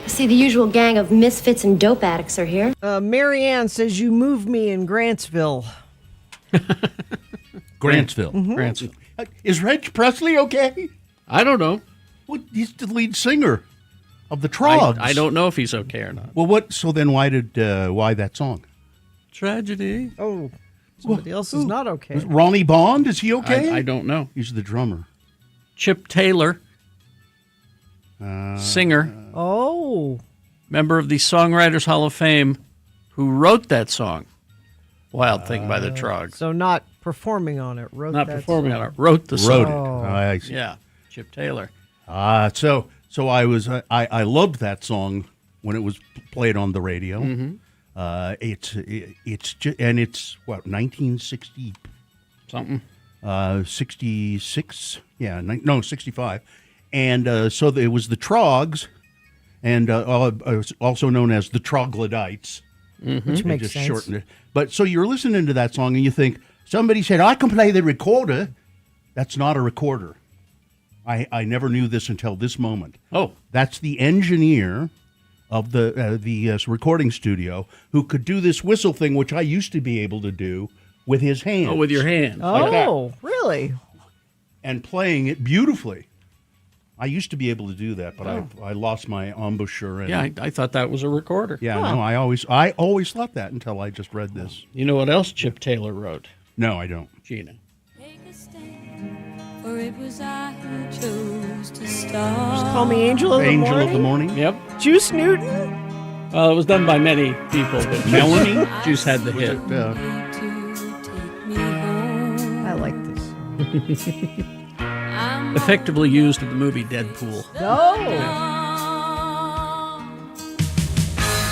See, the usual gang of misfits and dope addicts are here. Mary Ann says you moved me in Grantsville. Grantsville. Mm-hmm. Grantsville. Is Reg Presley okay? I don't know. Well, he's the lead singer of the Troggs. I don't know if he's okay or not. Well, what? So then, why that song? Tragedy. Oh, somebody else is not okay. Ronnie Bond, is he okay? I don't know. He's the drummer. Chip Taylor, singer, Oh. member of the Songwriters Hall of Fame, who wrote that song. Wild Thing by the Troggs. So not performing on it. Wrote Not that performing song. on it. Wrote the Wrote song. it. I see. Yeah, Chip Taylor. So I was I loved that song when it was played on the radio. Mm-hmm. It's and it's what 1960 Something. 66 65 and so it was the Troggs and also known as the Troglodytes, Which They makes just sense. shortened it. But so you're listening to that song and you think somebody said I can play the recorder. That's not a recorder. I never knew this until this moment. Oh, That's the engineer of the recording studio who could do this whistle thing, which I used to be able to do with his hands. with your hands. Oh, really? And playing it beautifully. I used to be able to do that, but I lost my embouchure. And, Yeah, I thought that was a recorder. yeah. No, I always thought that until I just read this. You know what else Chip Taylor wrote? No, I don't. Gina. Take a stand, for it was I who chose to Just start. call me Angel of the Angel Morning. of the Morning. Yep. Juice Newton? Well, it was done by many people, but Melanie? Juice had the hit. To take me home. I like this. I'm Effectively used in the movie Deadpool. Oh.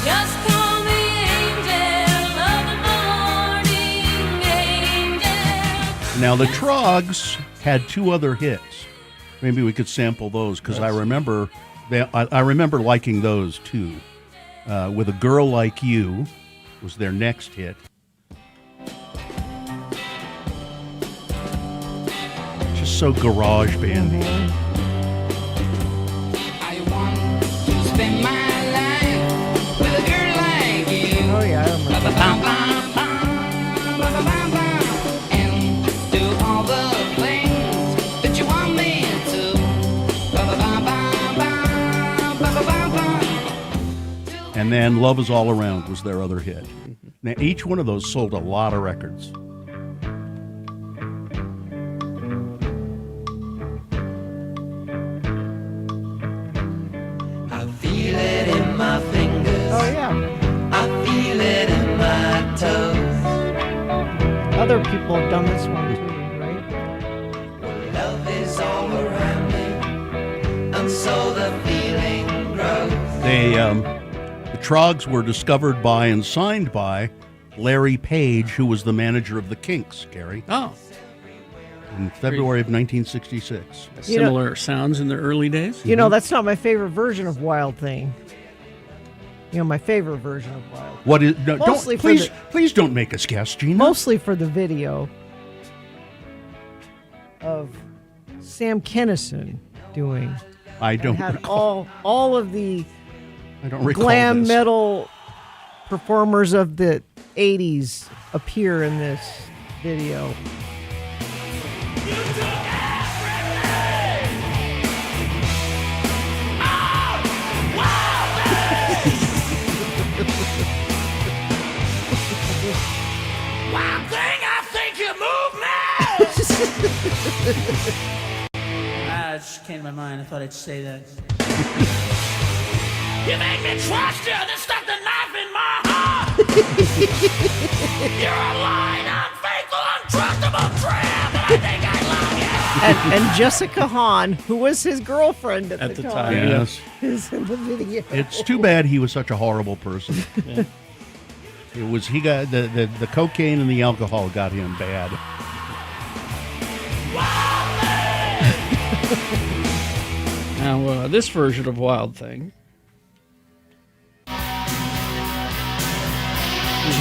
just call me angel of the morning, angel. Now the Troggs had two other hits. Maybe we could sample those because I remember liking those too. With A Girl Like You was their next hit. Just so garage bandy. I want to spend my life with a girl like you. Oh, yeah, I remember. And do all the things that you want me to. And And then Love Is All Around was their other hit. Now, each one of those sold a lot of records. I feel it in my fingers. Oh, yeah. I feel it in my toes. Other people have done this one too, right? Love is all around me, and so the feeling grows. The Troggs were discovered by and signed by Larry Page, who was the manager of the Kinks, Gary, Oh, in February of 1966. similar sounds in the early days. You know, that's not my favorite version of Wild Thing. You know, my favorite version of Wild. What is? No, Mostly don't for please, the- please don't make us guess, Gina. Mostly for the video of Sam Kinison doing. I And don't had recall. all of the I don't recall glam this. metal performers of the 80s appear in this video. One thing I think you move now. It just came to my mind. I thought I'd say that. You make me trust you, then stuck the knife in my heart. You're a lying, unfaithful, untrustable tramp, and I think I love you. And Jessica Hahn, who was his girlfriend at the time, Yes. is in the video. It's too bad he was such a horrible person. It was he got the cocaine and the alcohol got him bad. Now, this version of Wild Thing is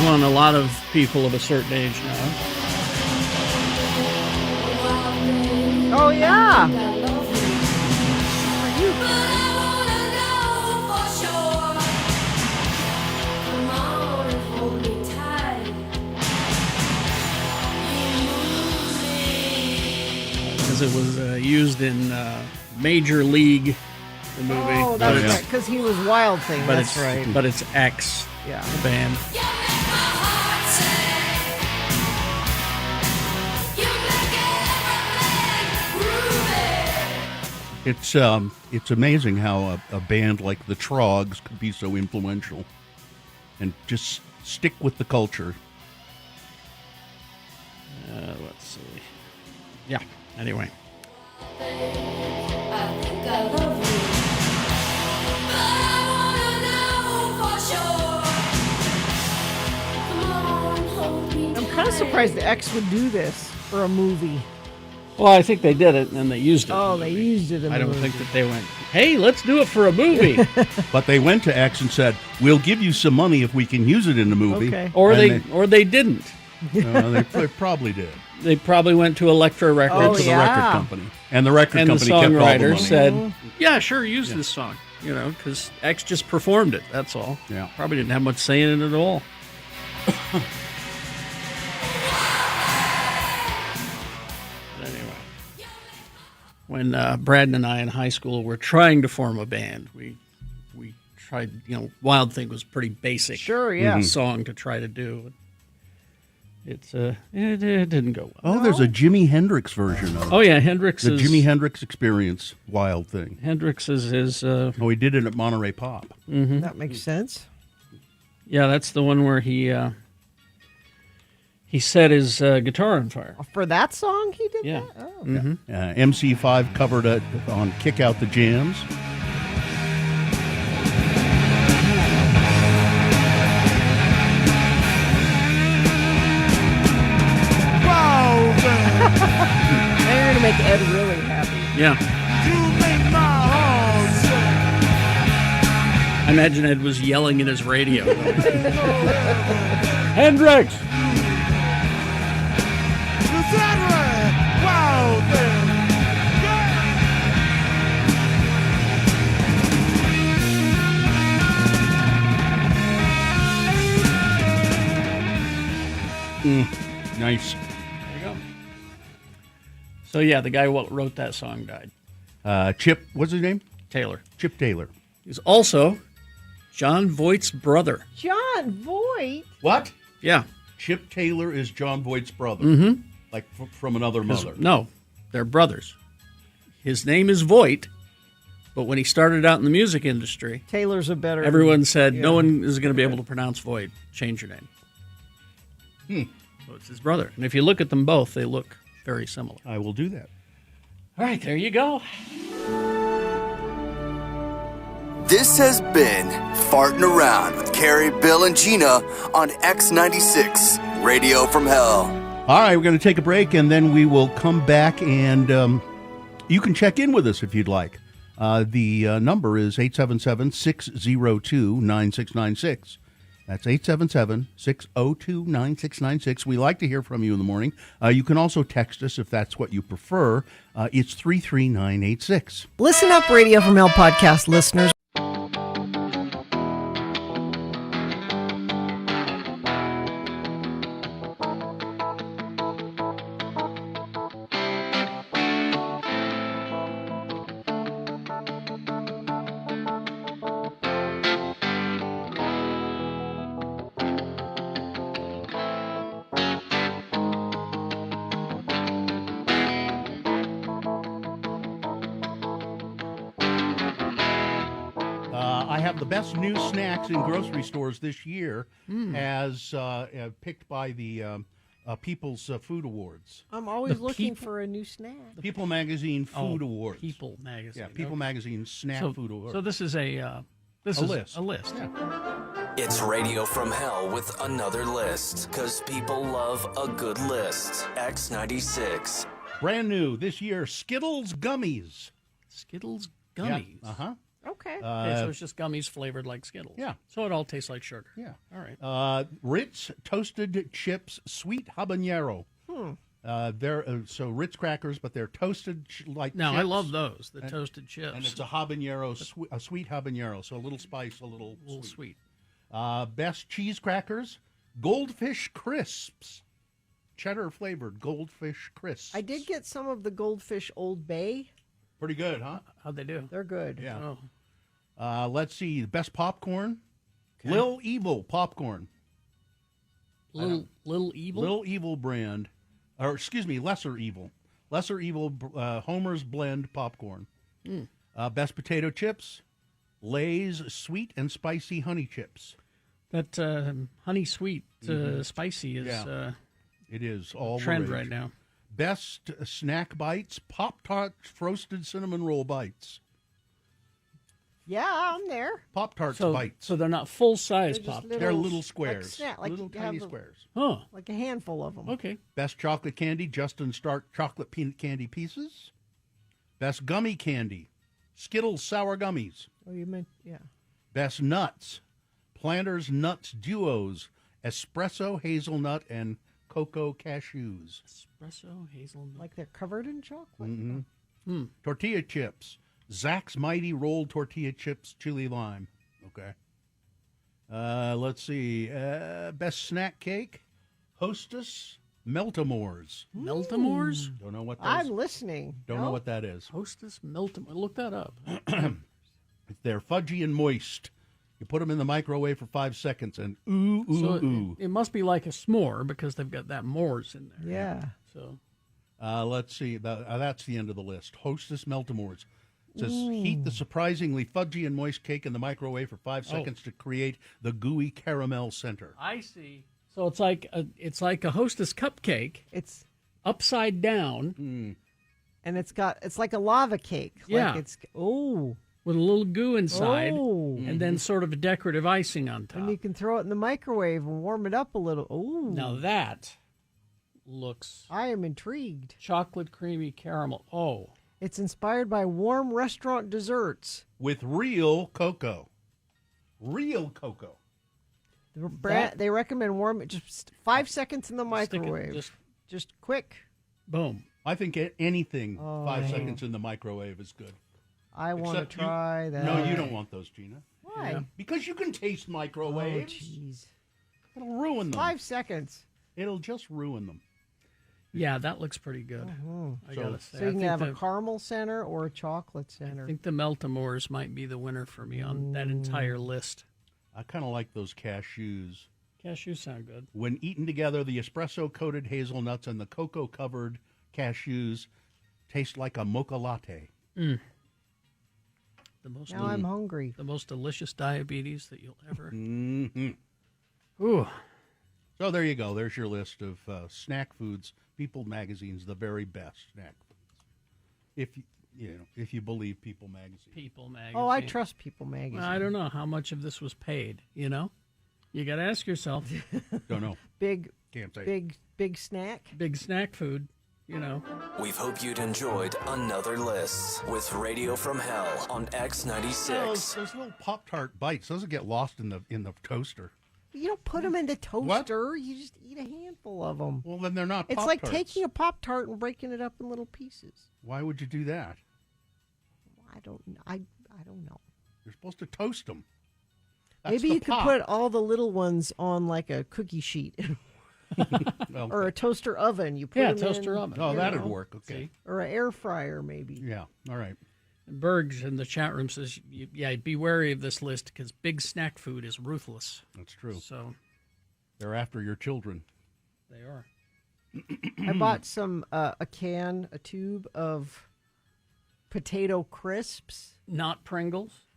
one a lot of people of a certain age now. Oh, yeah. Because it was used in Major League, the movie. Oh, but that's it's, right, because he was Wild Thing. but That's it's right. But it's X, Yeah. the band. It's amazing how a band like the Troggs could be so influential and just stick with the culture. Let's see. Yeah, anyway. I'm kind of surprised the X would do this for a movie. Well, I think they did it, and then they used it. Oh, in the they movie. used it in I the don't movie. think that they went, hey, let's do it for a movie. But they went to X and said, "We'll give you some money if we can use it in the movie." Okay. or And they didn't. they probably did. They probably went to Elektra Went Records, to the yeah. record company, and the record and the company kept all the songwriter money. said, yeah, sure, use this song. You know, because X just performed it, that's all. Yeah. Probably didn't have much say in it at all. But anyway, when Brad and I in high school were trying to form a band, we tried, Wild Thing was pretty basic. Sure, yeah. Song to try to do. It didn't go well. Oh, there's a Jimi Hendrix version of it. Oh yeah, Hendrix The is Jimi Hendrix Experience, Wild Thing. Hendrix is his. Oh, he did it at Monterey Pop. That makes sense. Yeah, that's the one where he set his guitar on fire. For that song, he did Yeah. that? Oh. MC5 covered it on Kick Out the Jams. Now you're going to make Ed really happy. Yeah. I imagine Ed was yelling in his radio. Hendrix! Nice. There you go. So yeah, the guy who wrote that song died. Chip, what's his name? Taylor. Chip Taylor. He's also John Voight's brother. John Voight. What? Yeah. Chip Taylor is John Voight's brother. Mm-hmm. Like from another mother. No, they're brothers. His name is Voight, but when he started out in the music industry, Taylor's a better. everyone said, no one is going to be able to pronounce Voight. Change your name. So it's his brother. And if you look at them both, they look very similar. I will do that. All right, there you go. This has been Farting Around with Carrie, Bill, and Gina on X96, Radio from Hell. All right, we're going to take a break, and then we will come back, and you can check in with us if you'd like. The number is 877-602-9696. That's 877-602-9696. We like to hear from you in the morning. You can also text us if that's what you prefer. It's 33986. Listen up, Radio from Hell podcast listeners. I have the best new snacks in grocery stores this year as picked by the People's Food Awards. I'm always looking for a new snack. People Magazine Food Awards. People Magazine. Yeah, People Magazine Snack Food Awards. So this is a list. A list. Yeah. It's Radio from Hell with another list, because people love a good list. X96. Brand new this year, Skittles Gummies. Skittles gummies. Yeah. Uh-huh. Okay. Okay, so it's just gummies flavored like Skittles. Yeah. So it all tastes like sugar. Yeah. All right. Ritz Toasted Chips Sweet Habanero. They're so Ritz crackers, but they're toasted like Now, chips. I love those, the toasted chips. And it's a habanero, a sweet habanero, so a little spice, a little sweet. Best cheese crackers, Goldfish Crisps. Cheddar flavored Goldfish Crisps. I did get some of the Goldfish Old Bay. Pretty good, huh? How'd they do? They're good. Yeah. Oh. Let's see. Best popcorn, Lil Evil popcorn. Little Evil? Lil Evil brand, or excuse me, Lesser Evil. Lesser Evil Homer's Blend popcorn. Best potato chips, Lay's Sweet and Spicy Honey Chips. That honey sweet spicy is It is all trend the rage. right now. Best snack bites, Pop-Tarts Frosted Cinnamon Roll Bites. Yeah, I'm there. Pop-Tarts So, bites. so they're not full size They're just pop. little- They're little like squares. snack- like little you have tiny a- squares. Huh. Like a handful of them. Okay. Best chocolate candy, Justin Stark chocolate peanut candy pieces. Best gummy candy, Skittles sour gummies. Oh, you meant, yeah. Best nuts, Planters Nuts Duos, espresso hazelnut and cocoa cashews. Espresso, hazelnut. Like they're covered in chocolate. Tortilla chips, Zach's Mighty Rolled Tortilla Chips Chili Lime. Okay. Let's see. Best snack cake, Hostess Meltamores. Meltamores? Don't know what that I'm is. listening. Don't know what that is. Hostess Meltamore. Look that up. They're fudgy and moist. You put them in the microwave for 5 seconds and ooh, ooh, So ooh. it must be like a s'more because they've got that Moors in there. Yeah. So Let's see. That's the end of the list. Hostess Meltamores. It says heat the surprisingly fudgy and moist cake in the microwave for 5 seconds to create the gooey caramel center. I see. So it's like a Hostess cupcake It's upside down and it's like a lava cake. Yeah. Like it's with a little goo inside, Oh. and then sort of a decorative icing on top. and you can throw it in the microwave and warm it up a little. Oh. Now that looks I am intrigued. chocolate creamy caramel. Oh, It's inspired by warm restaurant desserts. With real cocoa. Real cocoa. They recommend warm it just 5 seconds in the Stick it- microwave. Just quick. boom. I think anything 5 seconds in the microwave is good. I want to Except you- try that. No, you don't want those, Gina. Why? Yeah. Because you can taste Oh, microwaves. jeez. It'll ruin them. 5 seconds. It'll just ruin them. Yeah, that looks pretty good. I So- gotta say. So you can I have think a caramel center or a chocolate I center. think the Meltamores might be the winner for me on that entire list. I kind of like those cashews. Cashews sound good. When eaten together, the espresso-coated hazelnuts and the cocoa-covered cashews taste like a mocha latte. The most Now I'm hungry. the most delicious diabetes that you'll ever. Mm-hmm. Ooh. So there you go. There's your list of snack foods. People Magazine's the very best snack foods. If you believe People Magazine. People magazine. Oh, I trust People Magazine. Well, I don't know how much of this was paid. You know, you got to ask yourself. Don't know. Big, Can't say. big snack. Big snack food. You know. We hope you'd enjoyed another list with Radio from Hell on X96. Those little Pop-Tart bites, those will get lost in the toaster. You don't put them in the toaster. You just eat a handful of them. Well, then they're not It's Pop-Tarts. like taking a Pop-Tart and breaking it up in little pieces. Why would you do that? I don't know. You're supposed to toast them. Maybe you could put all the little ones on like a cookie sheet or a toaster oven. You put them toaster in, oven. Oh, you that'd know, work. Okay. See? or an air fryer maybe. Yeah. All right. And Bergs in the chat room says, "Yeah, be wary of this list because big snack food is ruthless." That's true. So They're after your children. they are. I bought a tube of potato crisps. Not Pringles.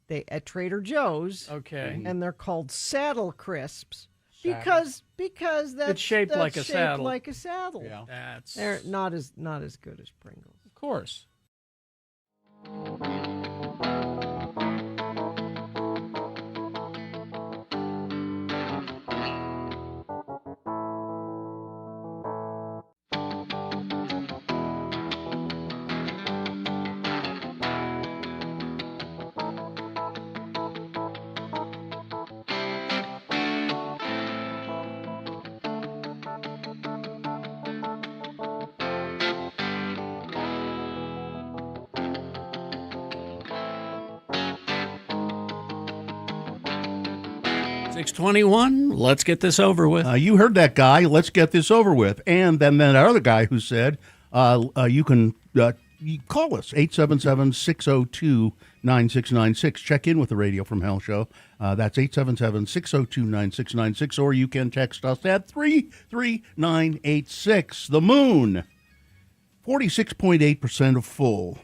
They at Trader Joe's. Okay. And they're called saddle crisps Saddle. because that's It's shaped like a saddle. Like a saddle. Yeah. That's They're not as good as Pringles. of course. $6:21. Let's get this over with. You heard that guy. Let's get this over with. And then that other guy who said, you can you call us, 877-602-9696. Check in with the Radio from Hell show. That's 877-602-9696. Or you can text us at 33986. The moon, 46.8% of full.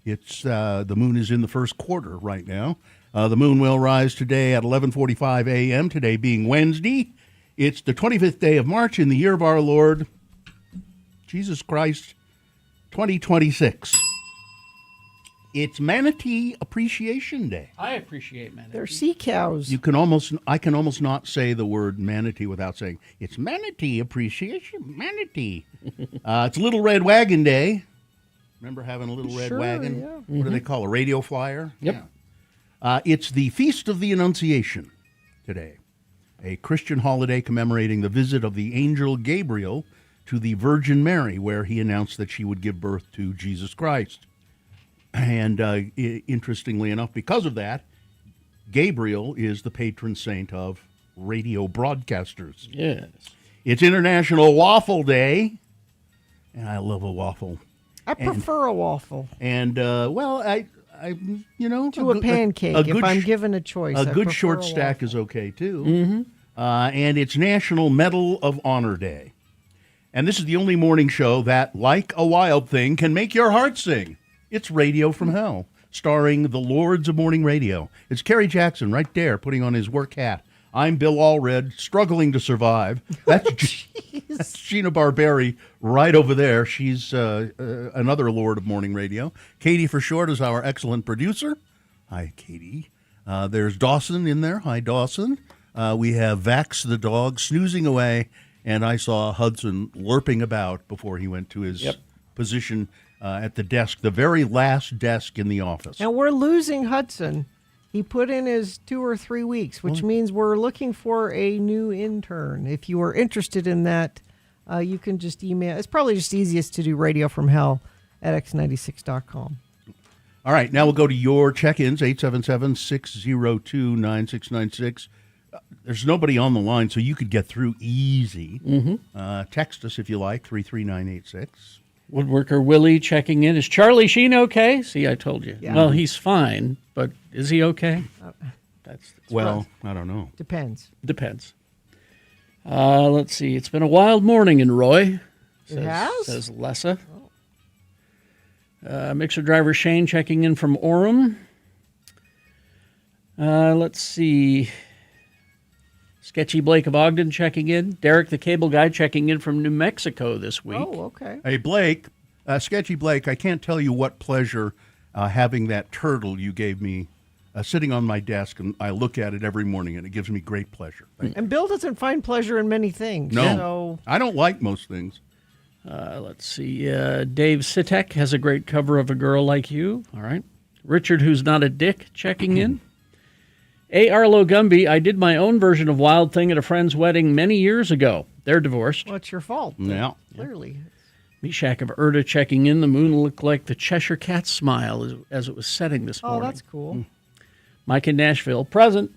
It's the moon is in the first quarter right now. The moon will rise today at 11:45 a.m., today being Wednesday. It's the 25th day of March in the year of our Lord, Jesus Christ, 2026. It's Manatee Appreciation Day. I appreciate manatee. They're sea cows. I can almost not say the word manatee without saying, it's Manatee Appreciation, Manatee. It's Little Red Wagon Day. Remember having a little red wagon? Yeah. What do they call a radio flyer? Yep. Yeah. It's the Feast of the Annunciation today, a Christian holiday commemorating the visit of the angel Gabriel to the Virgin Mary, where he announced that she would give birth to Jesus Christ. And interestingly enough, because of that, Gabriel is the patron saint of radio broadcasters. Yes. It's International Waffle Day, and I love a waffle. I prefer a waffle And I to a pancake. If I'm given a choice, a I good prefer short a stack waffle. is okay too. Mm-hmm. And it's National Medal of Honor Day. And this is the only morning show that, like a wild thing, can make your heart sing. It's Radio from Hell, starring the Lords of Morning Radio. It's Kerry Jackson right there, putting on his work hat. I'm Bill Allred, struggling to survive. That's Gina Barberi right over there. She's another Lord of Morning Radio. Katie, for short, is our excellent producer. Hi, Katie. There's Dawson in there. Hi, Dawson. We have Vax the dog snoozing away, and I saw Hudson lurping about before he went to his position at the desk, the very last desk in the office. And we're losing Hudson. He put in his 2 or 3 weeks, which means we're looking for a new intern. If you are interested in that, you can just email. It's probably just easiest to do Radio from Hell at x96.com. All right, now we'll go to your check-ins, 877-602-9696. There's nobody on the line, so you could get through easy. Mm-hmm. Text us if you like, 33986. Woodworker Willie checking in. Is Charlie Sheen okay? See, I told you. Yeah. Well, he's fine, but is he okay? That's Well, I don't know. Depends. depends. Let's see. It's been a wild morning in Roy. Has? Says Lessa. Mixer driver Shane checking in from Orem. Let's see. Sketchy Blake of Ogden checking in. Derek the cable guy checking in from New Mexico this week. Oh, okay. Hey, Blake, Sketchy Blake, I can't tell you what pleasure having that turtle you gave me sitting on my desk, and I look at it every morning, and it gives me great pleasure. Thank you. And Bill doesn't find pleasure in many things. No, So I don't like most things. Let's see. Dave Sitek has a great cover of A Girl Like You. All right. Richard, who's not a dick, checking in. A. Arlo Gumby, I did my own version of Wild Thing at a friend's wedding many years ago. They're divorced. well, it's your fault. Yeah. Clearly. Mishak of Erda checking in. The moon looked like the Cheshire Cat's smile as it was setting this Oh, morning. that's cool. Mike in Nashville, present.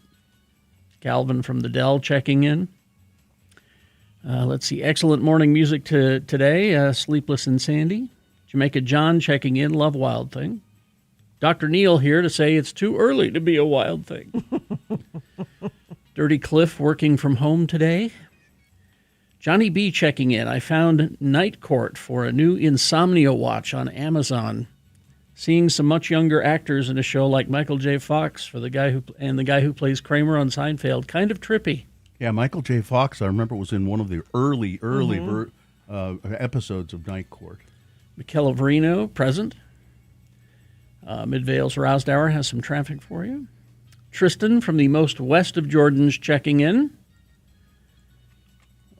Calvin from the Dell checking in. Let's see. Excellent morning music today. Sleepless in Sandy. Jamaica John checking in. Love Wild Thing. Dr. Neil here to say it's too early to be a wild thing. Dirty Cliff working from home today. Johnny B checking in. I found Night Court for a new insomnia watch on Amazon. Seeing some much younger actors in a show like Michael J. Fox the guy who plays Kramer on Seinfeld. Kind of trippy. Yeah, Michael J. Fox, I remember, was in one of the early episodes of Night Court. Michela Verino, present. Midvale's Roused Hour has some traffic for you. Tristan from the most west of Jordan's checking in.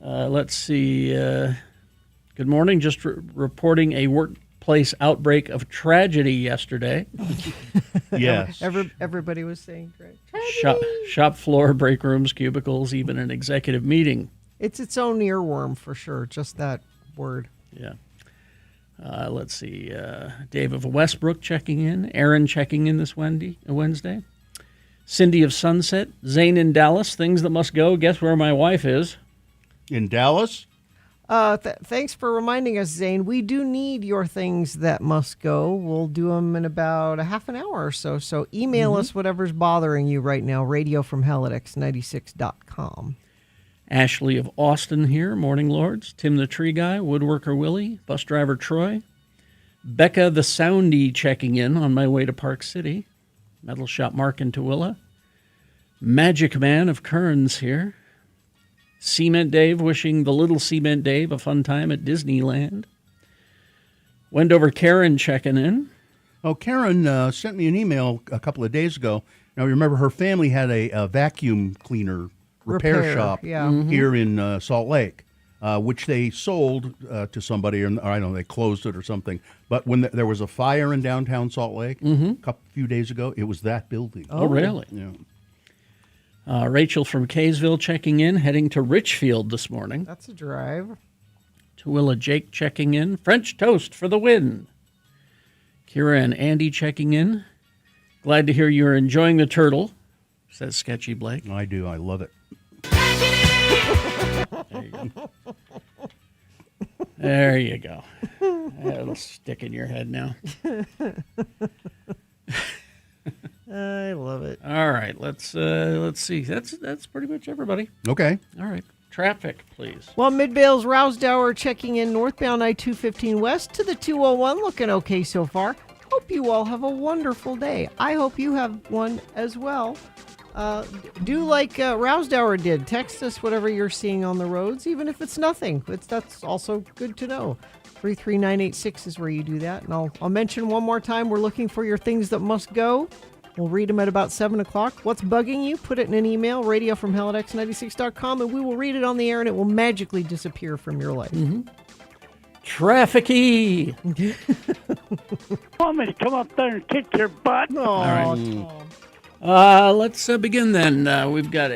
Let's see. Good morning. Just reporting a workplace outbreak of tragedy yesterday. Yes. Everybody was saying great. Shop floor, break rooms, cubicles, even an executive meeting. It's its own earworm for sure. Just that word. Yeah. Let's see. Dave of Westbrook checking in. Aaron checking in this Wednesday. Cindy of Sunset. Zane in Dallas. Things that must go. Guess where my wife is? In Dallas? Thanks for reminding us, Zane. We do need your things that must go. We'll do them in about a half an hour or so. So email us whatever's bothering you right now. radiofromhell@x96.com. Ashley of Austin here. Morning Lords. Tim the Tree Guy. Woodworker Willie. Bus driver Troy. Becca the Soundy checking in on my way to Park City. Metal Shop Mark in Tooele. Magic Man of Kearns here. Cement Dave wishing the little Cement Dave a fun time at Disneyland. Wendover Karen checking in. Oh, Karen sent me an email a couple of days ago. Now, remember, her family had a vacuum cleaner repair shop here in Salt Lake, which they sold to somebody, or I don't know, they closed it or something. But when there was a fire in downtown Salt Lake a few days ago, it was that building. Oh, really? Yeah. Rachel from Kaysville checking in, heading to Richfield this morning. That's a drive. Tooele Jake checking in. French toast for the win. Kira and Andy checking in. Glad to hear you're enjoying the turtle, says Sketchy Blake. I do. I love it. There you go. There you go. That'll stick in your head now. I love it. All right, let's see. That's pretty much everybody. Okay. All right, traffic, please. Well, Midvale's Roused Hour checking in northbound I-215 west to the 201. Looking okay so far. Hope you all have a wonderful day. I hope you have one as well. Do like Roused Hour did. Text us whatever you're seeing on the roads, even if it's nothing. That's also good to know. 33986 is where you do that. And I'll mention one more time, we're looking for your things that must go. We'll read them at about 7 o'clock. What's bugging you? Put it in an email, radiofromhell@x96.com, and we will read it on the air, and it will magically disappear from your life. Traffic-y. Want me to come up there and kick your butt? Oh, Let's begin then. We've got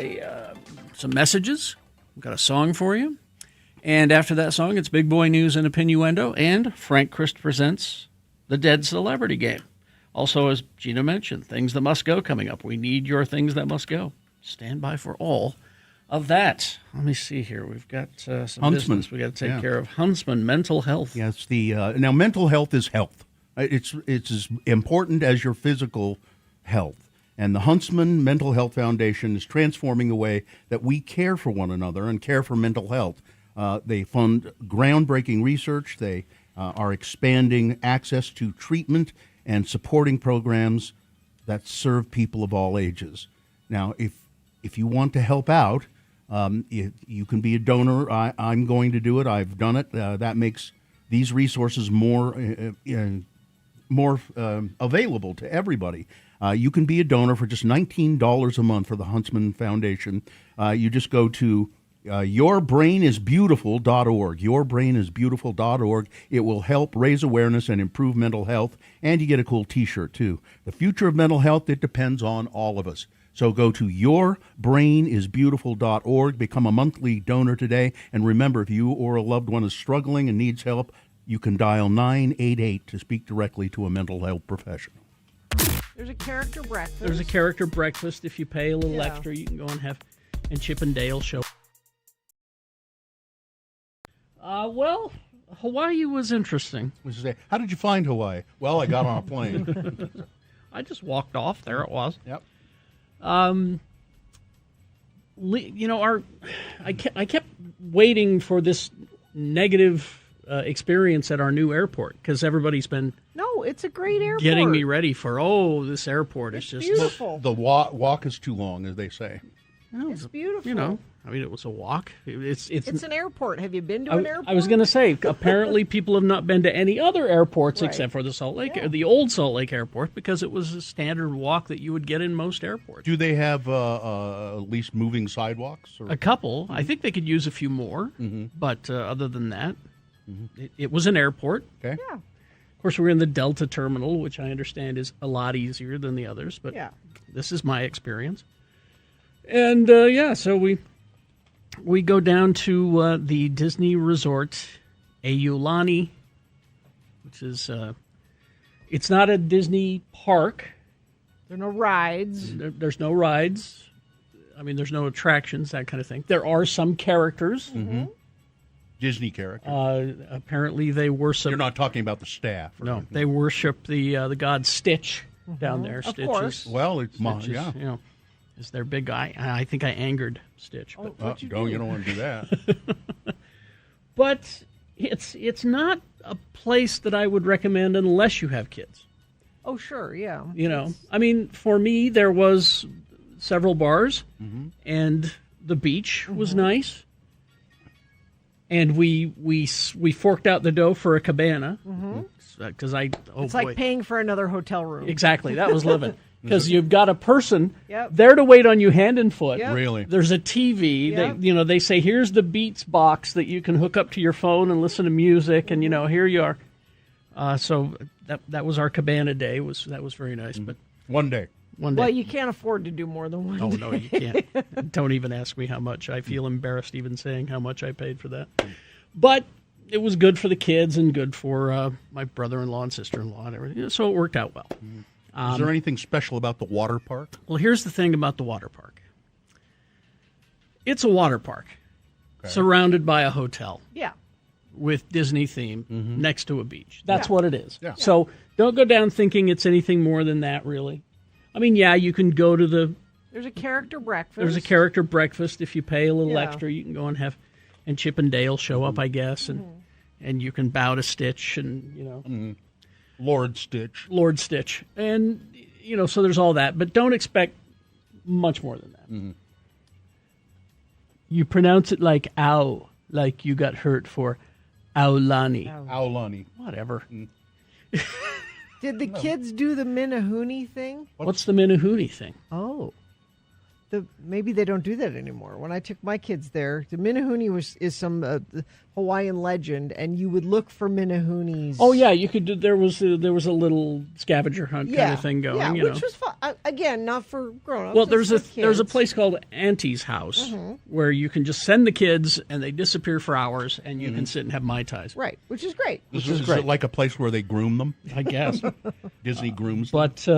some messages. We've got a song for you. And after that song, it's Big Boy News and Opinnuendo, and Frank Christ presents the Dead Celebrity Game. Also, as Gina mentioned, Things That Must Go coming up. We need your Things That Must Go. Stand by for all of that. Let me see here. We've got some Huntsman. business we got to take care of. Huntsman, mental health. Yes. Now, mental health is health. It's as important as your physical health. And the Huntsman Mental Health Foundation is transforming the way that we care for one another and care for mental health. They fund groundbreaking research. They are expanding access to treatment and supporting programs that serve people of all ages. Now, if you want to help out, you can be a donor. I'm going to do it. I've done it. That makes these resources more available to everybody. You can be a donor for just $19 a month for the Huntsman Foundation. You just go to yourbrainisbeautiful.org. Yourbrainisbeautiful.org. It will help raise awareness and improve mental health, and you get a cool T-shirt, too. The future of mental health, it depends on all of us. So go to yourbrainisbeautiful.org, become a monthly donor today, and remember, if you or a loved one is struggling and needs help, you can dial 988 to speak directly to a mental health professional. There's a character breakfast. There's a character breakfast. If you pay a little extra, you can go and Chip and Dale show. Well, Hawaii was interesting. How did you find Hawaii? Well, I got on a plane. I just walked off. There it was. Yep. I kept waiting for this negative experience at our new airport because everybody's been it's a great airport. Getting me ready for this airport is just beautiful. The walk is too long, as they say. No, it's beautiful. It was a walk. It's an airport. Have you been to an airport? I was going to say, apparently people have not been to any other airports except for the Salt Lake, the old Salt Lake Airport, because it was a standard walk that you would get in most airports. Do they have at least moving sidewalks? Or? A couple. Mm-hmm. I think they could use a few more, but other than that, it was an airport. Okay. Yeah. Of course, we're in the Delta Terminal, which I understand is a lot easier than the others, but this is my experience. And, so we go down to the Disney Resort, Aulani, which is, it's not a Disney park. There are no rides. There's no rides. I mean, there's no attractions, that kind of thing. There are some characters. Mm-hmm. Disney characters. Apparently they worship... You're not talking about the staff. No, they worship the god Stitch down there. Of Stitch course. Well, it's Stitch is their big guy. I think I angered Stitch. But, you don't want to do that. But it's not a place that I would recommend unless you have kids. Oh, sure, yeah. I mean, for me, there was several bars, and the beach was nice. And we forked out the dough for a cabana because it's like paying for another hotel room. Exactly, that was living. Because you've got a person there to wait on you hand and foot. Yep. Really? There's a TV. Yep. They say, here's the Beats box that you can hook up to your phone and listen to music, and here you are. So that was our cabana day. That was very nice. But one day. Well, you can't afford to do more than one day. Oh, no, you can't. Don't even ask me how much. I feel embarrassed even saying how much I paid for that. But it was good for the kids and good for my brother-in-law and sister-in-law and everything. So it worked out well. Is there anything special about the water park? Well, here's the thing about the water park. It's a water park surrounded by a hotel. Yeah. With Disney theme next to a beach. That's what it is. Yeah. So don't go down thinking it's anything more than that, really. I mean, you can go to There's a character breakfast. There's a character breakfast. If you pay a little extra, you can go and Chip and Dale show up, I guess, and you can bow to Stitch and, Lord Stitch. And, so there's all that. But don't expect much more than that. Mm-hmm. You pronounce it like ow, like you got hurt for Aulani. Aulani. Whatever. Did the kids do the Minahuni thing? What's the Minahuni thing? Oh. Maybe they don't do that anymore. When I took my kids there, the Minahuni is some Hawaiian legend, and you would look for Minahunis. Oh yeah, you could do. There was a little scavenger hunt kind of thing going. Which was fun. Again, not for grown-ups. Well, there's a place called Auntie's House where you can just send the kids, and they disappear for hours, and you can sit and have Mai Tais. Right, which is great. Is it like a place where they groom them? I guess Disney grooms them. But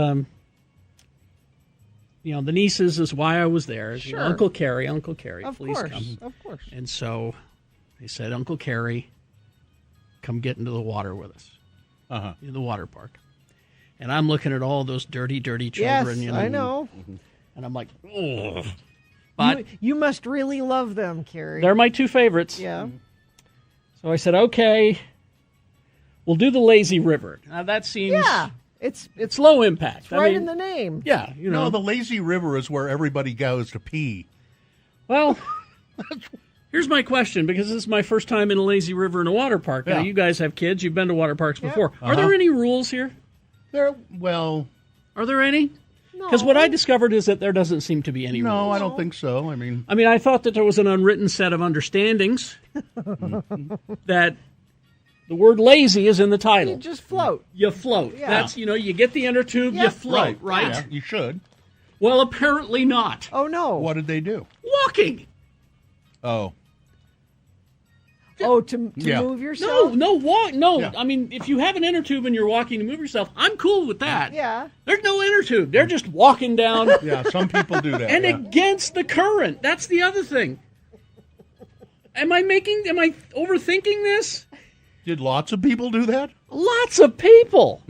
the nieces is why I was there. Sure. Uncle Carrie, please come. Of course. And so they said, Uncle Carrie, come get into the water with us in the water park. And I'm looking at all those dirty children. Yes, I know. And I'm like, oh. But you must really love them, Carrie. they're my two favorites. Yeah. So I said, okay, we'll do the lazy river. Now that seems it's low impact. It's right in the name. Yeah, No, the lazy river is where everybody goes to pee. Well, here's my question, because this is my first time in a lazy river in a water park. Now, you guys have kids. You've been to water parks before. Are there any rules here? Are there any? Because what I discovered is that there doesn't seem to be any rules. No, I don't think so. I mean, I thought that there was an unwritten set of understandings that the word lazy is in the title. You just float. You float. Yeah. That's, you get the inner tube, you float, right? Yeah, you should. Well, apparently not. Oh, no. What did they do? Walking. Oh. Oh, to move yourself? No, walk. No, Yeah. If you have an inner tube and you're walking to move yourself, I'm cool with that. Yeah. There's no inner tube. They're just walking down. Yeah, some people do that. And against the current. That's the other thing. Am I overthinking this? Did lots of people do that? Lots of people.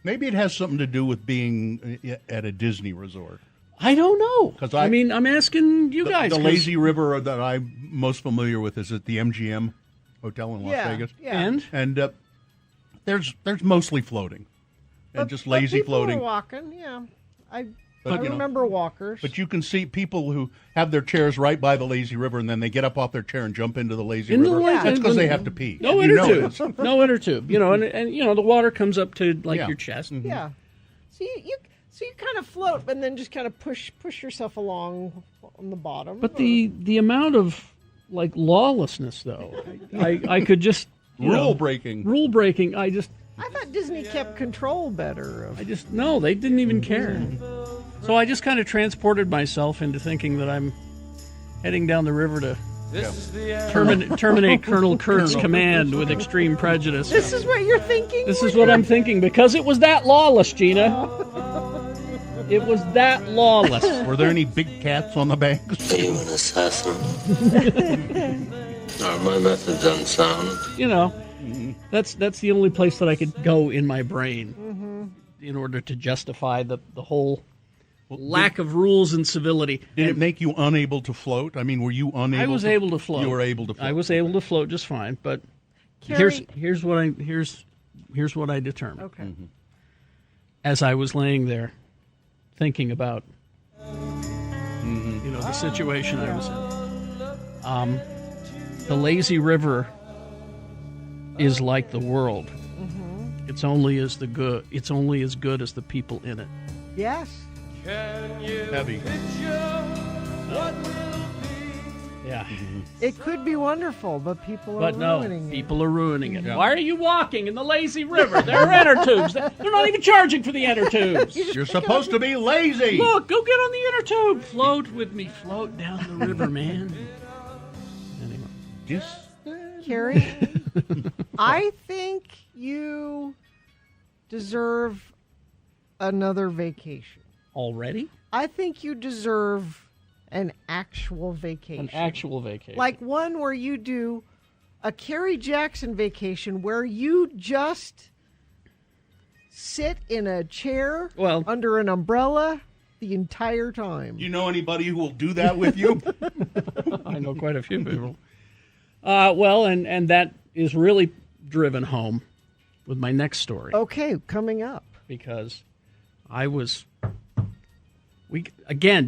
Maybe it has something to do with being at a Disney resort. I don't know. 'Cause I'm asking you guys. The lazy river that I'm most familiar with is at the MGM Hotel in Las Vegas. Yeah. And there's mostly floating and just lazy people floating. Are walking, yeah. I But, remember walkers. But you can see people who have their chairs right by the lazy river, and then they get up off their chair and jump into the lazy river. That's because they have to pee. No inner tube. No inner tube. And the water comes up to your chest. Mm-hmm. Yeah. So you kind of float, and then just kind of push yourself along on the bottom. But the amount of lawlessness, though, I could just rule breaking. I thought Disney kept control better. No, they didn't even care. So I just kind of transported myself into thinking that I'm heading down the river to terminate Colonel Kurt's command with extreme prejudice. This is what you're thinking? This is what I'm thinking, because it was that lawless, Gina. It was that lawless. Were there any big cats on the banks? Are you an assassin? Are my methods unsound? That's the only place that I could go in my brain in order to justify the whole lack of rules and civility. Did it make you unable to float? I mean, were you unable? I was able to float. You were able to float. I was able to float just fine, but Carrie, here's what I determined. Okay. As I was laying there thinking about the situation I was in. The lazy river is like the world. It's only as good as the people in it. Yes. Heavy. Yeah. It could be wonderful, but people are ruining it. People are ruining it. Yeah. Why are you walking in the lazy river? There are inner tubes. They're not even charging for the inner tubes. You're supposed to be lazy. Look, go get on the inner tube. Float with me. Float down the river, man. Anyway. Carrie, I think you deserve another vacation. Already? I think you deserve an actual vacation. An actual vacation. Like one where you do a Carrie Jackson vacation where you just sit in a chair under an umbrella the entire time. You know anybody who will do that with you? I know quite a few people. And that is really driven home with my next story. Okay, coming up. Because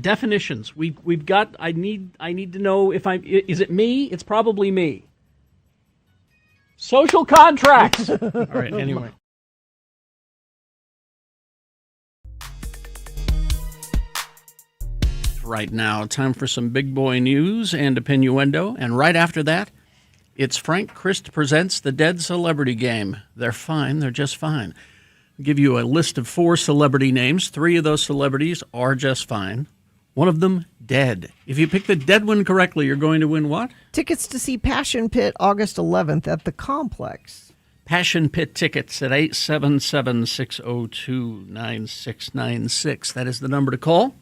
definitions. We've got. I need to know if is it me? It's probably me. Social contracts. All right. Anyway. Right now, time for some big boy news and opinioendo, and right after that, it's Frank Christ presents the Dead Celebrity Game. They're fine. They're just fine. I'll give you a list of 4 celebrity names. 3 of those celebrities are just fine. One of them, dead. If you pick the dead one correctly, you're going to win what? Tickets to see Passion Pit August 11th at the Complex. Passion Pit tickets at 877-602-9696. That is the number to call.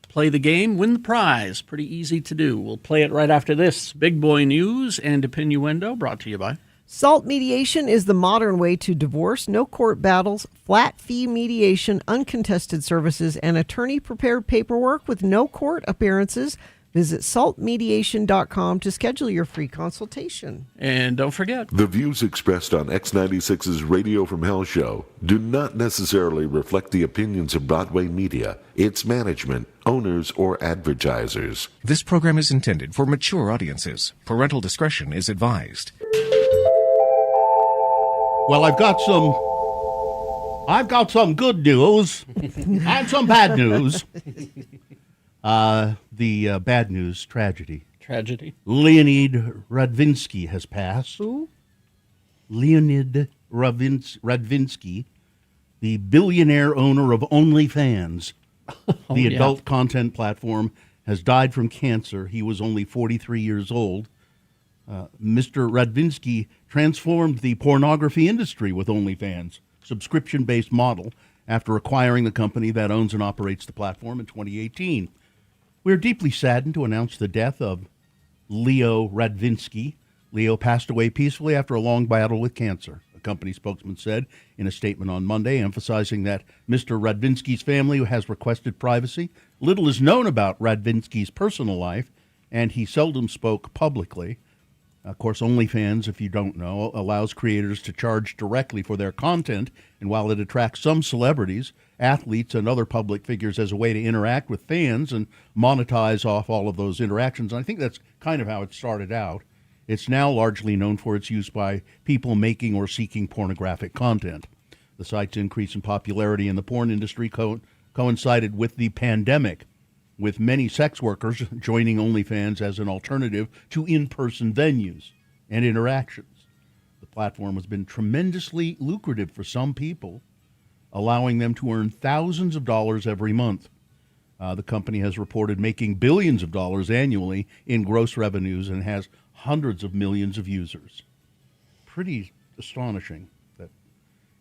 Play the game, win the prize. Pretty easy to do. We'll play it right after this. Big boy news and opinioendo brought to you by SALT mediation is the modern way to divorce. No court battles, flat fee mediation, uncontested services, and attorney-prepared paperwork with no court appearances. Visit saltmediation.com to schedule your free consultation. And don't forget, the views expressed on X96's Radio from Hell show do not necessarily reflect the opinions of Broadway Media, its management, owners, or advertisers. This program is intended for mature audiences. Parental discretion is advised. Well, I've got some good news and some bad news. The bad news, tragedy. Leonid Radvinsky has passed. Who? Leonid Radvinsky, the billionaire owner of OnlyFans, the adult content platform, has died from cancer. He was only 43 years old. Mr. Radvinsky transformed the pornography industry with OnlyFans, subscription-based model, after acquiring the company that owns and operates the platform in 2018. We are deeply saddened to announce the death of Leo Radvinsky. Leo passed away peacefully after a long battle with cancer, a company spokesman said in a statement on Monday, emphasizing that Mr. Radvinsky's family has requested privacy. Little is known about Radvinsky's personal life, and he seldom spoke publicly. Of course, OnlyFans, if you don't know, allows creators to charge directly for their content, and while it attracts some celebrities, athletes, and other public figures as a way to interact with fans and monetize off all of those interactions, and I think that's kind of how it started out. It's now largely known for its use by people making or seeking pornographic content. The site's increase in popularity in the porn industry coincided with the pandemic, with many sex workers joining OnlyFans as an alternative to in-person venues and interactions. The platform has been tremendously lucrative for some people, allowing them to earn thousands of dollars every month. The company has reported making billions of dollars annually in gross revenues and has hundreds of millions of users. Pretty astonishing that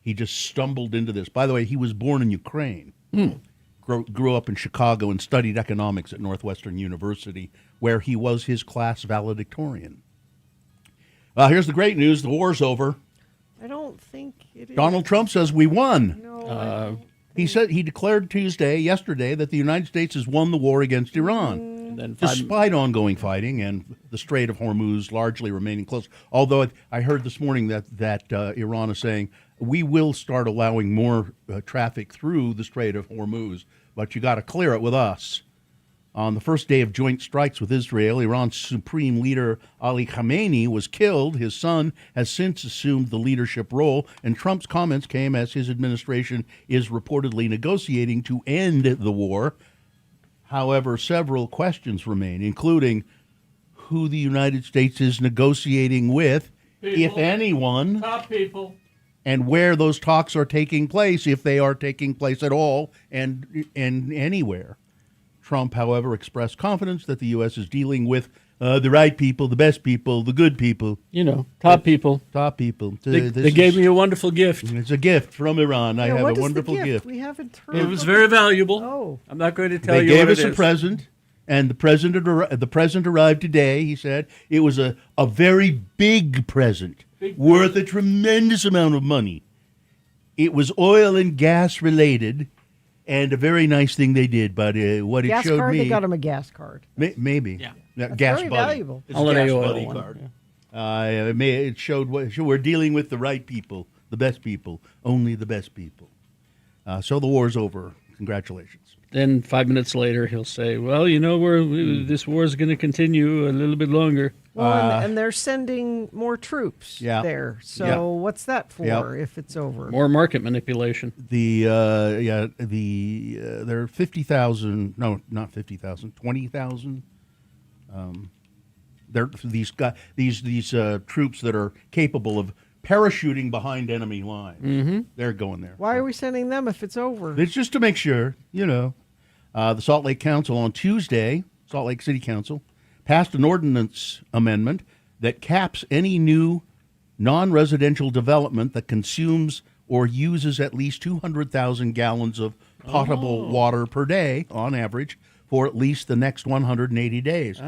he just stumbled into this. By the way, he was born in Ukraine. Grew up in Chicago and studied economics at Northwestern University, where he was his class valedictorian. Here's the great news. The war's over. I don't think it is. Donald Trump says we won. No. He declared yesterday, that the United States has won the war against Iran, despite ongoing fighting and the Strait of Hormuz largely remaining closed. Although I heard this morning that Iran is saying we will start allowing more traffic through the Strait of Hormuz, but you got to clear it with us. On the first day of joint strikes with Israel, Iran's supreme leader Ali Khamenei was killed. His son has since assumed the leadership role, and Trump's comments came as his administration is reportedly negotiating to end the war. However, several questions remain, including who the United States is negotiating with, if anyone. Top people. And where those talks are taking place, if they are taking place at all, and anywhere. Trump, however, expressed confidence that the U.S. is dealing with the right people, the best people, the good people. You know, top people. Top people. They gave me a wonderful gift. It's a gift from Iran. I have a wonderful gift. We haven't heard. It was very valuable. Oh. I'm not going to tell you what it is. They gave us a present, and the present arrived today, he said. It was a very big present, worth a tremendous amount of money. It was oil and gas related. And a very nice thing they did, but what it showed card? me... They got him a gas card. Maybe. Yeah. That's gas very buddy. valuable. It's a gas buddy card. Yeah. It showed we're dealing with the right people, the best people, only the best people. So the war's over. Congratulations. Then 5 minutes later, he'll say, well, you know, this war is going to continue a little bit longer. Well, and they're sending more troops there. So what's that for if it's over? More market manipulation. There are 50,000, no, not 50,000, 20,000. They're these troops that are capable of parachuting behind enemy lines. Mm-hmm. They're going there. Why are we sending them if it's over? It's just to make sure, you know. The Salt Lake Council on Tuesday, Salt Lake City Council, passed an ordinance amendment that caps any new non-residential development that consumes or uses at least 200,000 gallons of potable water per day on average for at least the next 180 days.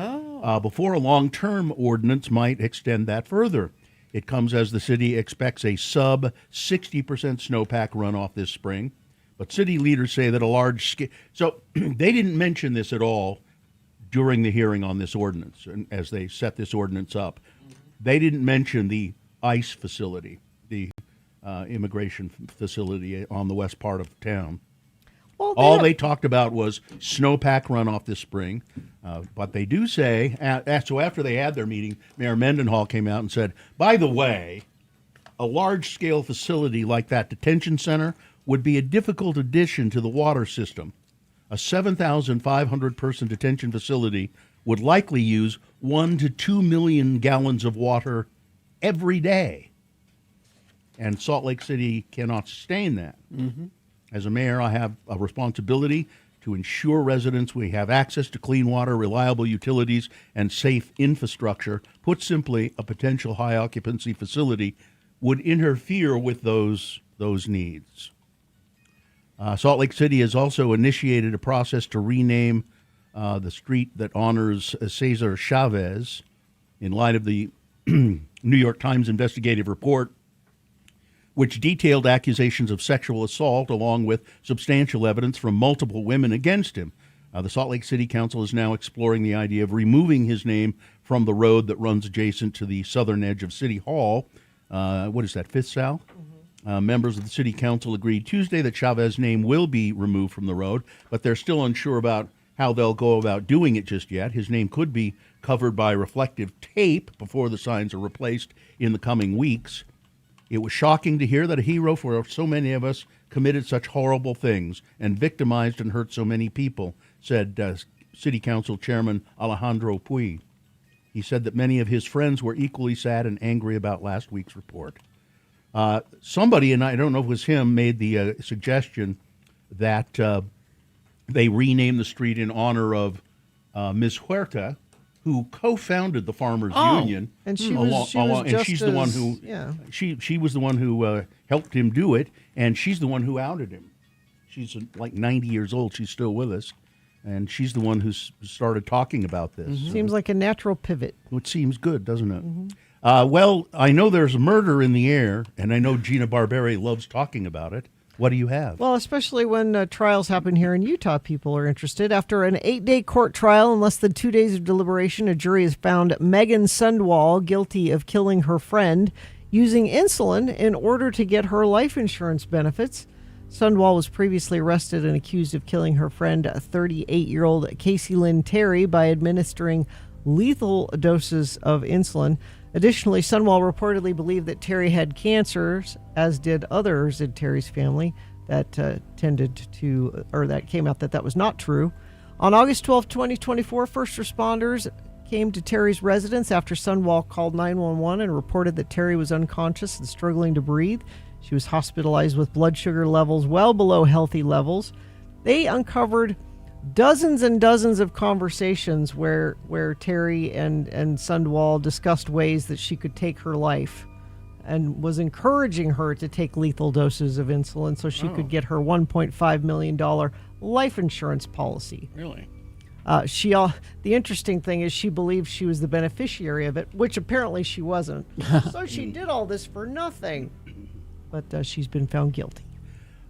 Before a long-term ordinance might extend that further. It comes as the city expects a sub 60% snowpack runoff this spring. But city leaders say that a large scale. So they didn't mention this at all during the hearing on this ordinance, and as they set this ordinance up. They didn't mention the ICE facility, the immigration facility on the west part of town. Well, All they talked about was snowpack runoff this spring. But they do say, so after they had their meeting, Mayor Mendenhall came out and said, by the way, a large-scale facility like that detention center would be a difficult addition to the water system. A 7,500-person detention facility would likely use 1 to 2 million gallons of water every day. And Salt Lake City cannot sustain that. Mm-hmm. As a mayor, I have a responsibility to ensure residents we have access to clean water, reliable utilities, and safe infrastructure. Put simply, a potential high occupancy facility would interfere with those needs. Salt Lake City has also initiated a process to rename the street that honors Cesar Chavez in light of the New York Times investigative report, which detailed accusations of sexual assault along with substantial evidence from multiple women against him. The Salt Lake City Council is now exploring the idea of removing his name from the road that runs adjacent to the southern edge of City Hall. What is that, Fifth Sal? Members of the City Council agreed Tuesday that Chavez's name will be removed from the road, but they're still unsure about how they'll go about doing it just yet. His name could be covered by reflective tape before the signs are replaced in the coming weeks. It was shocking to hear that a hero for so many of us committed such horrible things and victimized and hurt so many people, said City Council Chairman Alejandro Puig. He said that many of his friends were equally sad and angry about last week's report. Somebody, and I don't know if it was him, made the suggestion that they rename the street in honor of Ms. Huerta, who co-founded the Farmers Union, and she's the one who she was the one who helped him do it, and she's the one who outed him. She's like 90 years old. She's still with us, and she's the one who started talking about this. Mm-hmm. Seems like a natural pivot. It seems good, doesn't it? Mm-hmm. Well, I know there's a murder in the air, and I know Gina Barberi loves talking about it. What do you have? Well, especially when trials happen here in Utah, people are interested. After an 8-day court trial and less than 2 days of deliberation, a jury has found Megan Sundwall guilty of killing her friend using insulin in order to get her life insurance benefits. Sundwall was previously arrested and accused of killing her friend, 38-year-old Casey Lynn Terry, by administering lethal doses of insulin. Additionally, Sundwall reportedly believed that Terry had cancers, as did others in Terry's family. That that came out that was not true. On August 12, 2024, first responders came to Terry's residence after Sundwall called 911 and reported that Terry was unconscious and struggling to breathe. She was hospitalized with blood sugar levels well below healthy levels. They uncovered dozens and dozens of conversations where Terry and Sundwall discussed ways that she could take her life and was encouraging her to take lethal doses of insulin so she could get her $1.5 million life insurance policy. Really? The interesting thing is she believed she was the beneficiary of it, which apparently she wasn't. So she did all this for nothing. But she's been found guilty.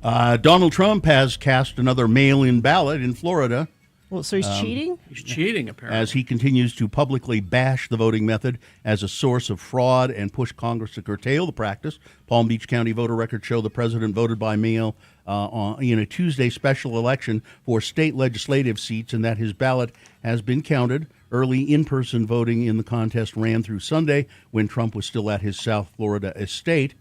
Donald Trump has cast another mail-in ballot in Florida. Well, so he's cheating? He's cheating, apparently. As he continues to publicly bash the voting method as a source of fraud and push Congress to curtail the practice. Palm Beach County voter records show the president voted by mail in a Tuesday special election for state legislative seats, and that his ballot has been counted. Early in-person voting in the contest ran through Sunday when Trump was still at his South Florida estate.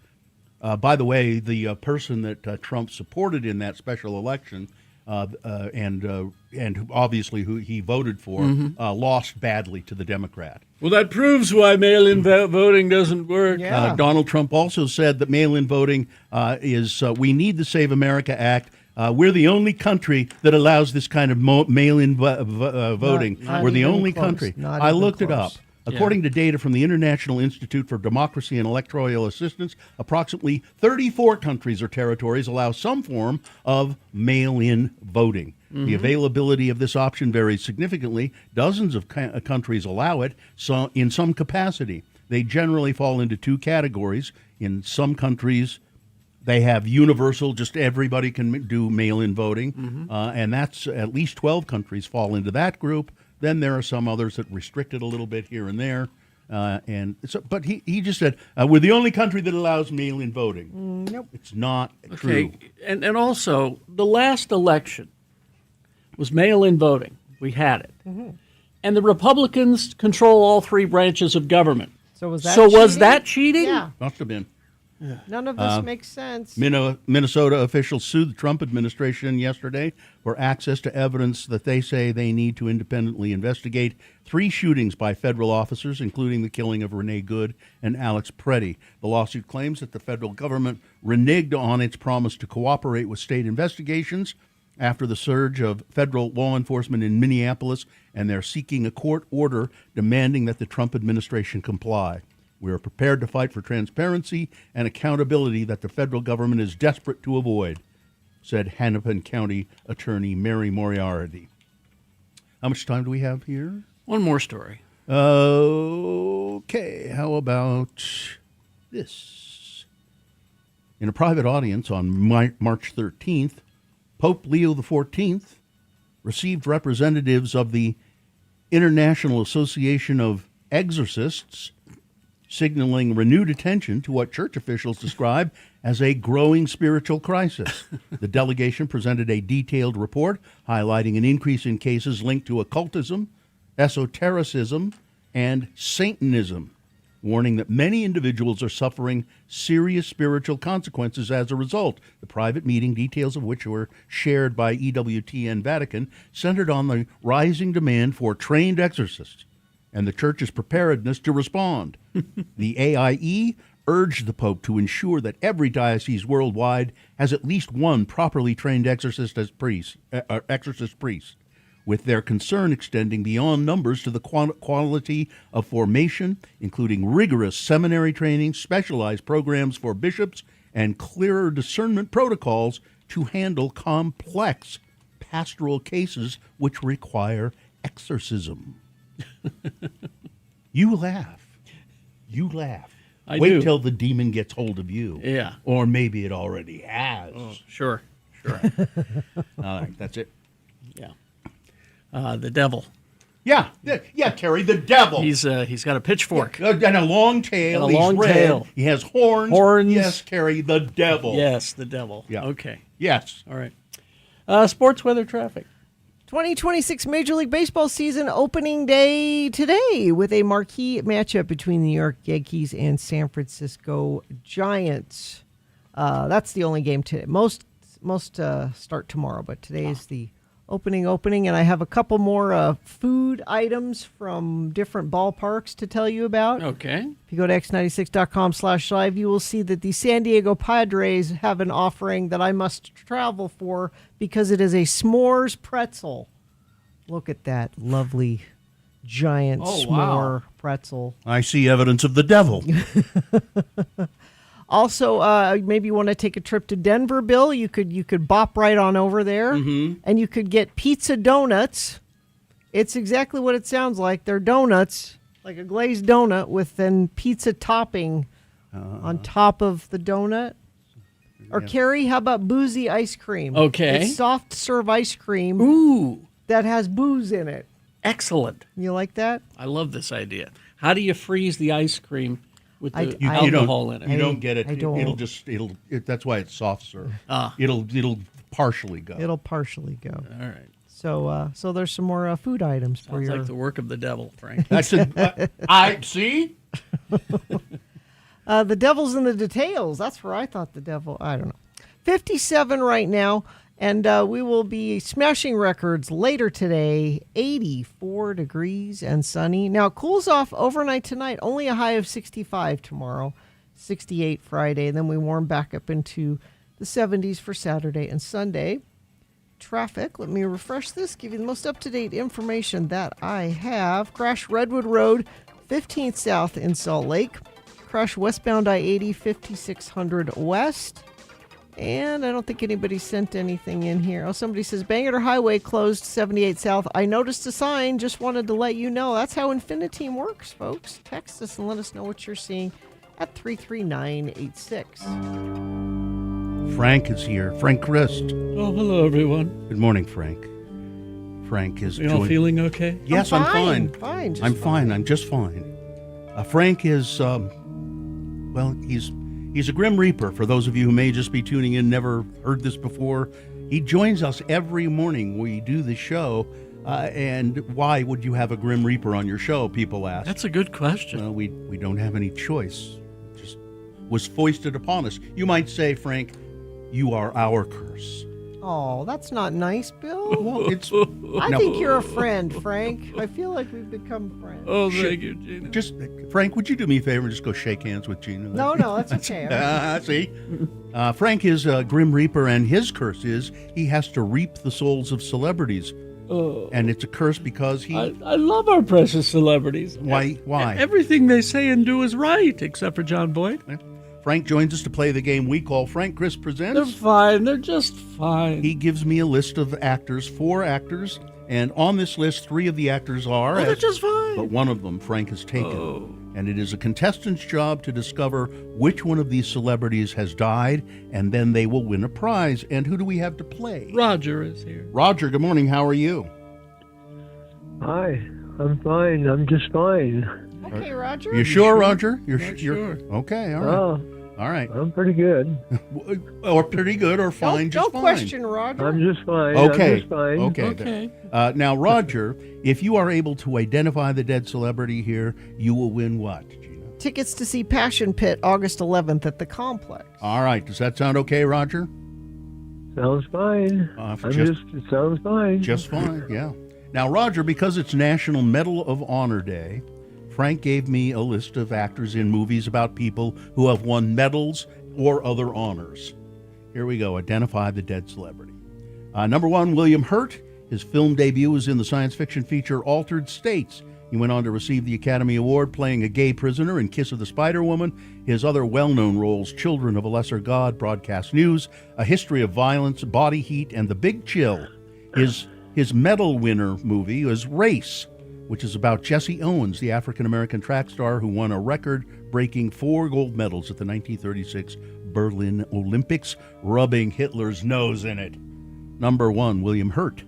By the way, the person that Trump supported in that special election and obviously who he voted for lost badly to the Democrat. Well, that proves why mail-in voting doesn't work. Yeah. Donald Trump also said that mail-in voting we need the Save America Act. We're the only country that allows this kind of mail-in voting. Not We're the even only close. country. Not I even looked it close. up. According to data from the International Institute for Democracy and Electoral Assistance, approximately 34 countries or territories allow some form of mail-in voting. The availability of this option varies significantly. Dozens of countries allow it in some capacity. they generally fall into two categories. In some countries, they have universal, just everybody can do mail-in voting, and that's at least 12 countries fall into that group. Then there are some others that restrict it a little bit here and there. But he just said, we're the only country that allows mail-in voting. Nope. It's not true. And also, the last election was mail-in voting. We had it. And the Republicans control all three branches of government. So was that was cheating? that cheating? Yeah. Must have been. None of this makes sense. Minnesota officials sued the Trump administration yesterday for access to evidence that they say they need to independently investigate 3 shootings by federal officers, including the killing of Renee Good and Alex Preddy. The lawsuit claims that the federal government reneged on its promise to cooperate with state investigations after the surge of federal law enforcement in Minneapolis, and they're seeking a court order demanding that the Trump administration comply. We are prepared to fight for transparency and accountability that the federal government is desperate to avoid, said Hennepin County Attorney Mary Moriarty. How much time do we have here? One more story. Okay, how about this? In a private audience on March 13th, Pope Leo XIV received representatives of the International Association of Exorcists, signaling renewed attention to what church officials describe as a growing spiritual crisis. The delegation presented a detailed report highlighting an increase in cases linked to occultism, esotericism, and Satanism, warning that many individuals are suffering serious spiritual consequences as a result. The private meeting, details of which were shared by EWT and Vatican, centered on the rising demand for trained exorcists and the church's preparedness to respond. The AIE urged the Pope to ensure that every diocese worldwide has at least one properly trained exorcist priest, with their concern extending beyond numbers to the quality of formation, including rigorous seminary training, specialized programs for bishops, and clearer discernment protocols to handle complex pastoral cases which require exorcism. You laugh. Wait till the demon gets hold of you. Yeah. Or maybe it already has. Oh, sure. All right, that's it. Yeah. The devil. Yeah, Terry, the devil. He's got a pitchfork. And a long tail. And a long He's red. tail. He has horns. Horns. Yes, Terry, the devil. Yes, the devil. Yeah. Okay. Yes. All right. Sports weather traffic. 2026 Major League Baseball season opening day today with a marquee matchup between the New York Yankees and San Francisco Giants. That's the only game today. Most start tomorrow, but today is the opening, and I have a couple more food items from different ballparks to tell you about. Okay. If you go to x96.com/live, you will see that the San Diego Padres have an offering that I must travel for because it is a s'mores pretzel. Look at that lovely giant s'more pretzel. I see evidence of the devil. Also, maybe you want to take a trip to Denver, Bill. You could bop right on over there, and you could get pizza donuts. It's exactly what it sounds like. They're donuts, like a glazed donut with then pizza topping on top of the donut. Or Carrie, how about boozy ice cream? Okay. It's soft serve ice cream. Ooh. That has booze in it. Excellent. You like that? I love this idea. How do you freeze the ice cream with the You alcohol in it? You don't get it. I don't. That's why it's soft serve. Ah. It'll partially go. It'll partially go. All right. So there's some more food items for Sounds your. like the work of the devil, Frank. That's I see. The devil's in the details. That's where I thought the devil. I don't know. 57 right now, and we will be smashing records later today. 84 degrees and sunny. Now it cools off overnight tonight. Only a high of 65 tomorrow. 68 Friday, and then we warm back up into the 70s for Saturday and Sunday. Traffic. Let me refresh this. Give you the most up-to-date information that I have. Crash Redwood Road, 15th South in Salt Lake. Crash westbound I-80, 5600 West. And I don't think anybody sent anything in here. Oh, somebody says, Bangor Highway closed 78 South. I noticed a sign. Just wanted to let you know. That's how Infiniteam works, folks. Text us and let us know what you're seeing at 33986. Frank is here. Frank Christ. Oh, hello, everyone. Good morning, Frank. Frank is... You all feeling okay? Yes, I'm fine. Fine. I'm fine. I'm just fine. Frank is, well, he's a Grim Reaper. For those of you who may just be tuning in, never heard this before, he joins us every morning. We do the show. And why would you have a Grim Reaper on your show, people ask? That's a good question. Well, we don't have any choice. It just was foisted upon us. You might say, Frank, you are our curse. Oh, that's not nice, Bill. Well, it's... I think you're a friend, Frank. I feel like we've become friends. Oh, thank you, Gina. Just, Frank, would you do me a favor and just go shake hands with Gina? No, that's okay. See? Frank is a Grim Reaper, and his curse is he has to reap the souls of celebrities. And it's a curse because he... I love our precious celebrities. Why? Everything they say and do is right, except for John Boyd. Frank joins us to play the game we call Frank Chris Presents. They're fine. They're just fine. He gives me a list of actors, 4 actors, and on this list, 3 of the actors are... they're just fine. But one of them Frank has taken. And it is a contestant's job to discover which one of these celebrities has died, and then they will win a prize. And who do we have to play? Roger is here. Roger, good morning. How are you? Hi, I'm fine. I'm just fine. Okay, Roger. You sure, Roger? You're sure. Okay, all right. All right. I'm pretty good. Or pretty good or fine, just don't fine. question Roger. I'm just fine. Okay. I'm just fine. Okay. Now, Roger, if you are able to identify the dead celebrity here, you will win what, Gina? Tickets to see Passion Pit August 11th at the Complex. All right. Does that sound okay, Roger? Sounds fine. It sounds fine. Just fine, yeah. Now, Roger, because it's National Medal of Honor Day, Frank gave me a list of actors in movies about people who have won medals or other honors. Here we go. Identify the dead celebrity. Number 1, William Hurt. His film debut was in the science fiction feature Altered States. He went on to receive the Academy Award playing a gay prisoner in Kiss of the Spider Woman. His other well-known roles, Children of a Lesser God, Broadcast News, A History of Violence, Body Heat, and The Big Chill. His medal winner movie was Race, which is about Jesse Owens, the African-American track star who won a record-breaking 4 gold medals at the 1936 Berlin Olympics, rubbing Hitler's nose in it. Number 1, William Hurt.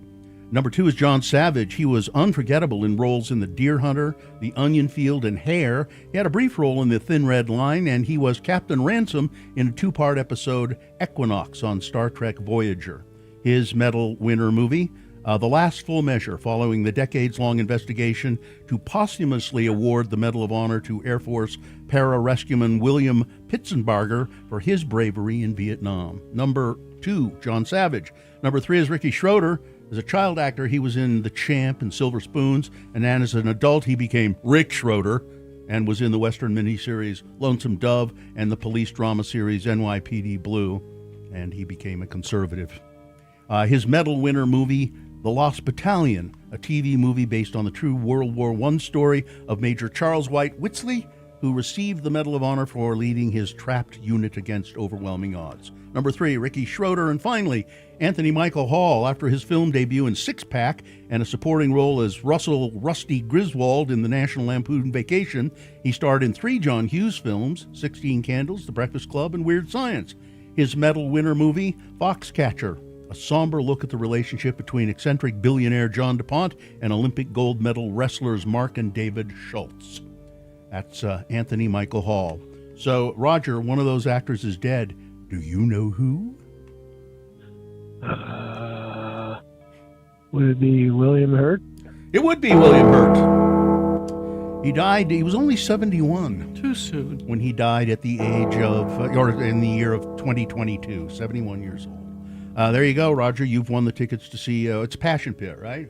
Number 2 is John Savage. He was unforgettable in roles in The Deer Hunter, The Onion Field, and Hair. He had a brief role in The Thin Red Line, and he was Captain Ransom in a 2-part episode, Equinox, on Star Trek Voyager. His medal winner movie, The Last Full Measure, following the decades-long investigation to posthumously award the Medal of Honor to Air Force para-rescueman William Pitsenbarger for his bravery in Vietnam. Number 2, John Savage. Number 3 is Ricky Schroeder. As a child actor, he was in The Champ and Silver Spoons, and then as an adult, he became Rick Schroeder and was in the Western miniseries Lonesome Dove and the police drama series NYPD Blue, and he became a conservative. His medal winner movie, The Lost Battalion, a TV movie based on the true World War I story of Major Charles White Whitsley, who received the Medal of Honor for leading his trapped unit against overwhelming odds. Number 3, Ricky Schroeder. And finally, Anthony Michael Hall. After his film debut in Six Pack and a supporting role as Russell Rusty Griswold in the National Lampoon Vacation, he starred in 3 John Hughes films, 16 Candles, The Breakfast Club, and Weird Science. His medal winner movie, Foxcatcher, a somber look at the relationship between eccentric billionaire John DuPont and Olympic gold medal wrestlers Mark and David Schultz. That's Anthony Michael Hall. So, Roger, one of those actors is dead. Do you know who? Would it be William Hurt? It would be William Hurt. He died, he was only 71. Too soon. When he died at the age of, or in the year of 2022, 71 years old. There you go, Roger. You've won the tickets to see, it's Passion Pit, right?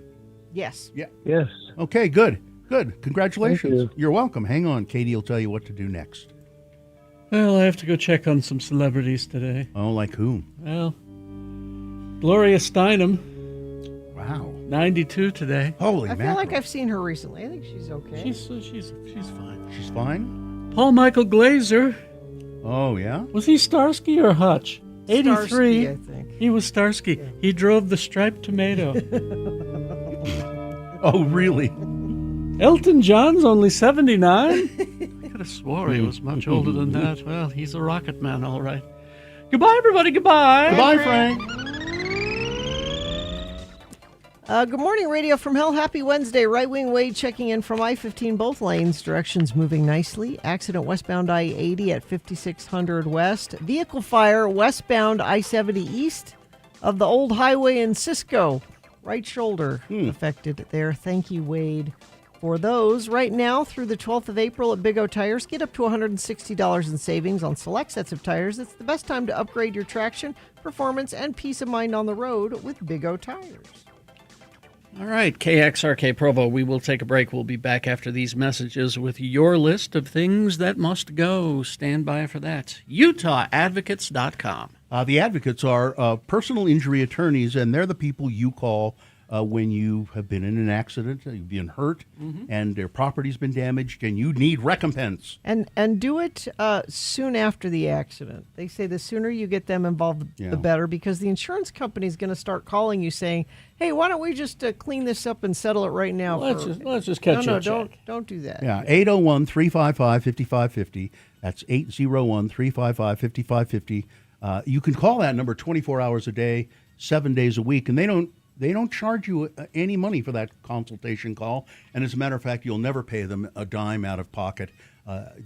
Yes. Yeah. Yes. Okay, good. Good. Congratulations. Thank you. You're welcome. Hang on. Katie will tell you what to do next. Well, I have to go check on some celebrities today. Oh, like whom? Well, Gloria Steinem. Wow. 92 today. Holy I mackerel. feel like I've seen her recently. I think she's okay. She's fine. She's fine? Paul Michael Glazer. Oh, yeah? Was he Starsky or Hutch? Starsky, I think. He was Starsky. Yeah. He drove the striped tomato. Oh, really? Elton John's only 79? I could have swore he was much older than that. Well, he's a rocket man, all right. Goodbye, everybody. Goodbye. Goodbye, Frank. Good morning, Radio from Hell. Happy Wednesday. Right Wing Wade checking in from I-15, both lanes. Directions moving nicely. Accident westbound I-80 at 5600 West. Vehicle fire westbound I-70 east of the old highway in Cisco. Right shoulder affected there. Thank you, Wade, for those. Right now, through the 12th of April at Big O Tires, get up to $160 in savings on select sets of tires. It's the best time to upgrade your traction, performance, and peace of mind on the road with Big O Tires. All right, KXRK Provo, we will take a break. We'll be back after these messages with your list of things that must go. Stand by for that. UtahAdvocates.com. The advocates are personal injury attorneys, and they're the people you call when you have been in an accident, you've been hurt, and their property's been damaged, and you need recompense. And do it soon after the accident. They say the sooner you get them involved, the better, because the insurance company is going to start calling you saying, hey, why don't we just clean this up and settle it right now? Let's just catch you. Don't do that. Yeah, 801-355-5550. That's 801-355-5550. You can call that number 24 hours a day, 7 days a week, and they don't charge you any money for that consultation call. And as a matter of fact, you'll never pay them a dime out of pocket.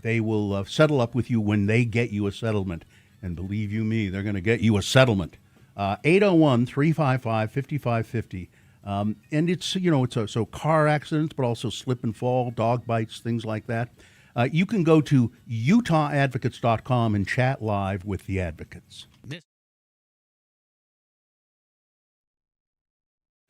They will settle up with you when they get you a settlement. And believe you me, they're going to get you a settlement. 801-355-5550. And it's so car accidents, but also slip and fall, dog bites, things like that. You can go to UtahAdvocates.com and chat live with the advocates.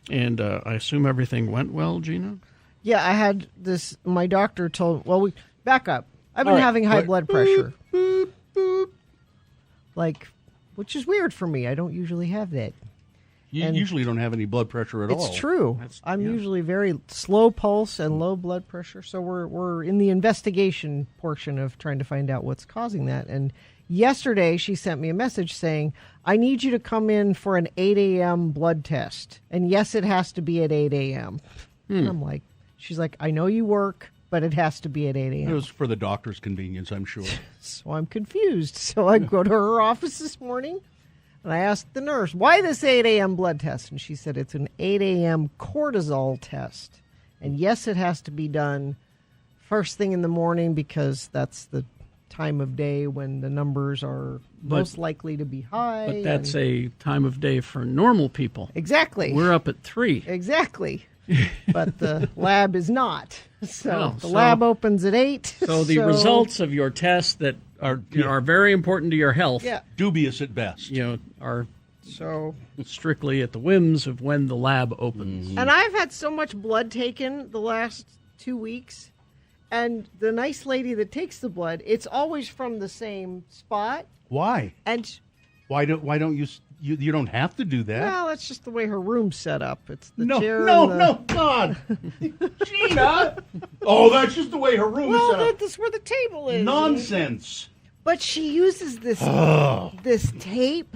And I assume everything went well, Gina? Yeah, I had this. My doctor told. Well, we back up. I've been having high blood pressure. Boop, boop. Which is weird for me. I don't usually have that. You usually don't have any blood pressure at all. It's true. I'm usually very slow pulse and low blood pressure. So we're in the investigation portion of trying to find out what's causing that. And yesterday she sent me a message saying, I need you to come in for an 8 a.m. blood test. And yes, it has to be at 8 a.m. And I'm like, she's like, I know you work, but it has to be at 8 a.m. It was for the doctor's convenience, I'm sure. So I'm confused. So I go to her office this morning. And I asked the nurse, why this 8 a.m. blood test? And she said it's an 8 a.m. cortisol test. And yes, it has to be done first thing in the morning because that's the time of day when the numbers are most likely to be high. But that's a time of day for normal people. Exactly. We're up at 3. Exactly. But the lab is not. So the lab opens at 8. So the results of your test that are very important to your health. Yeah. Dubious at best. Are so strictly at the whims of when the lab opens. And I've had so much blood taken the last 2 weeks. And the nice lady that takes the blood, it's always from the same spot. Why? And why don't you don't have to do that? Well, that's just the way her room's set up. It's the chair. No, God, Gina. Oh, that's just the way her room is set up. Well, that's where the table is. Nonsense. But she uses this this tape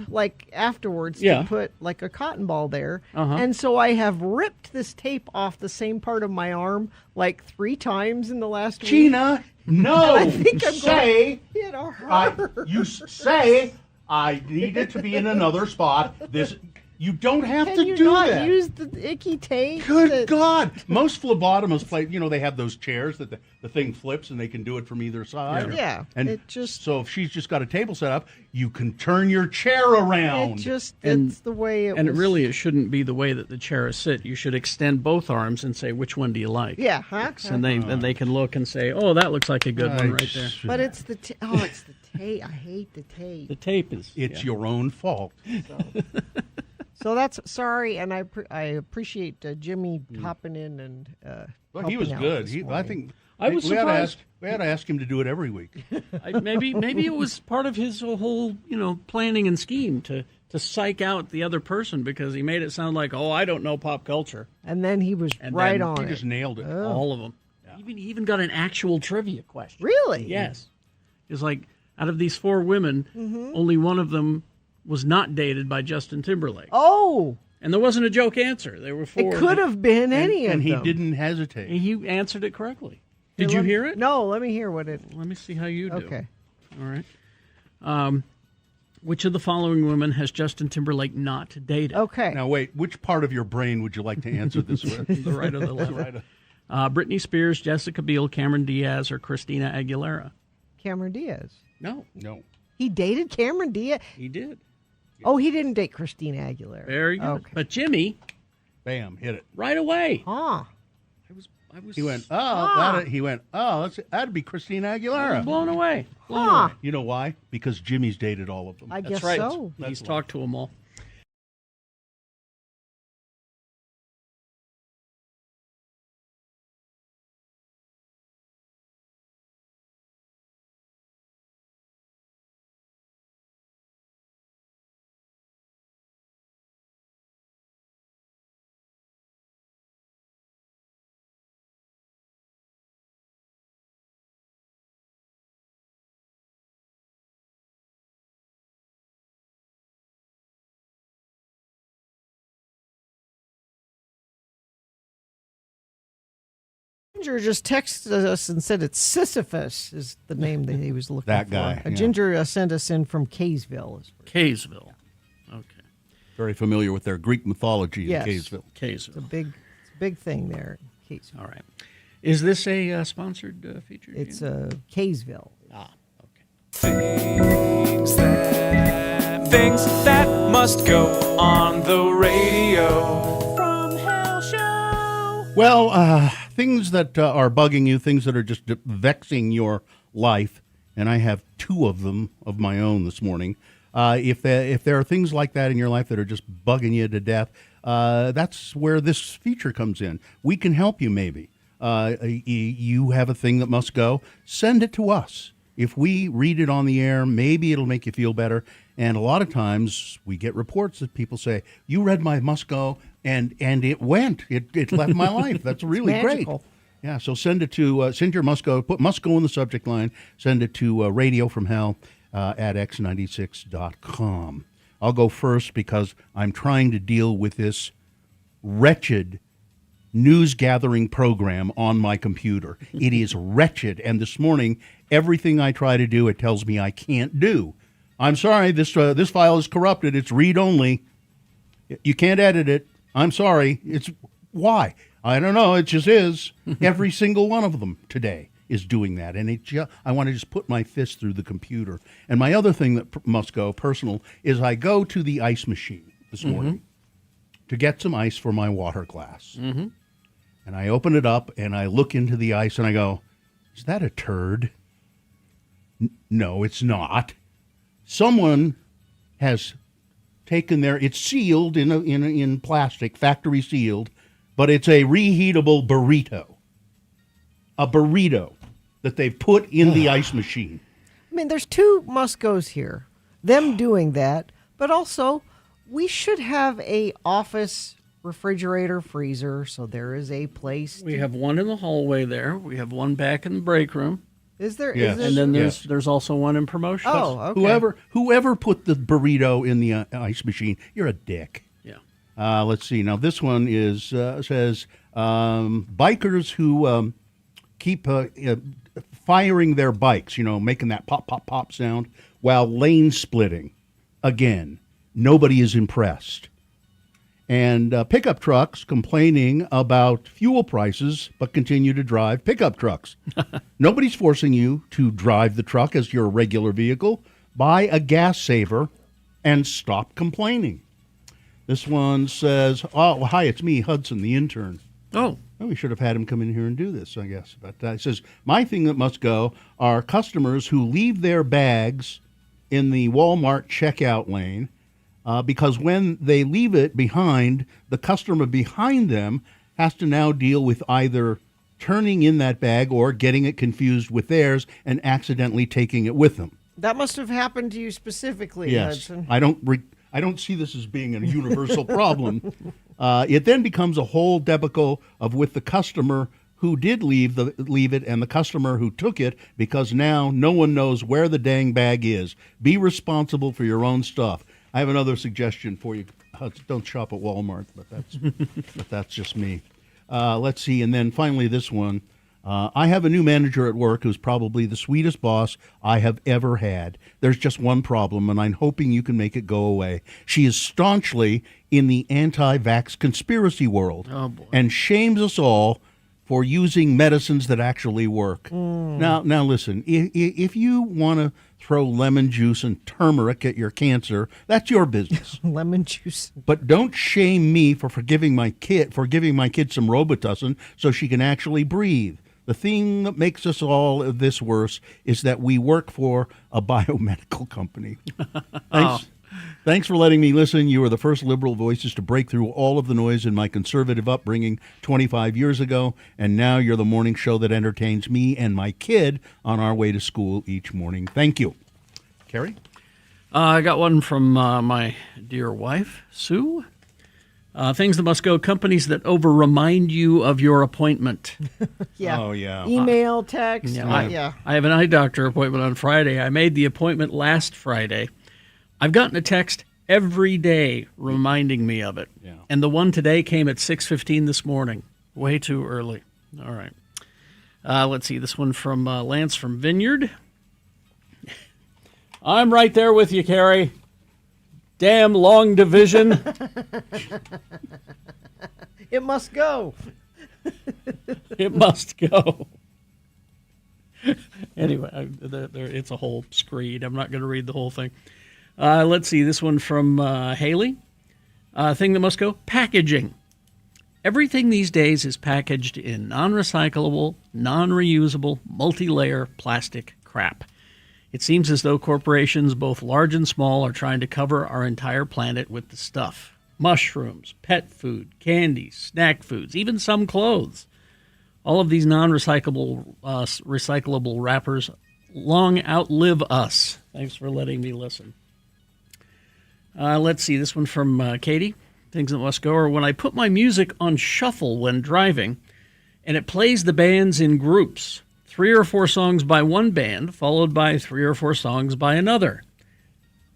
afterwards to put a cotton ball there. And so I have ripped this tape off the same part of my arm 3 times in the last week. Gina, no. I think I'm say going to hit her. You say I need it to be in another spot. You don't have to do that. Can you not use the icky tape? Good God. Most phlebotomists play, they have those chairs that the thing flips and they can do it from either side. Yeah. And so if she's just got a table set up, you can turn your chair around. It's the way it was. And it shouldn't be the way that the chair is sit. You should extend both arms and say, which one do you like? Yeah. And then they can look and say, oh, that looks like a good one right there. But it's the tape. I hate the tape. The tape is... It's your own fault. So that's sorry, and I appreciate Jimmy hopping in and well, he was good. I think I was surprised. We had to ask him to do it every week. Maybe it was part of his whole planning and scheme to psych out the other person because he made it sound like, oh, I don't know pop culture, and then he was right on it. He just nailed it. Oh. All of them. Yeah. He even got an actual trivia question. Really? Yes. It's like out of these 4 women, only one of them was not dated by Justin Timberlake. Oh, and there wasn't a joke answer. There were four. It could have been any of them. And he didn't hesitate. And he answered it correctly. Did you hear it? No, let me hear what it... Let me see how you do. Okay. All right. Which of the following women has Justin Timberlake not dated? Okay. Now, wait, which part of your brain would you like to answer this with? The right or the left? Britney Spears, Jessica Biel, Cameron Diaz, or Christina Aguilera? Cameron Diaz. No. He dated Cameron Diaz? He did. Oh, he didn't date Christina Aguilera. Very good. Okay. But Jimmy... Bam, hit it. Right away. Huh. He went, that'd be Christina Aguilera. Blown away. You know why? Because Jimmy's dated all of them. I That's guess right. so. He's talked to them all. Ginger just texted us and said it's Sisyphus is the name that he was looking That for. guy, yeah. Ginger sent us in from Kaysville. Kaysville. Okay. Very familiar with their Greek mythology Yes. in Kaysville. It's a big thing there. Kaysville. All right. Is this a sponsored feature? It's Kaysville. Things that must go on the radio. From Hell Show. Well, things that are bugging you, things that are just vexing your life, and I have two of them of my own this morning. If there are things like that in your life that are just bugging you to death, that's where this feature comes in. We can help you maybe. You have a thing that must go, send it to us. If we read it on the air, maybe it'll make you feel better. And a lot of times we get reports that people say, you read my must go, and it went. It left my life. That's really great. Yeah, so send it to, send your must go, put must go in the subject line, send it to Radio From Hell at x96.com. I'll go first because I'm trying to deal with this wretched news gathering program on my computer. It is wretched, and this morning, everything I try to do, it tells me I can't do. I'm sorry, this file is corrupted. It's read-only. You can't edit it. I'm sorry. It's why? I don't know. It just is. Every single one of them today is doing that, and I want to just put my fist through the computer. And my other thing that must go, personal, is I go to the ice machine this morning to get some ice for my water glass. And I open it up, and I look into the ice, and I go, is that a turd? No, it's not. Someone has taken it's sealed in plastic, factory sealed, but it's a reheatable burrito. A burrito that they've put in the ice machine. I mean, there's two must-goes here. Them doing that, but also we should have a office refrigerator, freezer, so there is a place. We have one in the hallway there. We have one back in the break room. Is there? Yes. Is And then there's also one in promotion. Oh, okay. Whoever put the burrito in the ice machine, you're a dick. Yeah. Let's see. Now this one says bikers who keep firing their bikes, making that pop pop pop sound while lane splitting. Again, nobody is impressed. And pickup trucks complaining about fuel prices, but continue to drive pickup trucks. Nobody's forcing you to drive the truck as your regular vehicle. Buy a gas saver and stop complaining. This one says, oh, hi, it's me, Hudson, the intern. Oh. Well, we should have had him come in here and do this, I guess. But it says, my thing that must go are customers who leave their bags in the Walmart checkout lane. Because when they leave it behind, the customer behind them has to now deal with either turning in that bag or getting it confused with theirs and accidentally taking it with them. That must have happened to you specifically, Yes, Hudson. I don't see this as being a universal problem. It then becomes a whole debacle with the customer who did leave it and the customer who took it, because now no one knows where the dang bag is. Be responsible for your own stuff. I have another suggestion for you. Don't shop at Walmart, but that's just me. Let's see, and then finally this one. I have a new manager at work who's probably the sweetest boss I have ever had. There's just one problem, and I'm hoping you can make it go away. She is staunchly in the anti-vax conspiracy world and shames us all for using medicines that actually work. Now listen, if you want to throw lemon juice and turmeric at your cancer, that's your business. Lemon juice. But don't shame me for giving my kid some Robitussin so she can actually breathe. The thing that makes us all this worse is that we work for a biomedical company. Thanks for letting me listen. You are the first liberal voices to break through all of the noise in my conservative upbringing 25 years ago, and now you're the morning show that entertains me and my kid on our way to school each morning. Thank you. Carrie? I got one from my dear wife, Sue. Things that must go, companies that over-remind you of your appointment. Yeah. Oh, yeah. Email, text. I have an eye doctor appointment on Friday. I made the appointment last Friday. I've gotten a text every day reminding me of it. Yeah. And the one today came at 6:15 this morning. Way too early. All right. Let's see. This one from Lance from Vineyard. I'm right there with you, Carrie. Damn long division. It must go. It must go. Anyway, it's a whole screed. I'm not going to read the whole thing. Let's see. This one from Haley. Thing that must go, packaging. Everything these days is packaged in non-recyclable, non-reusable, multi-layer plastic crap. It seems as though corporations, both large and small, are trying to cover our entire planet with the stuff. Mushrooms, pet food, candies, snack foods, even some clothes. All of these non-recyclable recyclable wrappers long outlive us. Thanks for letting me listen. Let's see, this one from Katie. Things that must go are when I put my music on shuffle when driving, and it plays the bands in groups. 3 or 4 songs by one band, followed by 3 or 4 songs by another.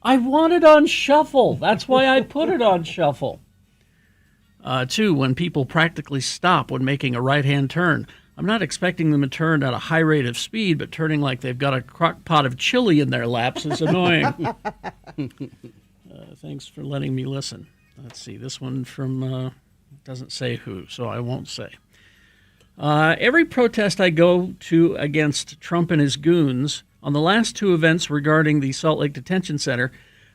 I want it on shuffle. That's why I put it on shuffle. 2, when people practically stop when making a right-hand turn. I'm not expecting them to turn at a high rate of speed, but turning like they've got a crock pot of chili in their laps is annoying. Thanks for letting me listen. Let's see, this one from, doesn't say who, so I won't say. Every protest I go to against Trump and his goons, on the last 2 events regarding the Salt Lake Detention Center,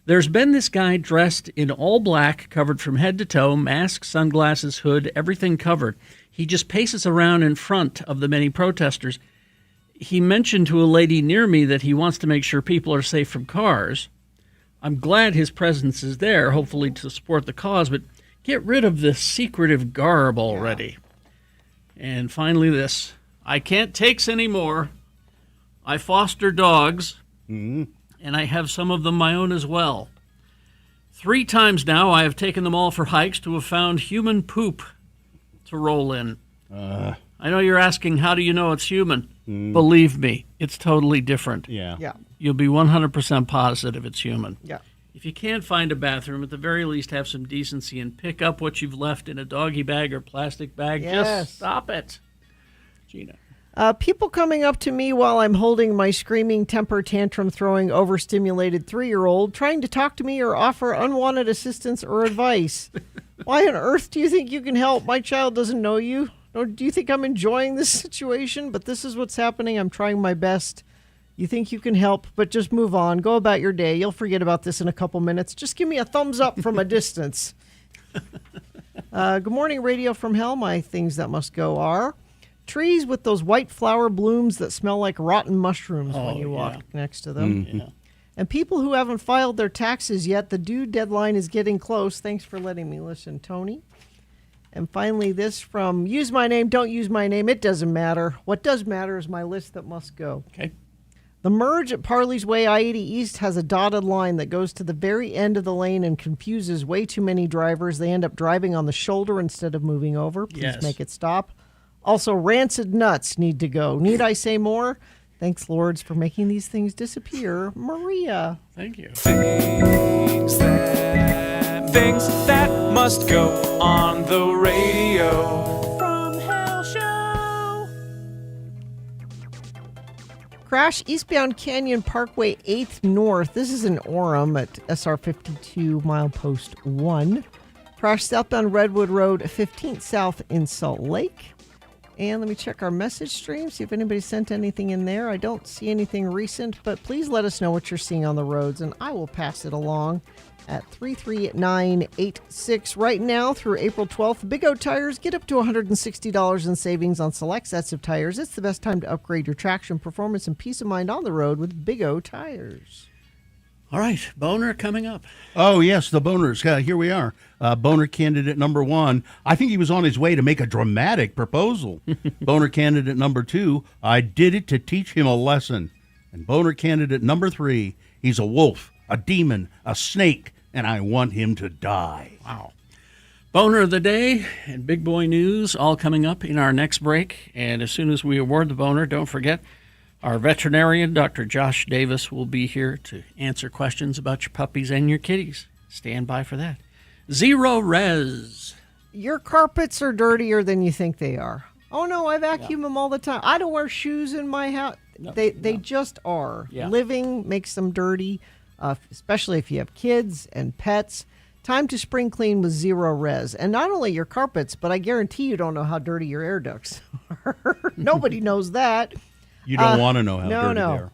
there's been this guy dressed in all black, covered from head to toe, mask, sunglasses, hood, everything covered. He just paces around in front of the many protesters. He mentioned to a lady near me that he wants to make sure people are safe from cars. I'm glad his presence is there, hopefully to support the cause, but get rid of this secretive garb already. And finally this, I can't takes anymore. I foster dogs, and I have some of them my own as well. 3 times now I have taken them all for hikes to have found human poop to roll in. I know you're asking, how do you know it's human? Believe me, it's totally different. Yeah. You'll be 100% positive it's human. Yeah. If you can't find a bathroom, at the very least have some decency and pick up what you've left in a doggy bag or plastic bag. Yes. Just stop it. Gina. People coming up to me while I'm holding my screaming, temper tantrum throwing, overstimulated 3-year-old, trying to talk to me or offer unwanted assistance or advice. Why on earth do you think you can help? My child doesn't know you. Or do you think I'm enjoying this situation? But this is what's happening. I'm trying my best. You think you can help, but just move on. Go about your day. You'll forget about this in a couple minutes. Just give me a thumbs up from a distance. Good morning, Radio from Hell. My things that must go are trees with those white flower blooms that smell like rotten mushrooms when you walk next to them. Yeah. And people who haven't filed their taxes yet, the due deadline is getting close. Thanks for letting me listen, Tony. And finally, this from use my name, don't use my name. It doesn't matter. What does matter is my list that must go. Okay. The merge at Parley's Way I-80 East has a dotted line that goes to the very end of the lane and confuses way too many drivers. They end up driving on the shoulder instead of moving over. Please make it stop. Also, rancid nuts need to go. Need I say more? Thanks, Lords, for making these things disappear. Maria. Thank you. Things that must go on the radio. From Hell Show. Crash eastbound Canyon Parkway 8th North. This is in Orem at SR 52 milepost 1. Crash southbound Redwood Road 15th South in Salt Lake. And let me check our message stream, see if anybody sent anything in there. I don't see anything recent, but please let us know what you're seeing on the roads, and I will pass it along at 33986. Right now through April 12th, Big O Tires get up to $160 in savings on select sets of tires. It's the best time to upgrade your traction, performance, and peace of mind on the road with Big O Tires. All right, Boner coming up. Oh, yes, the boners. Here we are. Boner candidate number 1. I think he was on his way to make a dramatic proposal. Boner candidate number 2. I did it to teach him a lesson. And boner candidate number 3. He's a wolf, a demon, a snake, and I want him to die. Wow. Boner of the day and big boy news all coming up in our next break. And as soon as we award the boner, don't forget, our veterinarian, Dr. Josh Davis, will be here to answer questions about your puppies and your kitties. Stand by for that. Zero Res. Your carpets are dirtier than you think they are. Oh, no, I vacuum them all the time. I don't wear shoes in my house. No, they just are. Yeah. Living makes them dirty, especially if you have kids and pets. Time to spring clean with Zero Res. And not only your carpets, but I guarantee you don't know how dirty your air ducts are. Nobody knows that. You don't want to know how dirty they are.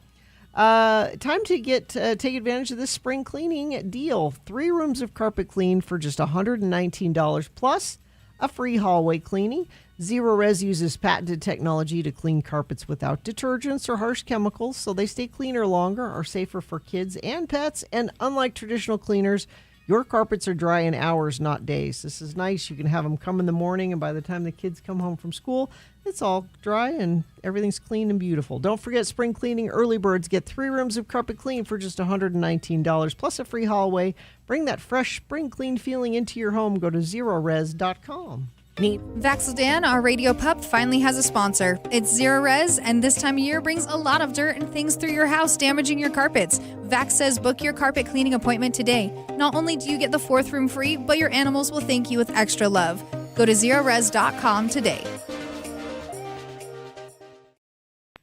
Time to take advantage of this spring cleaning deal. 3 rooms of carpet clean for just $119 plus a free hallway cleaning. Zero Res uses patented technology to clean carpets without detergents or harsh chemicals, so they stay cleaner longer, are safer for kids and pets, and unlike traditional cleaners, your carpets are dry in hours, not days. This is nice. You can have them come in the morning, and by the time the kids come home from school, it's all dry and everything's clean and beautiful. Don't forget spring cleaning. Early birds get 3 rooms of carpet clean for just $119 plus a free hallway. Bring that fresh spring clean feeling into your home. Go to zerores.com. Neat. Vaxildan, our radio pup, finally has a sponsor. It's Zero Res, and this time of year brings a lot of dirt and things through your house, damaging your carpets. Vax says book your carpet cleaning appointment today. Not only do you get the 4th room free, but your animals will thank you with extra love. Go to zerores.com today.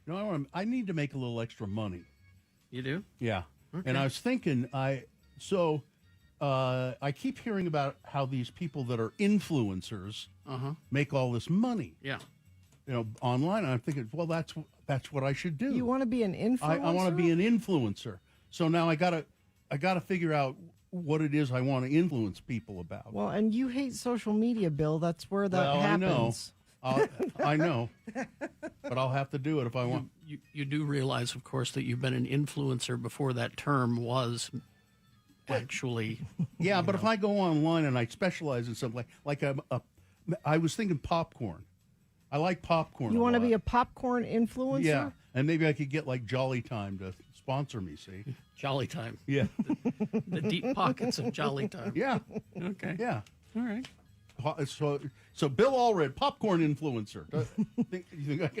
You know, I need to make a little extra money. You do? Yeah. Okay. And I was thinking, I keep hearing about how these people that are influencers make all this money. Yeah. You know, online. And I'm thinking, well, that's what I should do. You want to be an influencer? I want to be an influencer. So now I gotta figure out what it is I want to influence people about. Well, and you hate social media, Bill. That's where that happens. I know, but I'll have to do it if I want. You do realize, of course, that you've been an influencer before that term was actually. Yeah, but if I go online and I specialize in something like I was thinking popcorn. I like popcorn. You want to be a popcorn influencer? Yeah, and maybe I could get like Jolly Time to sponsor me. See, Jolly Time. Yeah, the deep pockets of Jolly Time. Yeah. Okay. Yeah. All right. So Bill Allred, popcorn influencer.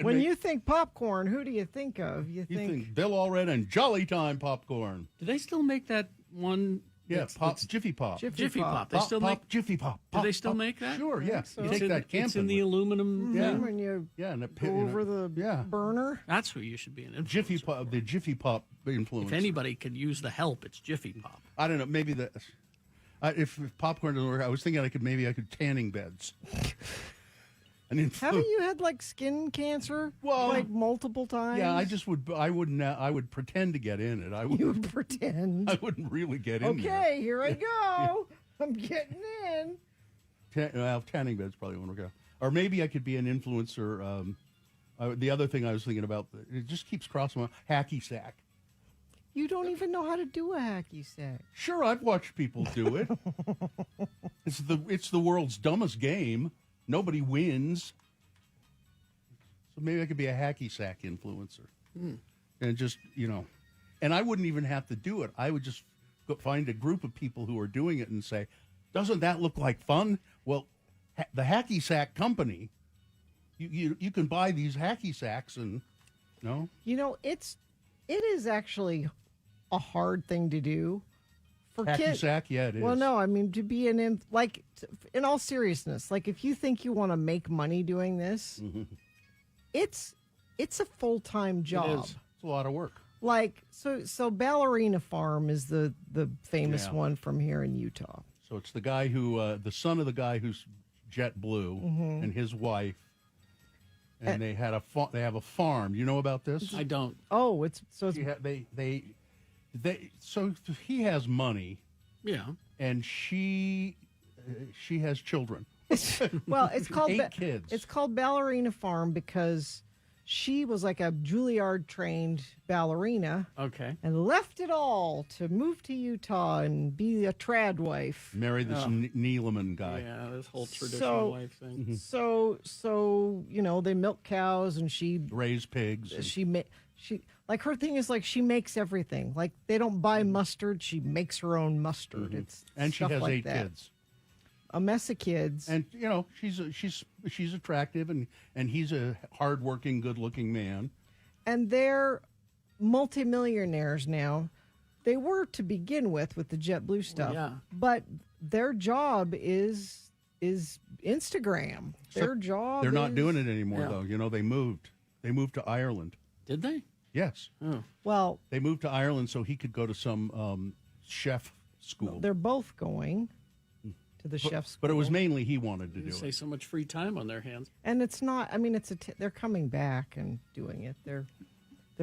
When you think popcorn, who do you think of? You think Bill Allred and Jolly Time popcorn. Do they still make that one? Yeah, Jiffy Pop. Jiffy Pop. They still make Jiffy Pop. Do they still make that? Sure, yeah. So. You take that camping. It's in the aluminum thing when you go over the burner. That's who you should be an Jiffy Pop, the Jiffy Pop influence. If anybody could use the help, it's Jiffy Pop. I don't know. Maybe that. If popcorn doesn't work, I was thinking I could tanning beds. Haven't you had like skin cancer? Well, like multiple times. Yeah, I would pretend to get in it. You would pretend. I wouldn't really get in there. Okay, here I go. I'm getting in. Tanning beds probably won't work out. Or maybe I could be an influencer. The other thing I was thinking about, it just keeps crossing my hacky sack. You don't even know how to do a hacky sack. Sure, I've watched people do it. It's the world's dumbest game. Nobody wins. So maybe I could be a hacky sack influencer. And just, and I wouldn't even have to do it. I would just find a group of people who are doing it and say, doesn't that look like fun? Well, the hacky sack company, you can buy these hacky sacks and No? It is actually a hard thing to do for kids. Hacky-sack? Yeah, it is. Well, no, I mean, to be in all seriousness, like if you think you want to make money doing this, it's a full-time job. It is. It's a lot of work. Like, so Ballerina Farm is the famous one from here in Utah. So it's the guy who, the son of the guy who's jet blue and his wife. And they have a farm. You know about this? I don't. Oh, so he has money. Yeah. And she has children. Well, it's called 8 kids. It's called Ballerina Farm because she was like a Juilliard trained ballerina. Okay. And left it all to move to Utah and be a trad wife. Marry this Neeleman guy. Yeah, this whole traditional life thing. So they milk cows and she raise pigs. She like her thing is like she makes everything. Like they don't buy mustard, she makes her own mustard. It's and she stuff has like 8 that. kids. A mess of kids. And she's attractive and he's a hardworking, good-looking man. And they're multimillionaires now. They were to begin with the JetBlue stuff. Yeah. But their job is Instagram. Their job They're not doing it anymore though. They moved. They moved to Ireland. Did they? Yes. Oh. Well, they moved to Ireland so he could go to some chef school. They're both going to the chef school. But it was mainly he wanted to do Say it. so much free time on their hands. And it's not. I mean, they're coming back and doing it. They're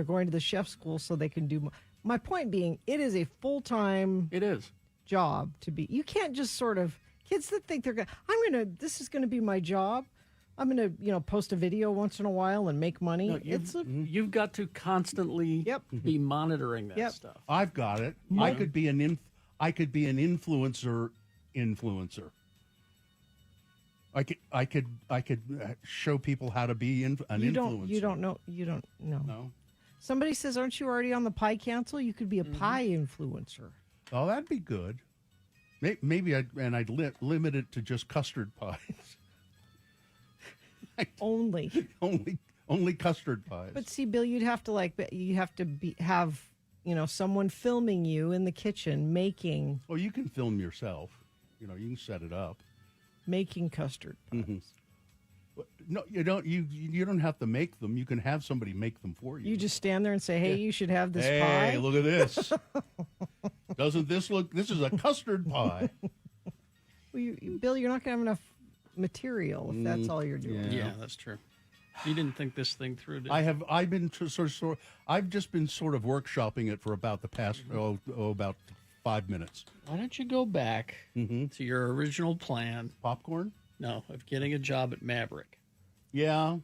going to the chef school so they can do. My point being, it is a full-time. It is job to be. You can't just sort of kids that think this is gonna be my job. I'm gonna post a video once in a while and make money. No, you've got to constantly be monitoring that stuff. I've got it. Yeah. I could be an influencer. I could show people how to be an influencer. You don't know. No. Somebody says, "Aren't you already on the pie council? You could be a pie influencer." Oh, that'd be good. Maybe I'd limit it to just custard pies. Only custard pies. But see, Bill, you'd have to have someone filming you in the kitchen making. Oh, you can film yourself. You can set it up. Making custard pies. Mm-hmm. No, you don't. You don't have to make them. You can have somebody make them for you. You just stand there and say, "Hey, you should have this pie. pie." Hey, look at this. Doesn't this look? This is a custard pie. Well, Bill, you're not going to have enough material if that's all you're doing. Yeah, that's true. You didn't think this thing through, did you? I've been I've just been sort of workshopping it for about the past about 5 minutes. Why don't you go back to your original plan? Popcorn? No, of getting a job at Maverick. Yeah.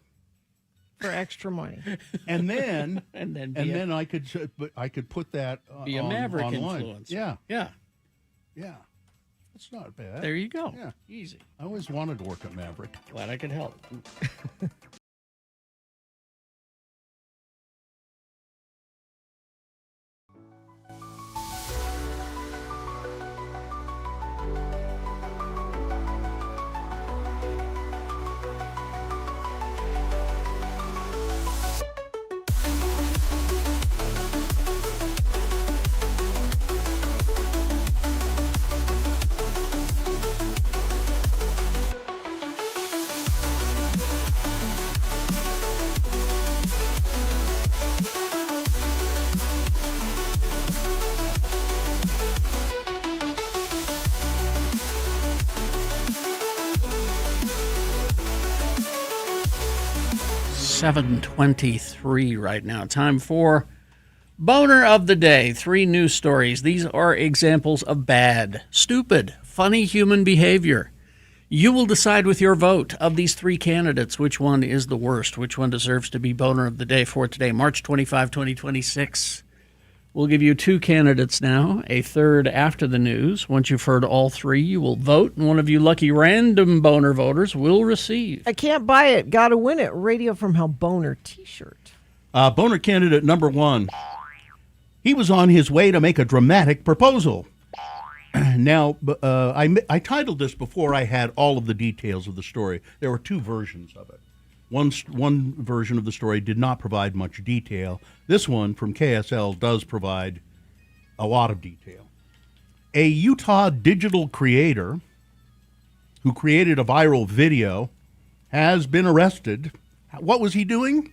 For extra money. And then and then I could put that be a Maverick online. influencer. Yeah. That's not bad. There you go. Yeah. Easy. I always wanted to work at Maverick. Glad I could help. $7:23 right now. Time for Boner of the Day. 3 news stories. These are examples of bad, stupid, funny human behavior. You will decide with your vote of these 3 candidates which one is the worst, which one deserves to be Boner of the Day for today, March 25, 2026. We'll give you 2 candidates now, a third after the news. Once you've heard all 3, you will vote, and one of you lucky random Boner voters will receive. I can't buy it. Gotta win it. Radio from Hell Boner t-shirt. Boner candidate number 1. He was on his way to make a dramatic proposal. Now, I titled this before I had all of the details of the story. There were 2 versions of it. One version of the story did not provide much detail. This one from KSL does provide a lot of detail. A Utah digital creator who created a viral video has been arrested. What was he doing?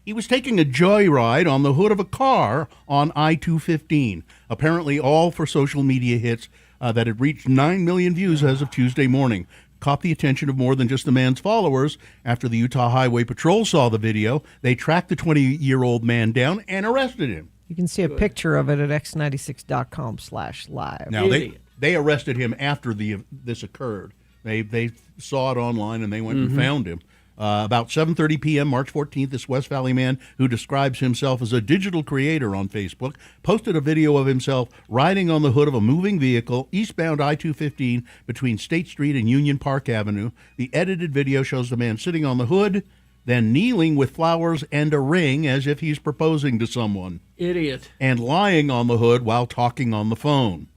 He was taking a joyride on the hood of a car on I-215, apparently all for social media hits that had reached 9 million views as of Tuesday morning. Caught the attention of more than just the man's followers. After the Utah Highway Patrol saw the video, they tracked the 20-year-old man down and arrested him. You can see a picture of it at x96.com/live. Now, they arrested him after this occurred. They saw it online, and they went and found him. About 7:30 p.m., March 14th, this West Valley man, who describes himself as a digital creator on Facebook, posted a video of himself riding on the hood of a moving vehicle eastbound I-215 between State Street and Union Park Avenue. The edited video shows the man sitting on the hood, then kneeling with flowers and a ring as if he's proposing to someone. Idiot. And lying on the hood while talking on the phone.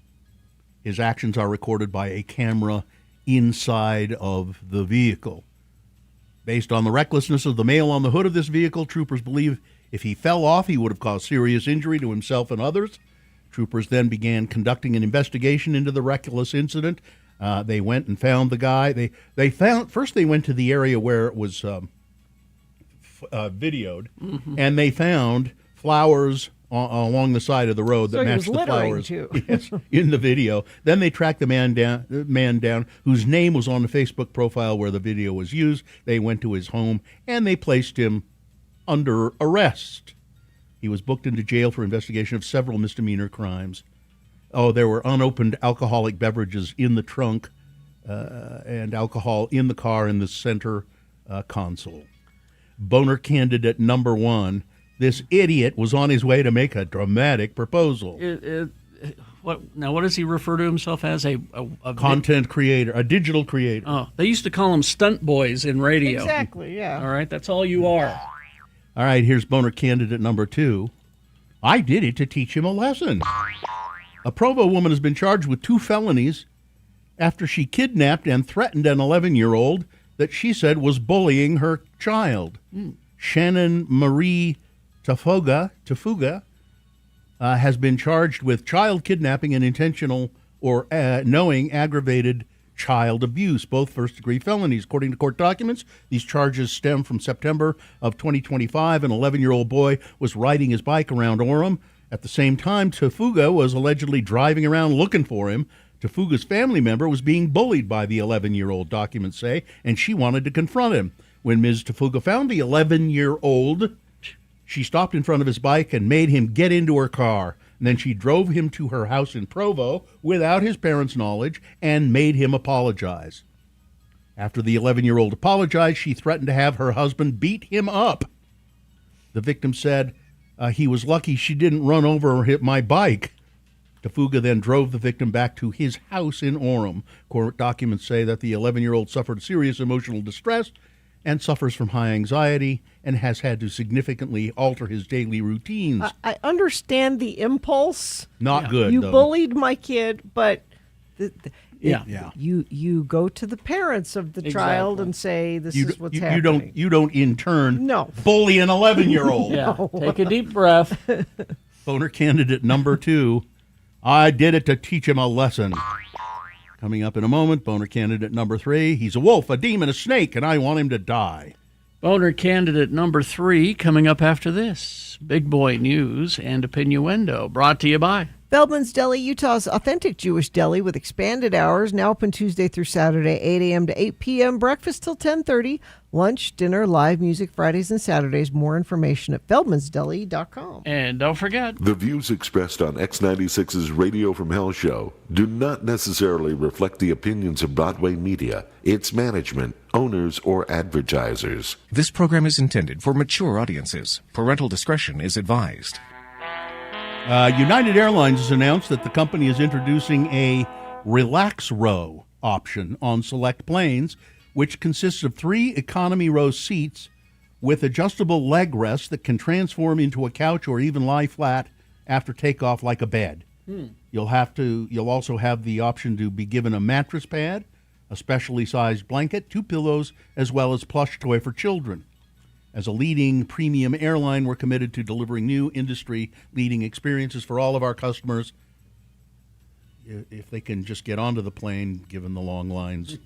His actions are recorded by a camera inside of the vehicle. Based on the recklessness of the male on the hood of this vehicle, troopers believe if he fell off, he would have caused serious injury to himself and others. Troopers then began conducting an investigation into the reckless incident. They went and found the guy. They went to the area where it was videoed, and they found flowers along the side of the road that matched the flowers in the video. Then they tracked the man down, whose name was on the Facebook profile where the video was used. They went to his home, and they placed him under arrest. He was booked into jail for investigation of several misdemeanor crimes. There were unopened alcoholic beverages in the trunk and alcohol in the car in the center console. Boner candidate number 1. This idiot was on his way to make a dramatic proposal. What does he refer to himself as? A content creator, a digital creator. Oh, they used to call them stunt boys in radio. Exactly, yeah. All right, that's all you are. All right, here's boner candidate number 2. I did it to teach him a lesson. A Provo woman has been charged with 2 felonies after she kidnapped and threatened an 11-year-old that she said was bullying her child. Shannon Marie Tafuga has been charged with child kidnapping and intentional or knowing aggravated child abuse, both first-degree felonies. According to court documents, these charges stem from September of 2025. An 11-year-old boy was riding his bike around Orem. At the same time, Tafuga was allegedly driving around looking for him. Tafuga's family member was being bullied by the 11-year-old, documents say, and she wanted to confront him. When Ms. Tafuga found the 11-year-old, she stopped in front of his bike and made him get into her car. And then she drove him to her house in Provo without his parents' knowledge and made him apologize. After the 11-year-old apologized, she threatened to have her husband beat him up. The victim said he was lucky she didn't run over or hit my bike. Tafuga then drove the victim back to his house in Orem. Court documents say that the 11-year-old suffered serious emotional distress and suffers from high anxiety and has had to significily alter his daily routines. I understand the impulse. Not good, You though. bullied my kid, but Yeah. You go to the parents of the child and say, this is what's happening. You don't in turn bully an 11-year-old. Yeah, take a deep breath. Boner candidate number 2. I did it to teach him a lesson. Coming up in a moment, boner candidate number 3. He's a wolf, a demon, a snake, and I want him to die. Boner candidate number 3 coming up after this. Big Boy News and Opinioendo, brought to you by Feldman's Deli, Utah's authentic Jewish deli with expanded hours, now open Tuesday through Saturday, 8 a.m. to 8 p.m., breakfast till 10:30, lunch, dinner, live music Fridays and Saturdays. More information at feldmansdeli.com. And don't forget, the views expressed on X96's Radio from Hell show do not necessarily reflect the opinions of Broadway Media, its management, owners, or advertisers. This program is intended for mature audiences. Parental discretion is advised. United Airlines has announced that the company is introducing a relax row option on select planes, which consists of 3 economy row seats with adjustable leg rests that can transform into a couch or even lie flat after takeoff like a bed. You'll also have the option to be given a mattress pad a specially sized blanket, 2 pillows, as well as plush toy for children. As a leading premium airline, we're committed to delivering new industry-leading experiences for all of our customers. If they can just get onto the plane, given the long lines.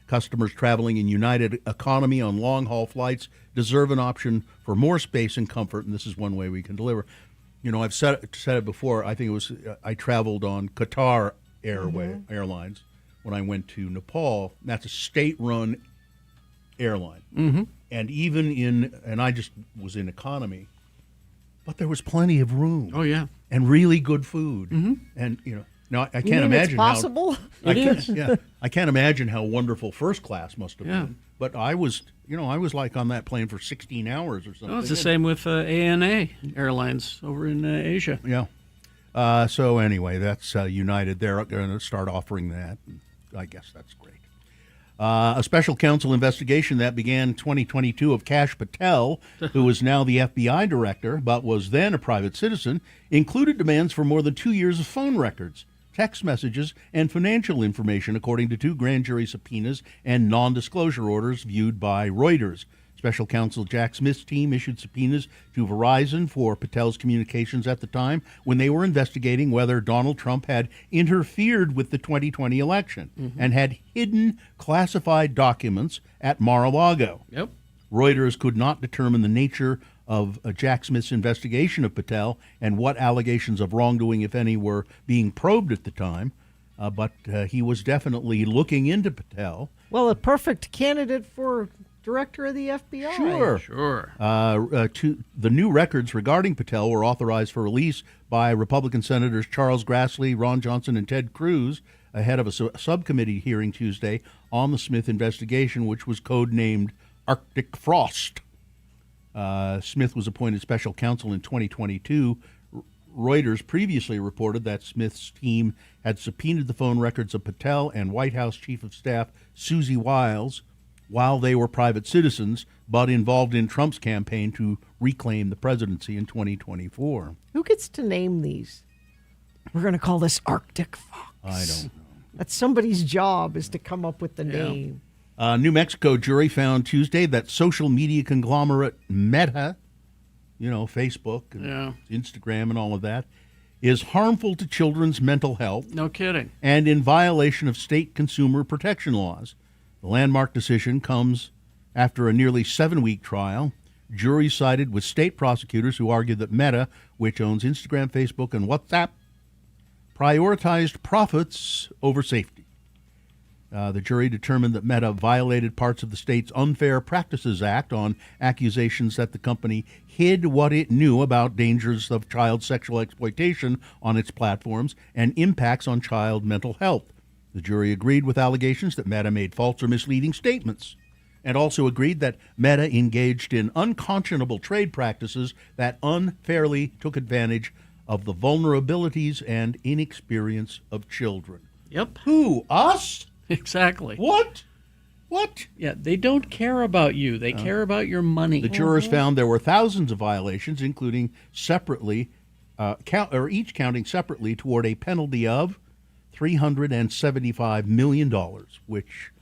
Customers traveling in United Economy on long-haul flights deserve an option for more space and comfort, and this is one way we can deliver. You know, I've said it before. I think it was I traveled on Qatar Airlines when I went to Nepal. That's a state-run airline, and and I just was in economy, but there was plenty of room. Oh yeah, and really good food, and Now I can't imagine it's possible. I can't imagine how wonderful first class must have been. But I was like on that plane for 16 hours or something. Oh, it's the same with ANA Airlines over in Asia. Yeah. So anyway, that's United. They're going to start offering that. I guess that's great. A special counsel investigation that began 2022 of Kash Patel, who is now the FBI director but was then a private citizen, included demands for more than 2 years of phone records, text messages, and financial information, according to 2 grand jury subpoenas and non-disclosure orders viewed by Reuters. Special counsel Jack Smith's team issued subpoenas to Verizon for Patel's communications at the time when they were investigating whether Donald Trump had interfered with the 2020 election and had hidden classified documents at Mar-a-Lago. Yep. Reuters could not determine the nature of Jack Smith's investigation of Patel and what allegations of wrongdoing, if any, were being probed at the time, but he was definitely looking into Patel. Well, a perfect candidate for director of the FBI. Sure. The new records regarding Patel were authorized for release by Republican Senators Charles Grassley, Ron Johnson, and Ted Cruz ahead of a subcommittee hearing Tuesday on the Smith investigation, which was codenamed Arctic Frost. Smith was appointed special counsel in 2022. Reuters previously reported that Smith's team had subpoenaed the phone records of Patel and White House Chief of Staff Susie Wiles while they were private citizens, but involved in Trump's campaign to reclaim the presidency in 2024. Who gets to name these? We're going to call this Arctic Fox. I don't know. That's somebody's job, is to come up with the name. New Mexico jury found Tuesday that social media conglomerate Meta, Facebook and Instagram and all of that, is harmful to children's mental health. No kidding. And in violation of state consumer protection laws. The landmark decision comes after a nearly 7-week trial. Juries sided with state prosecutors who argued that Meta, which owns Instagram, Facebook, and WhatsApp, prioritized profits over safety. The jury determined that Meta violated parts of the state's Unfair Practices Act on accusations that the company hid what it knew about dangers of child sexual exploitation on its platforms and impacts on child mental health. The jury agreed with allegations that Meta made false or misleading statements and also agreed that Meta engaged in unconscionable trade practices that unfairly took advantage of the vulnerabilities and inexperience of children. Yep. Who? Us? Exactly. What? Yeah, they don't care about you. They care about your money. The jurors found there were thousands of violations, including separately, each counting separately toward a penalty of $375 million, which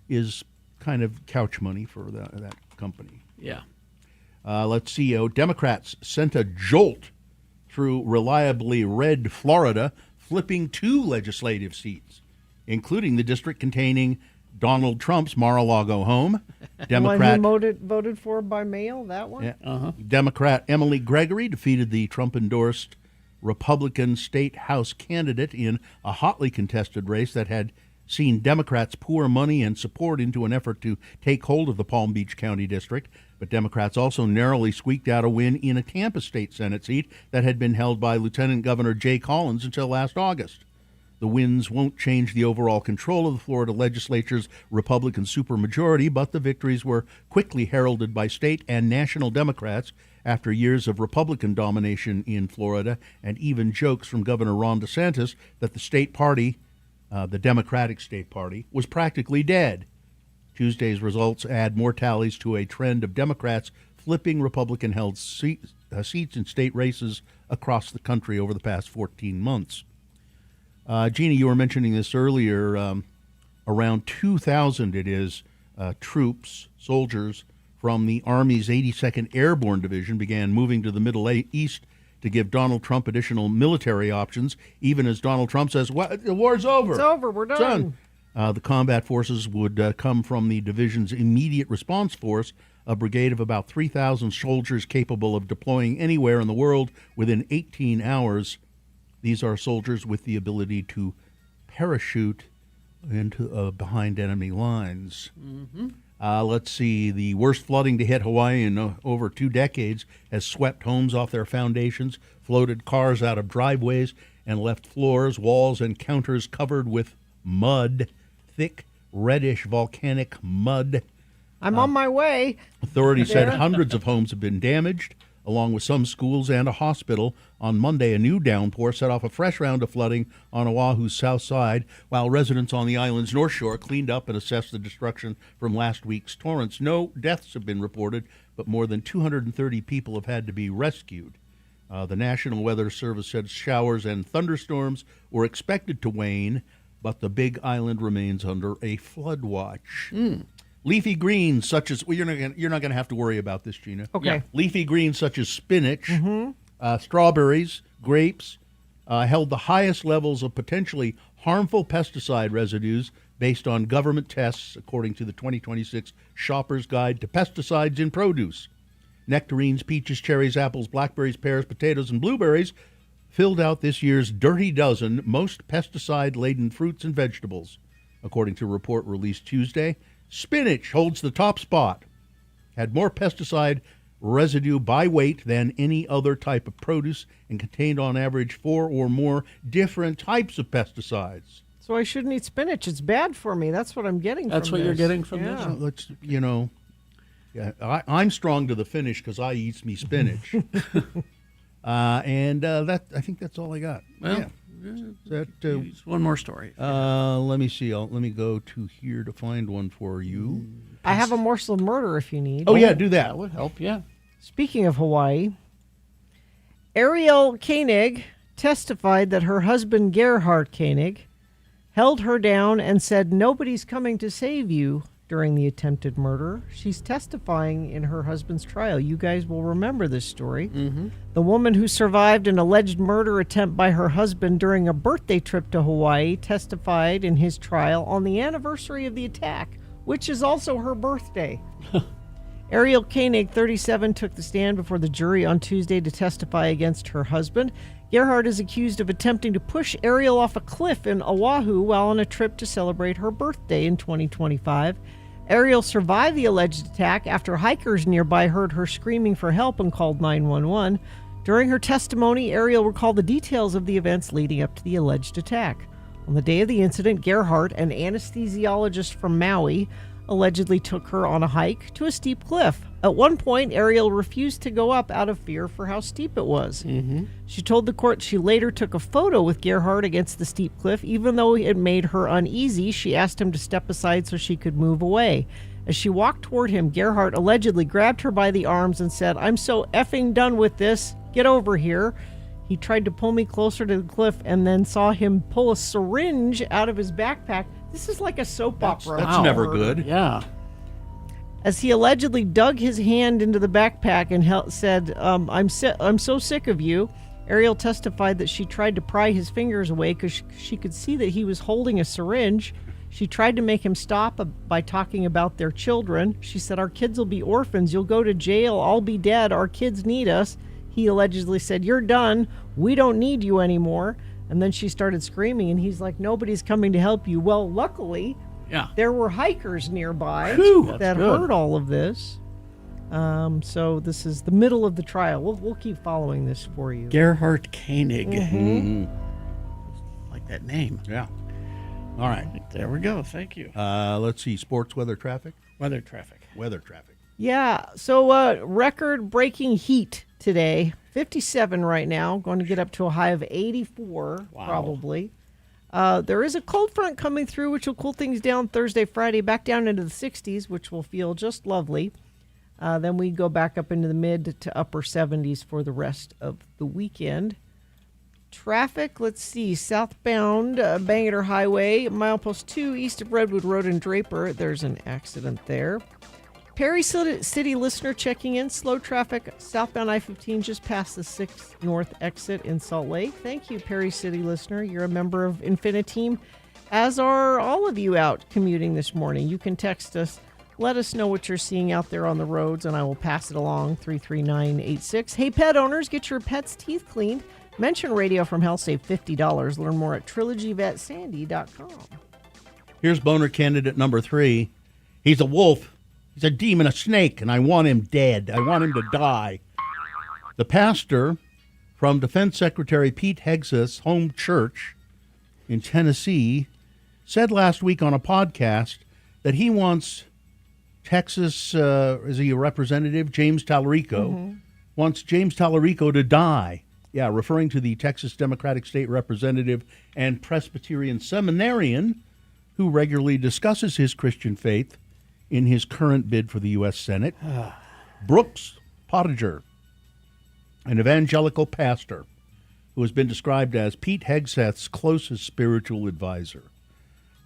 is kind of couch money for that company. Yeah. Let's see. Democrats sent a jolt through reliably red Florida, flipping 2 legislative seats, including the district containing Donald Trump's Mar-a-Lago home. Democrat one he voted for by mail, that one? Yeah. Democrat Emily Gregory defeated the Trump-endorsed Republican state House candidate in a hotly contested race that had seen Democrats pour money and support into an effort to take hold of the Palm Beach County District. But Democrats also narrowly squeaked out a win in a Tampa State Senate seat that had been held by Lieutenant Governor Jay Collins until last August. The wins won't change the overall control of the Florida legislature's Republican supermajority, but the victories were quickly heralded by state and national Democrats after years of Republican domination in Florida and even jokes from Governor Ron DeSantis that the state party, the Democratic State Party, was practically dead. Tuesday's results add more tallies to a trend of Democrats flipping Republican-held seats in state races across the country over the past 14 months. Gina, you were mentioning this earlier. around 2,000 troops, soldiers from the Army's 82nd Airborne Division began moving to the Middle East to give Donald Trump additional military options, even as Donald Trump says, "What? The war's over. It's over. We're done." The combat forces would come from the division's immediate response force, a brigade of about 3,000 soldiers capable of deploying anywhere in the world within 18 hours. These are soldiers with the ability to parachute into behind enemy lines. Mm-hmm. Let's see. The worst flooding to hit Hawaii in over 2 decades has swept homes off their foundations, floated cars out of driveways, and left floors, walls, and counters covered with mud, thick, reddish volcanic mud. I'm on my way. Authorities said hundreds of homes have been damaged, along with some schools and a hospital. On Monday, a new downpour set off a fresh round of flooding on Oahu's south side, while residents on the island's north shore cleaned up and assessed the destruction from last week's torrents. No deaths have been reported, but more than 230 people have had to be rescued. The National Weather Service said showers and thunderstorms were expected to wane, but the Big Island remains under a flood watch. Leafy greens such as you're not going to have to worry about this, Gina. Okay. Yeah. Leafy greens such as spinach, strawberries, grapes held the highest levels of potentially harmful pesticide residues based on government tests, according to the 2026 Shopper's Guide to Pesticides in Produce. Nectarines, peaches, cherries, apples, blackberries, pears, potatoes, and blueberries filled out this year's Dirty Dozen most pesticide-laden fruits and vegetables. According to a report released Tuesday, spinach holds the top spot, had more pesticide residue by weight than any other type of produce, and contained on average 4 or more different types of pesticides. So I shouldn't eat spinach. It's bad for me. That's what I'm getting That's from what this. you're getting from this? Let's, I'm strong to the finish because I eat me spinach. I think that's all I got. Well, one more story. Let me see. Let me go to here to find one for you. I have a morsel of murder if you need. Oh, yeah, do that. That would help, yeah. Speaking of Hawaii, Ariel Koenig testified that her husband, Gerhard Koenig, held her down and said, "Nobody's coming to save you," during the attempted murder. She's testifying in her husband's trial. You guys will remember this story. Mm-hmm. The woman who survived an alleged murder attempt by her husband during a birthday trip to Hawaii testified in his trial on the anniversary of the attack, which is also her birthday. Ariel Koenig, 37, took the stand before the jury on Tuesday to testify against her husband. Gerhard is accused of attempting to push Ariel off a cliff in Oahu while on a trip to celebrate her birthday in 2025. Ariel survived the alleged attack after hikers nearby heard her screaming for help and called 911. During her testimony, Ariel recalled the details of the events leading up to the alleged attack. On the day of the incident, Gerhard, an anesthesiologist from Maui, allegedly took her on a hike to a steep cliff. At one point, Ariel refused to go up out of fear for how steep it was. Mm-hmm. She told the court she later took a photo with Gerhard against the steep cliff. Even though it made her uneasy, she asked him to step aside so she could move away. As she walked toward him, Gerhard allegedly grabbed her by the arms and said, "I'm so effing done with this. Get over here." He tried to pull me closer to the cliff and then saw him pull a syringe out of his backpack. This is like a soap opera. That's never good. Yeah. As he allegedly dug his hand into the backpack and said, I'm so sick of you." Ariel testified that she tried to pry his fingers away because she could see that he was holding a syringe. She tried to make him stop by talking about their children. She said, "Our kids will be orphans. You'll go to jail. I'll be dead. Our kids need us." He allegedly said, "You're done. We don't need you anymore." And then she started screaming, and he's like, "Nobody's coming to help you." Well, luckily, there were hikers nearby that heard all of this. So this is the middle of the trial. We'll keep following this for you. Gerhard Koenig. Mm-hmm. Like that name. Yeah. All right. There we go. Thank you. Let's see. Sports, weather, traffic. Weather traffic. Yeah. So record-breaking heat today. 57 right now. Going to get up to a high of 84 probably. There is a cold front coming through, which will cool things down Thursday, Friday, back down into the 60s, which will feel just lovely. Then we go back up into the mid to upper 70s for the rest of the weekend. Traffic, let's see, southbound Bangor Highway, milepost 2 east of Redwood Road in Draper. There's an accident there. Perry City listener checking in. Slow traffic southbound I-15 just past the 6th North exit in Salt Lake. Thank you, Perry City listener. You're a member of Infiniteam, as are all of you out commuting this morning. You can text us. Let us know what you're seeing out there on the roads, and I will pass it along, 33986. Hey, pet owners, get your pet's teeth cleaned. Mention Radio from Hell, save $50. Learn more at trilogyvetsandy.com. Here's boner candidate number 3. He's a wolf. He's a demon, a snake, and I want him dead. I want him to die. The pastor from Defense Secretary Pete Hegseth's home church in Tennessee said last week on a podcast that he wants Texas, is he a representative? James Tallarico, wants James Tallarico to die. Yeah, referring to the Texas Democratic State Representative and Presbyterian seminarian who regularly discusses his Christian faith in his current bid for the U.S. Senate. Brooks Pottinger, an evangelical pastor who has been described as Pete Hegseth's closest spiritual advisor,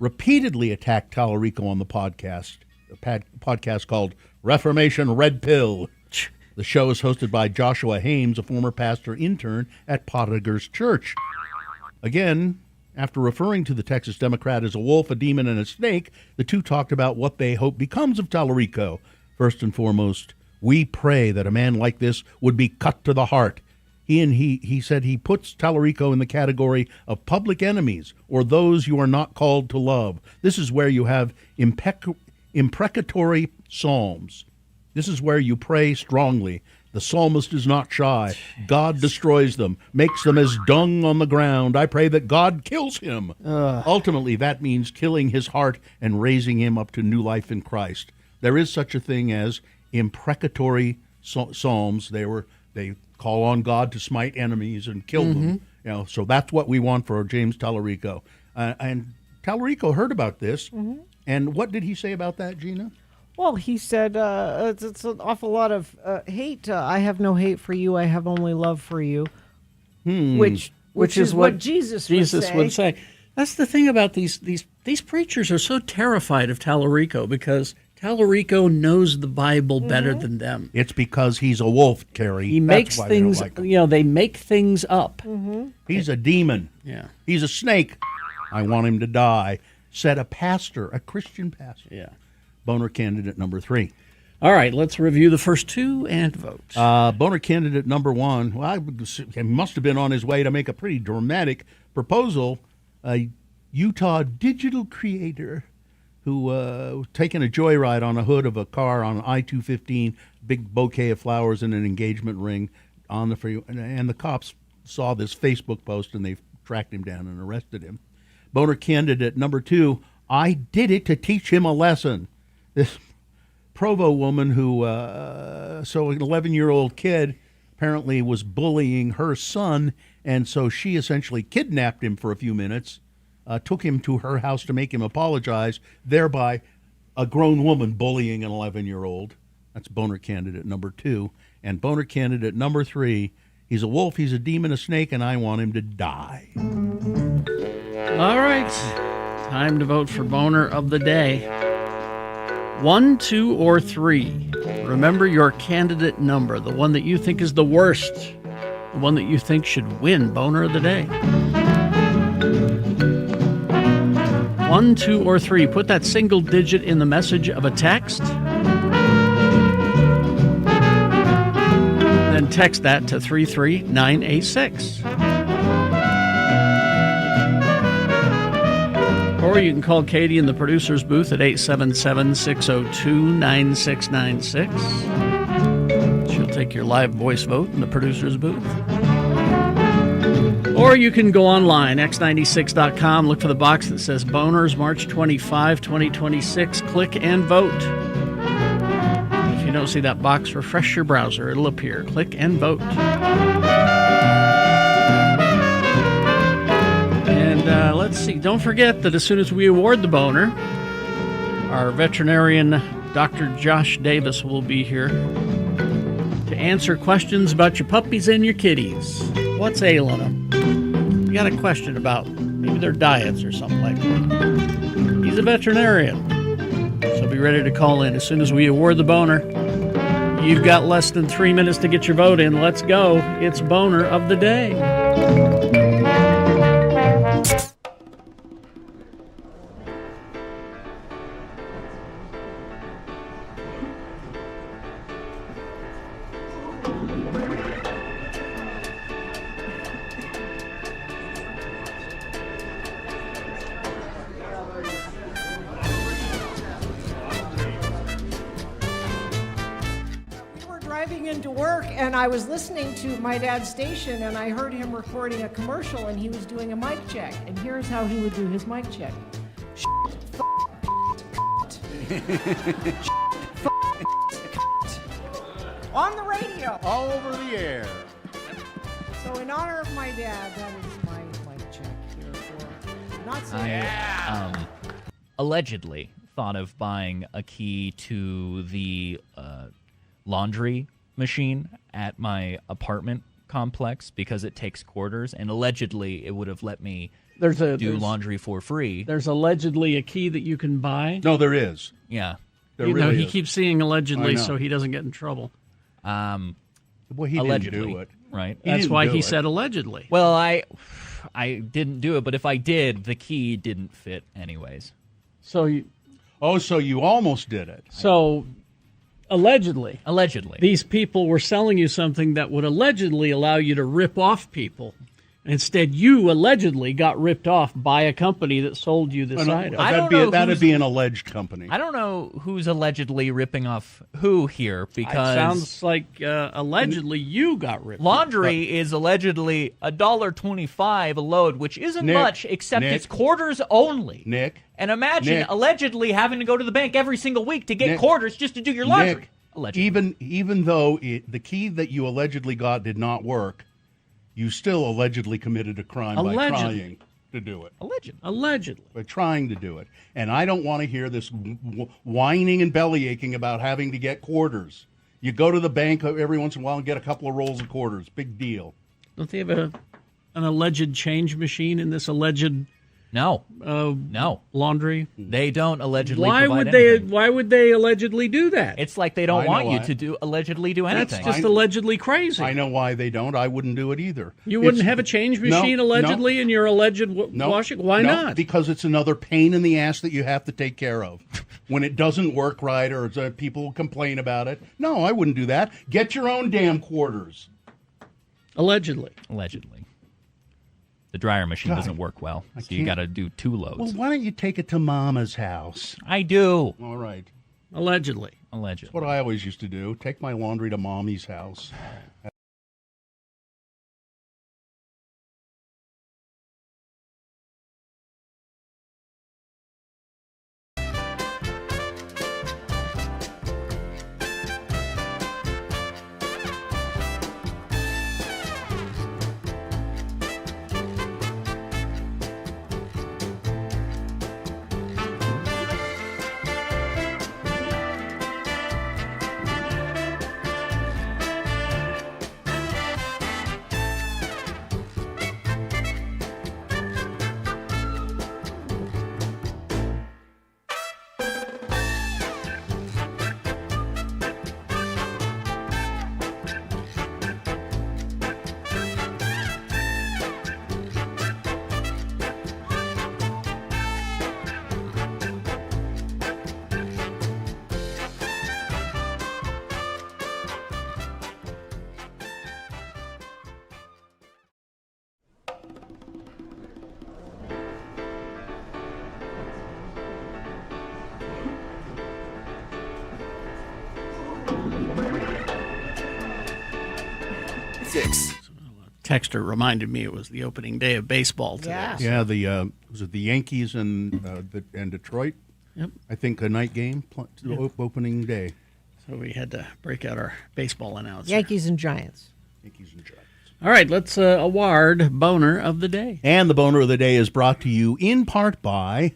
repeatedly attacked Tallarico on the podcast, a podcast called Reformation Red Pill. The show is hosted by Joshua Hames, a former pastor intern at Pottinger's church. Again, after referring to the Texas Democrat as a wolf, a demon, and a snake, the two talked about what they hope becomes of Tallarico. First and foremost, we pray that a man like this would be cut to the heart. He said he puts Tallarico in the category of public enemies or those you are not called to love. This is where you have imprecatory psalms. This is where you pray strongly. The psalmist is not shy. God destroys them, makes them as dung on the ground. I pray that God kills him. Ultimately, that means killing his heart and raising him up to new life in Christ. There is such a thing as imprecatory psalms. They call on God to smite enemies and kill them. So that's what we want for James Tallarico. And Tallarico heard about this. And what did he say about that, Gina? Well, he said it's an awful lot of hate. I have no hate for you. I have only love for you. Which is what Jesus would say. That's the thing about these preachers are so terrified of Tallarico because Tallarico knows the Bible better than them. It's because he's a wolf, Carrie. He makes things, they make things up. He's a demon. Yeah. He's a snake. I want him to die, said a pastor, a Christian pastor. Yeah. Boner candidate number 3. All right, let's review the first two and vote. Boner candidate number 1. Well, he must have been on his way to make a pretty dramatic proposal. A Utah digital creator who was taking a joyride on a hood of a car on I-215, big bouquet of flowers and an engagement ring on the freeway, and the cops saw this Facebook post and they tracked him down and arrested him. Boner candidate number 2. I did it to teach him a lesson. This Provo woman who, an 11-year-old kid apparently was bullying her son, and so she essentially kidnapped him for a few minutes, took him to her house to make him apologize, thereby a grown woman bullying an 11-year-old. That's boner candidate number 2. And boner candidate number 3, he's a wolf, he's a demon, a snake, and I want him to die. All right, time to vote for boner of the day. 1, 2, or 3. Remember your candidate number, the one that you think is the worst, the one that you think should win boner of the day. 1, 2, or 3. Put that single digit in the message of a text. Then text that to 33986. Or you can call Katie in the producer's booth at 877-602-9696. She'll take your live voice vote in the producer's booth. Or you can go online, x96.com, look for the box that says Boners March 25, 2026. Click and vote. If you don't see that box, refresh your browser. It'll appear. Click and vote. And let's see. Don't forget that as soon as we award the boner, our veterinarian, Dr. Josh Davis, will be here to answer questions about your puppies and your kitties. What's ailing them? You got a question about maybe their diets or something like that. He's a veterinarian. So be ready to call in as soon as we award the boner. You've got less than 3 minutes to get your vote in. Let's go. It's Boner of the Day. Driving into work, and I was listening to my dad's station, and I heard him recording a commercial, and he was doing a mic check. And here's how he would do his mic check. On the radio. All over the air. So in honor of my dad, that is my mic check here for not saying I allegedly thought of buying a key to the laundry machine at my apartment complex because it takes quarters, and allegedly it would have let me do laundry for free. There's allegedly a key that you can buy. No, there is. Yeah. He keeps seeing allegedly so he doesn't get in trouble. Well, he allegedly, didn't do it. Right? That's why he said allegedly. Well, I didn't do it, but if I did, the key didn't fit anyways. So you almost did it. So allegedly, these people were selling you something that would allegedly allow you to rip off people. Instead, you allegedly got ripped off by a company that sold you this item. That'd be an alleged company. I don't know who's allegedly ripping off who here, because it sounds like allegedly you got ripped. Laundry is allegedly $1.25 a load, which isn't much, except it's quarters only. Nick. And imagine allegedly having to go to the bank every single week to get quarters just to do your laundry. Nick, even though the key that you allegedly got did not work, you still allegedly committed a crime by trying to do it. Allegedly. By trying to do it. And I don't want to hear this whining and belly aching about having to get quarters. You go to the bank every once in a while and get a couple of rolls of quarters. Big deal. Don't they have an alleged change machine in this alleged... No. Laundry? They don't allegedly Why would they allegedly do that? It's like they don't want you to allegedly do anything. That's just allegedly crazy. I know why they don't. I wouldn't do it either. You wouldn't have a change machine allegedly in your alleged washing? Why not? Because it's another pain in the ass that you have to take care of. When it doesn't work right or people complain about it. No, I wouldn't do that. Get your own damn quarters. Allegedly. The dryer machine doesn't work well, so you got to do 2 loads. Well, why don't you take it to Mama's house? I do. All right. Allegedly. That's what I always used to do. Take my laundry to Mommy's house. Texter reminded me it was the opening day of baseball today. Yeah, was it the Yankees and Detroit? Yep. I think a night game, opening day. So we had to break out our baseball announcer. Yankees and Giants. All right, let's award Boner of the Day. And the Boner of the Day is brought to you in part by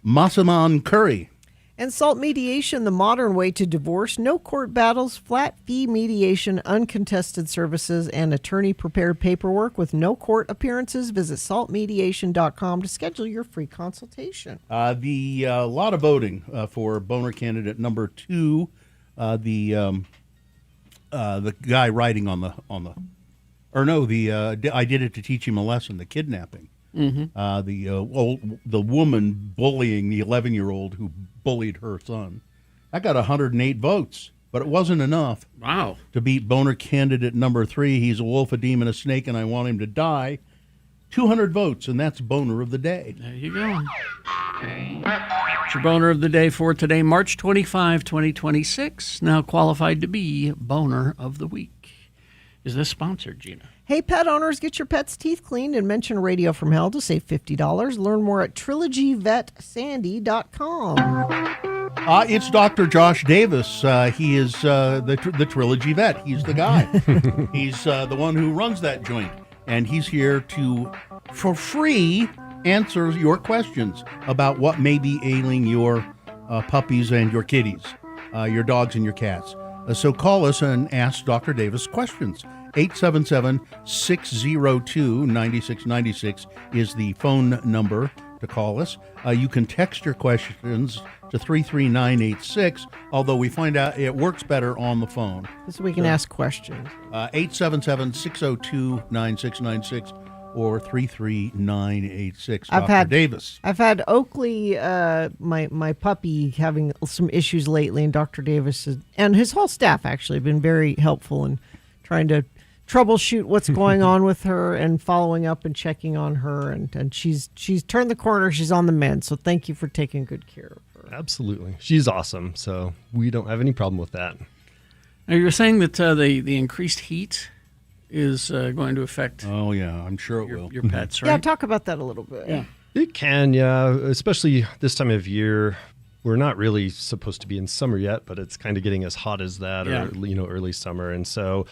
Massaman Curry. And SALT Mediation, the modern way to divorce. No court battles, flat fee mediation, uncontested services, and attorney-prepared paperwork with no court appearances. Visit saltmediation.com to schedule your free consultation. The lot of voting for boner candidate number 2. The guy writing on the I did it to teach him a lesson. The kidnapping. Mm-hmm. The woman bullying the 11-year-old who bullied her son. I got 108 votes, but it wasn't enough. Wow. To beat boner candidate number 3. He's a wolf, a demon, a snake, and I want him to die. 200 votes, and that's boner of the day. There you go. It's your boner of the day for today, March 25, 2026. Now qualified to be boner of the week. Is this sponsored, Gina? Hey, pet owners, get your pet's teeth cleaned and mention Radio from Hell to save $50. Learn more at trilogyvetsandy.com. It's Dr. Josh Davis. He is the Trilogy Vet. He's the guy. He's the one who runs that joint. And he's here to, for free, answer your questions about what may be ailing your puppies and your kitties, your dogs and your cats. So call us and ask Dr. Davis questions. 877-602-9696 is the phone number to call us. You can text your questions to 33986, although we find out it works better on the phone. So we can ask questions. 877-602-9696 or 33986. Davis. I've had Oakley, my puppy, having some issues lately, and Dr. Davis and his whole staff actually have been very helpful in trying to troubleshoot what's going on with her and following up and checking on her, and she's turned the corner. She's on the mend. So thank you for taking good care of her. Absolutely, she's awesome. So we don't have any problem with that. Now you're saying that the increased heat is going to affect. Oh yeah, I'm sure it will. Your pets, right? Yeah, talk about that a little bit. Yeah, it can. Yeah, especially this time of year. We're not really supposed to be in summer yet, but it's kind of getting as hot as that, or early summer, and so.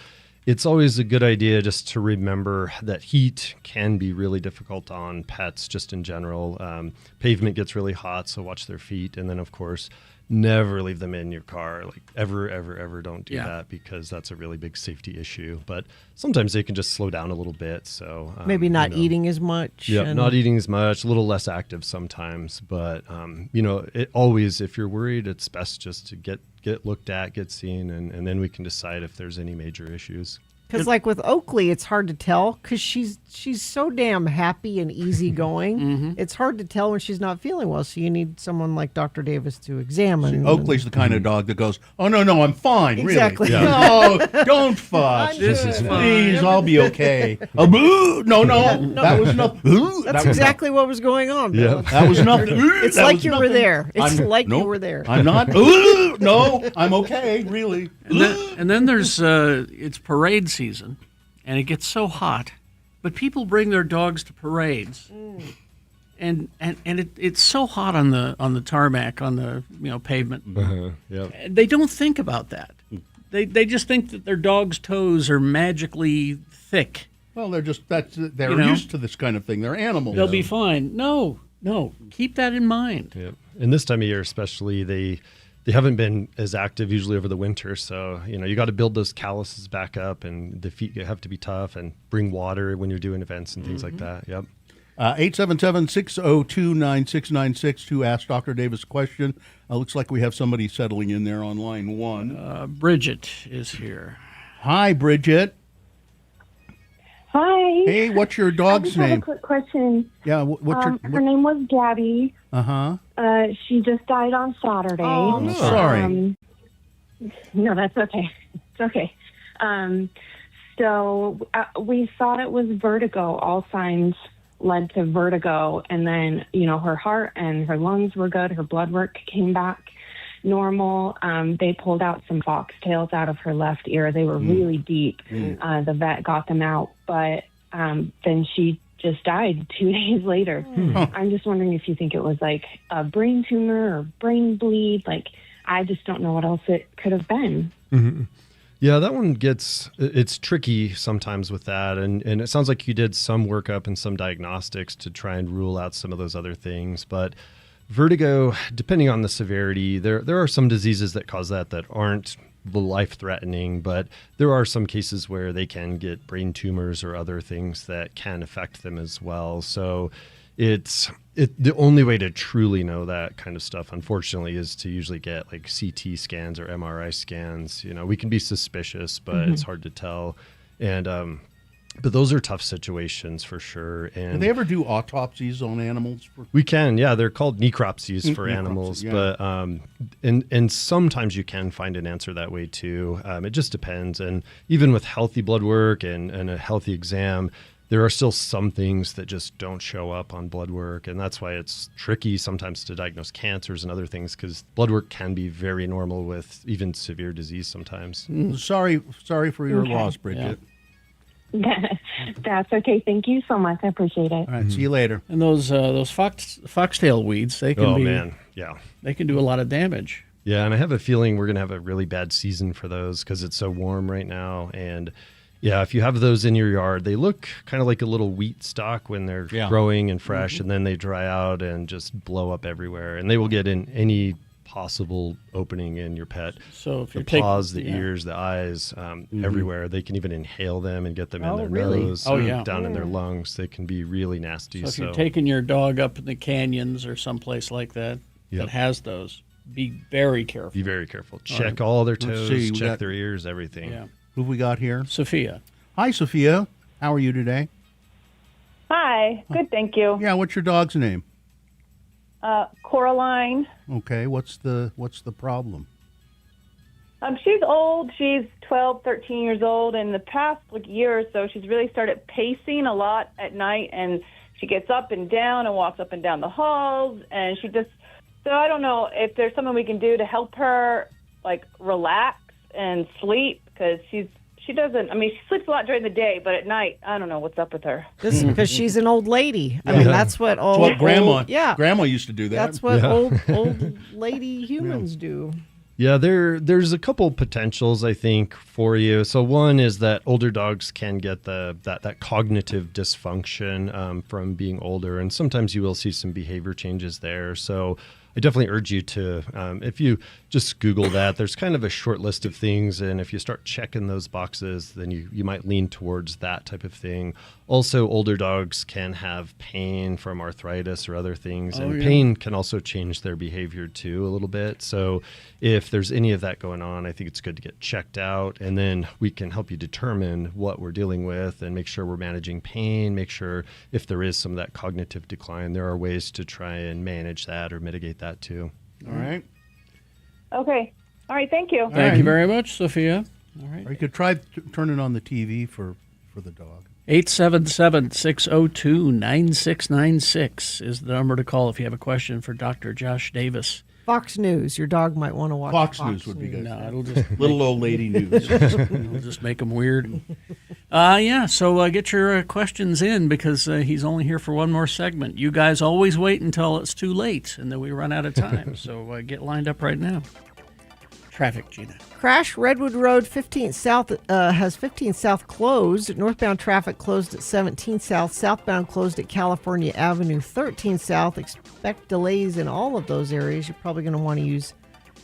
It's always a good idea just to remember that heat can be really difficult on pets just in general. Pavement gets really hot, so watch their feet. And then, of course, never leave them in your car. Like, ever don't do that, because that's a really big safety issue. But sometimes they can just slow down a little bit. So maybe not eating as much. Yeah, not eating as much, a little less active sometimes. But, it always, if you're worried, it's best just to get looked at, get seen, and then we can decide if there's any major issues. Because like with Oakley, it's hard to tell because she's so damn happy and easygoing. Mm-hmm. It's hard to tell when she's not feeling well. So you need someone like Dr. Davis to examine. Oakley's the kind of dog that goes, "Oh no, I'm fine." Exactly. Really. Yeah. No, don't fuss. This is fine. Please, I'll be okay. No, that was nothing. That's exactly what was going on, Bill. Yeah. That was nothing. It's That like was you nothing. were there. It's like you were there. I'm not. No, I'm okay. Really. And then there's it's parade season, and it gets so hot, but people bring their dogs to parades, and it's so hot on the tarmac, on the pavement. They don't think about that. They just think that their dog's toes are magically thick. Well, they're used to this kind of thing. They're animals. They'll be fine. No, keep that in mind. Yeah. And this time of year, especially, they haven't been as active usually over the winter. So, you got to build those calluses back up, and the feet have to be tough, and bring water when you're doing events and things like that. Yep. 877-602-9696 to ask Dr. Davis a question. Looks like we have somebody settling in there on line one. Bridget is here. Hi, Bridget. Hi. Hey, what's your dog's name? I have a quick question. Yeah, her name was Gabby. Uh-huh. She just died on Saturday. Oh, I'm sorry. No, that's okay. It's okay. So we thought it was vertigo. All signs led to vertigo. And then, her heart and her lungs were good. Her blood work came back normal. They pulled out some foxtails out of her left ear. They were really deep. The vet got them out. But then she just died 2 days later. I'm just wondering if you think it was like a brain tumor or brain bleed. Like, I just don't know what else it could have been. Mm-hmm. Yeah, that one it's tricky sometimes with that. And it sounds like you did some workup and some diagnostics to try and rule out some of those other things. But vertigo, depending on the severity, there are some diseases that cause that aren't life-threatening, but there are some cases where they can get brain tumors or other things that can affect them as well. So the only way to truly know that kind of stuff, unfortunately, is to usually get like CT scans or MRI scans. We can be suspicious, but it's hard to tell. And but those are tough situations for sure. And do they ever do autopsies on animals? We can, yeah. They're called necropsies for animals, yeah. but and sometimes you can find an answer that way too. It just depends. And even with healthy blood work and a healthy exam, there are still some things that just don't show up on blood work, and that's why it's tricky sometimes to diagnose cancers and other things, because blood work can be very normal with even severe disease sometimes. Sorry for your loss, Bridget. Yeah. That's okay. Thank you so much. I appreciate it. All right, see you later. And those foxtail weeds, they can they can do a lot of damage. Yeah, and I have a feeling we're going to have a really bad season for those because it's so warm right now. And yeah, if you have those in your yard, they look kind of like a little wheat stalk when they're growing and fresh, and then they dry out and just blow up everywhere. And they will get in any possible opening in your pet. So if the paws, the ears, the eyes, everywhere. They can even inhale them and get them in their nose, down in their lungs. They can be really nasty. So if you're taking your dog up in the canyons or someplace like that that has those, be very careful. Be very careful. Check all their toes, check their ears, everything. Yeah. Who have we got here? Sophia. Hi, Sophia. How are you today? Hi. Good, thank you. Yeah, what's your dog's name? Coraline. Okay, what's the problem? She's old. She's 12, 13 years old. In the past year or so, she's really started pacing a lot at night, and she gets up and down and walks up and down the halls, and so I don't know if there's something we can do to help her, relax and sleep, because she sleeps a lot during the day, but at night, I don't know what's up with her. This is because she's an old lady. I mean, that's what grandma. Yeah, grandma used to do that. That's what old lady humans do. Yeah, there's a couple potentials, I think, for you. So one is that older dogs can get that cognitive dysfunction from being older, and sometimes you will see some behavior changes there. So I definitely urge you to, if you just Google that, there's kind of a short list of things, and if you start checking those boxes, then you might lean towards that type of thing. Also, older dogs can have pain from arthritis or other things, and pain can also change their behavior too a little bit. So if there's any of that going on, I think it's good to get checked out, and then we can help you determine what we're dealing with and make sure we're managing pain, make sure if there is some of that cognitive decline, there are ways to try and manage that or mitigate that too. All right. Okay. All right. Thank you. Thank you very much, Sophia. All right. Or you could try turning on the TV for the dog. 877-602-9696 is the number to call if you have a question for Dr. Josh Davis. Fox News. Your dog might want to watch Fox News would be good. No, it'll just little old lady news. It'll just make them weird. So get your questions in because he's only here for one more segment. You guys always wait until it's too late and then we run out of time. So get lined up right now. Traffic, Gina. Crash, Redwood Road 15th South has 15th South closed. Northbound traffic closed at 17th South. Southbound closed at California Avenue 13th South. Expect delays in all of those areas. You're probably going to want to use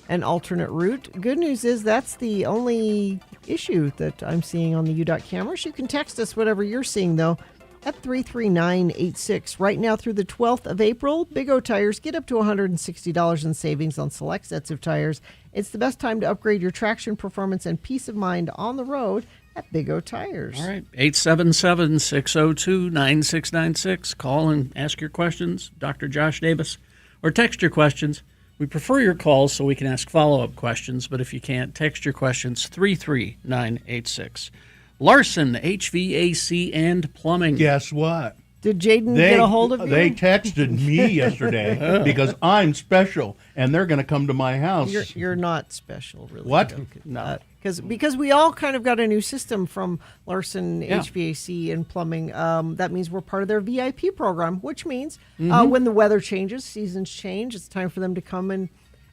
an alternate route. Good news is that's the only issue that I'm seeing on the UDOT cameras. You can text us whatever you're seeing, though, at 33986. Right now through the 12th of April, Big O Tires get up to $160 in savings on select sets of tires. It's the best time to upgrade your traction, performance, and peace of mind on the road at Big O Tires. All right, 877-602-9696. Call and ask your questions, Dr. Josh Davis, or text your questions. We prefer your calls so we can ask follow-up questions, but if you can't, text your questions 33986. Larson, HVAC and Plumbing. Guess what? Did Jaden get a hold of you? They texted me yesterday because I'm special, and they're going to come to my house. You're not special, really. What? No. Because we all kind of got a new system from Larson HVAC and Plumbing. That means we're part of their VIP program, which means when the weather changes, seasons change, it's time for them to come and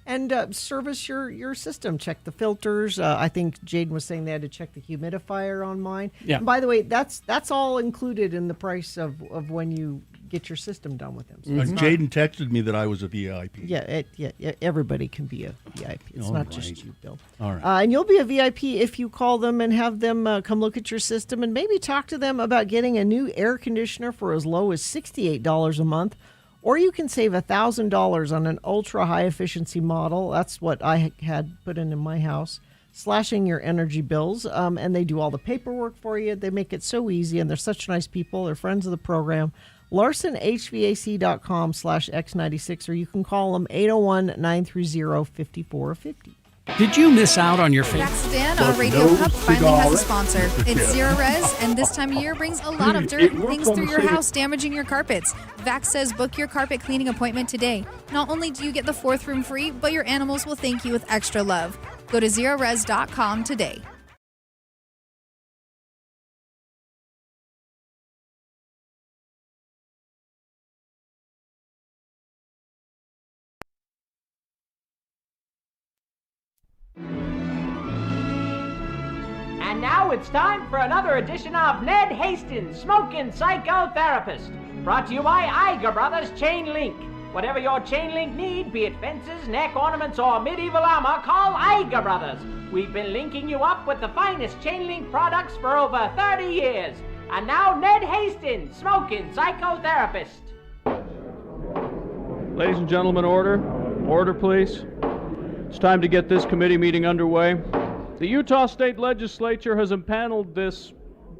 and service your system. Check the filters. I think Jaden was saying they had to check the humidifier on mine. Yeah. And by the way, that's all included in the price of when you get your system done with them. So it's not- Jaden texted me that I was a VIP. yeah, everybody can be a VIP. It's All not right. just you, Bill. All right. And you'll be a VIP if you call them and have them come look at your system and maybe talk to them about getting a new air conditioner for as low as $68 a month. Or you can save $1,000 on an ultra high efficiency model. That's what I had put in my house, slashing your energy bills. And they do all the paperwork for you. They make it so easy, and they're such nice people. They're friends of the program. LarsonHVAC.com/X96, or you can call them 801-930-5450. Did you miss out on your favorite? That's Dan. Our Radio Pup finally has a sponsor. It's Zero Res, and this time of year brings a lot of dirt and things through your house, damaging your carpets. Vax says book your carpet cleaning appointment today. Not only do you get the 4th room free, but your animals will thank you with extra love. Go to zerores.com today. And now it's time for another edition of Ned Hasten, Smoking Psychotherapist. Brought to you by Iger Brothers Chain Link. Whatever your chain link need, be it fences, neck ornaments, or medieval armor, call Iger Brothers. We've been linking you up with the finest chain link products for over 30 years. And now Ned Hasten, Smoking Psychotherapist. Ladies and gentlemen, order. Order, please. It's time to get this committee meeting underway. The Utah State Legislature has impaneled this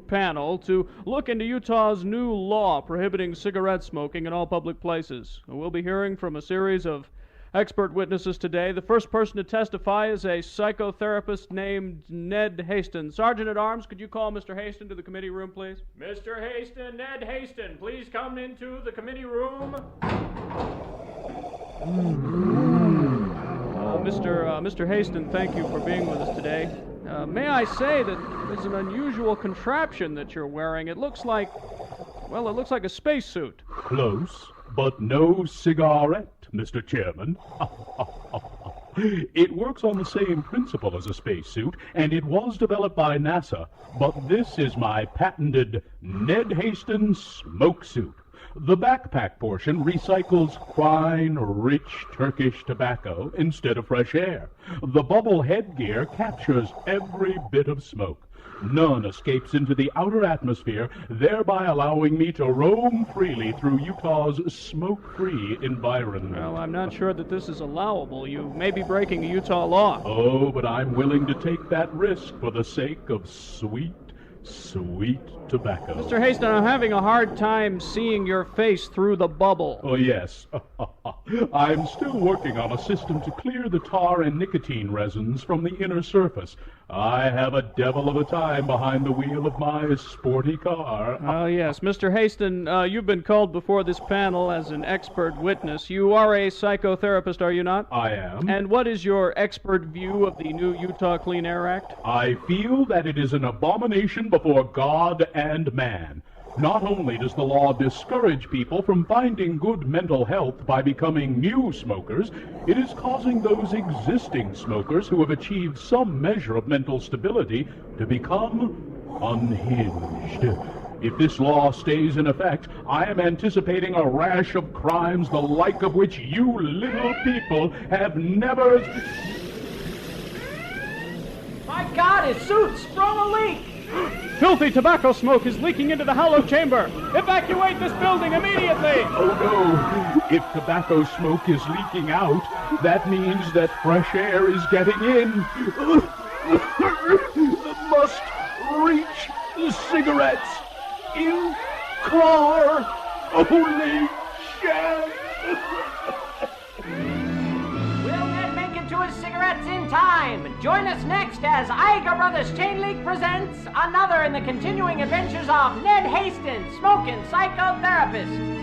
panel to look into Utah's new law prohibiting cigarette smoking in all public places. We'll be hearing from a series of expert witnesses today. The first person to testify is a psychotherapist named Ned Hasten. Sergeant at Arms, could you call Mr. Hasten to the committee room, please? Mr. Hasten, Ned Hasten, please come into the committee room. Mr. Hasten, thank you for being with us today. May I say that it's an unusual contraption that you're wearing. It looks like a spacesuit. Close, but no cigarette, Mr. Chairman. It works on the same principle as a spacesuit, and it was developed by NASA, but this is my patented Ned Hasten smoke suit. The backpack portion recycles fine, rich Turkish tobacco instead of fresh air. The bubble headgear captures every bit of smoke. None escapes into the outer atmosphere, thereby allowing me to roam freely through Utah's smoke-free environment. Well, I'm not sure that this is allowable. You may be breaking a Utah law. Oh, but I'm willing to take that risk for the sake of sweet tobacco. Mr. Hasten, I'm having a hard time seeing your face through the bubble. Oh, yes. I'm still working on a system to clear the tar and nicotine resins from the inner surface. I have a devil of a time behind the wheel of my sporty car. Oh, yes. Mr. Hasten, you've been called before this panel as an expert witness. You are a psychotherapist, are you not? I am. And what is your expert view of the new Utah Clean Air Act? I feel that it is an abomination before God and man. Not only does the law discourage people from finding good mental health by becoming new smokers, it is causing those existing smokers who have achieved some measure of mental stability to become unhinged. If this law stays in effect, I am anticipating a rash of crimes the like of which you little people have never... My God, his suit's sprung a leak! Filthy tobacco smoke is leaking into the hollow chamber. Evacuate this building immediately! Oh no! If tobacco smoke is leaking out, that means that fresh air is getting in. Must reach the cigarettes in car. Holy shit! Will Ned make it to his cigarettes in time? Join us next as Iger Brothers Chain Link presents another in the continuing adventures of Ned Hasten, Smoking Psychotherapist.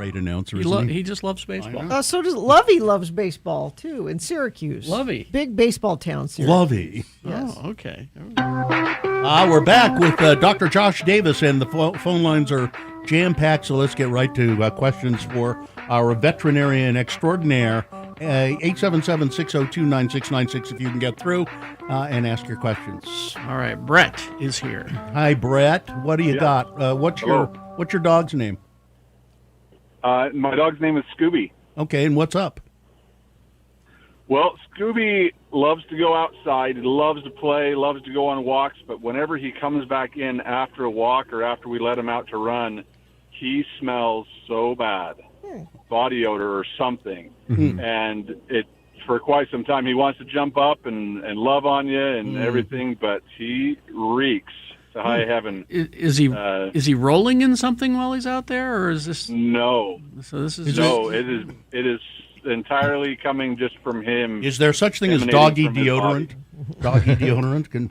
great announcer, isn't he? He just loves baseball. So does Lovey loves baseball too in Syracuse. Lovey. Big baseball town, Syracuse. Lovey. Yes. Oh, okay. We're back with Dr. Josh Davis, and the phone lines are jam-packed, so let's get right to questions for our veterinarian extraordinaire. 877-602-9696 if you can get through and ask your questions. All right, Brett is here. Hi, Brett. What do you got? What's your dog's name? My dog's name is Scooby. Okay, and what's up? Well, Scooby loves to go outside. He loves to play, loves to go on walks, but whenever he comes back in after a walk or after we let him out to run, he smells so bad. Body odor or something. And it for quite some time he wants to jump up and love on you and everything, but he reeks to high heaven. Is he rolling in something while he's out there, or is this No. So this is No, it is entirely coming just from him. Is there such thing as doggy deodorant? Doggy deodorant can.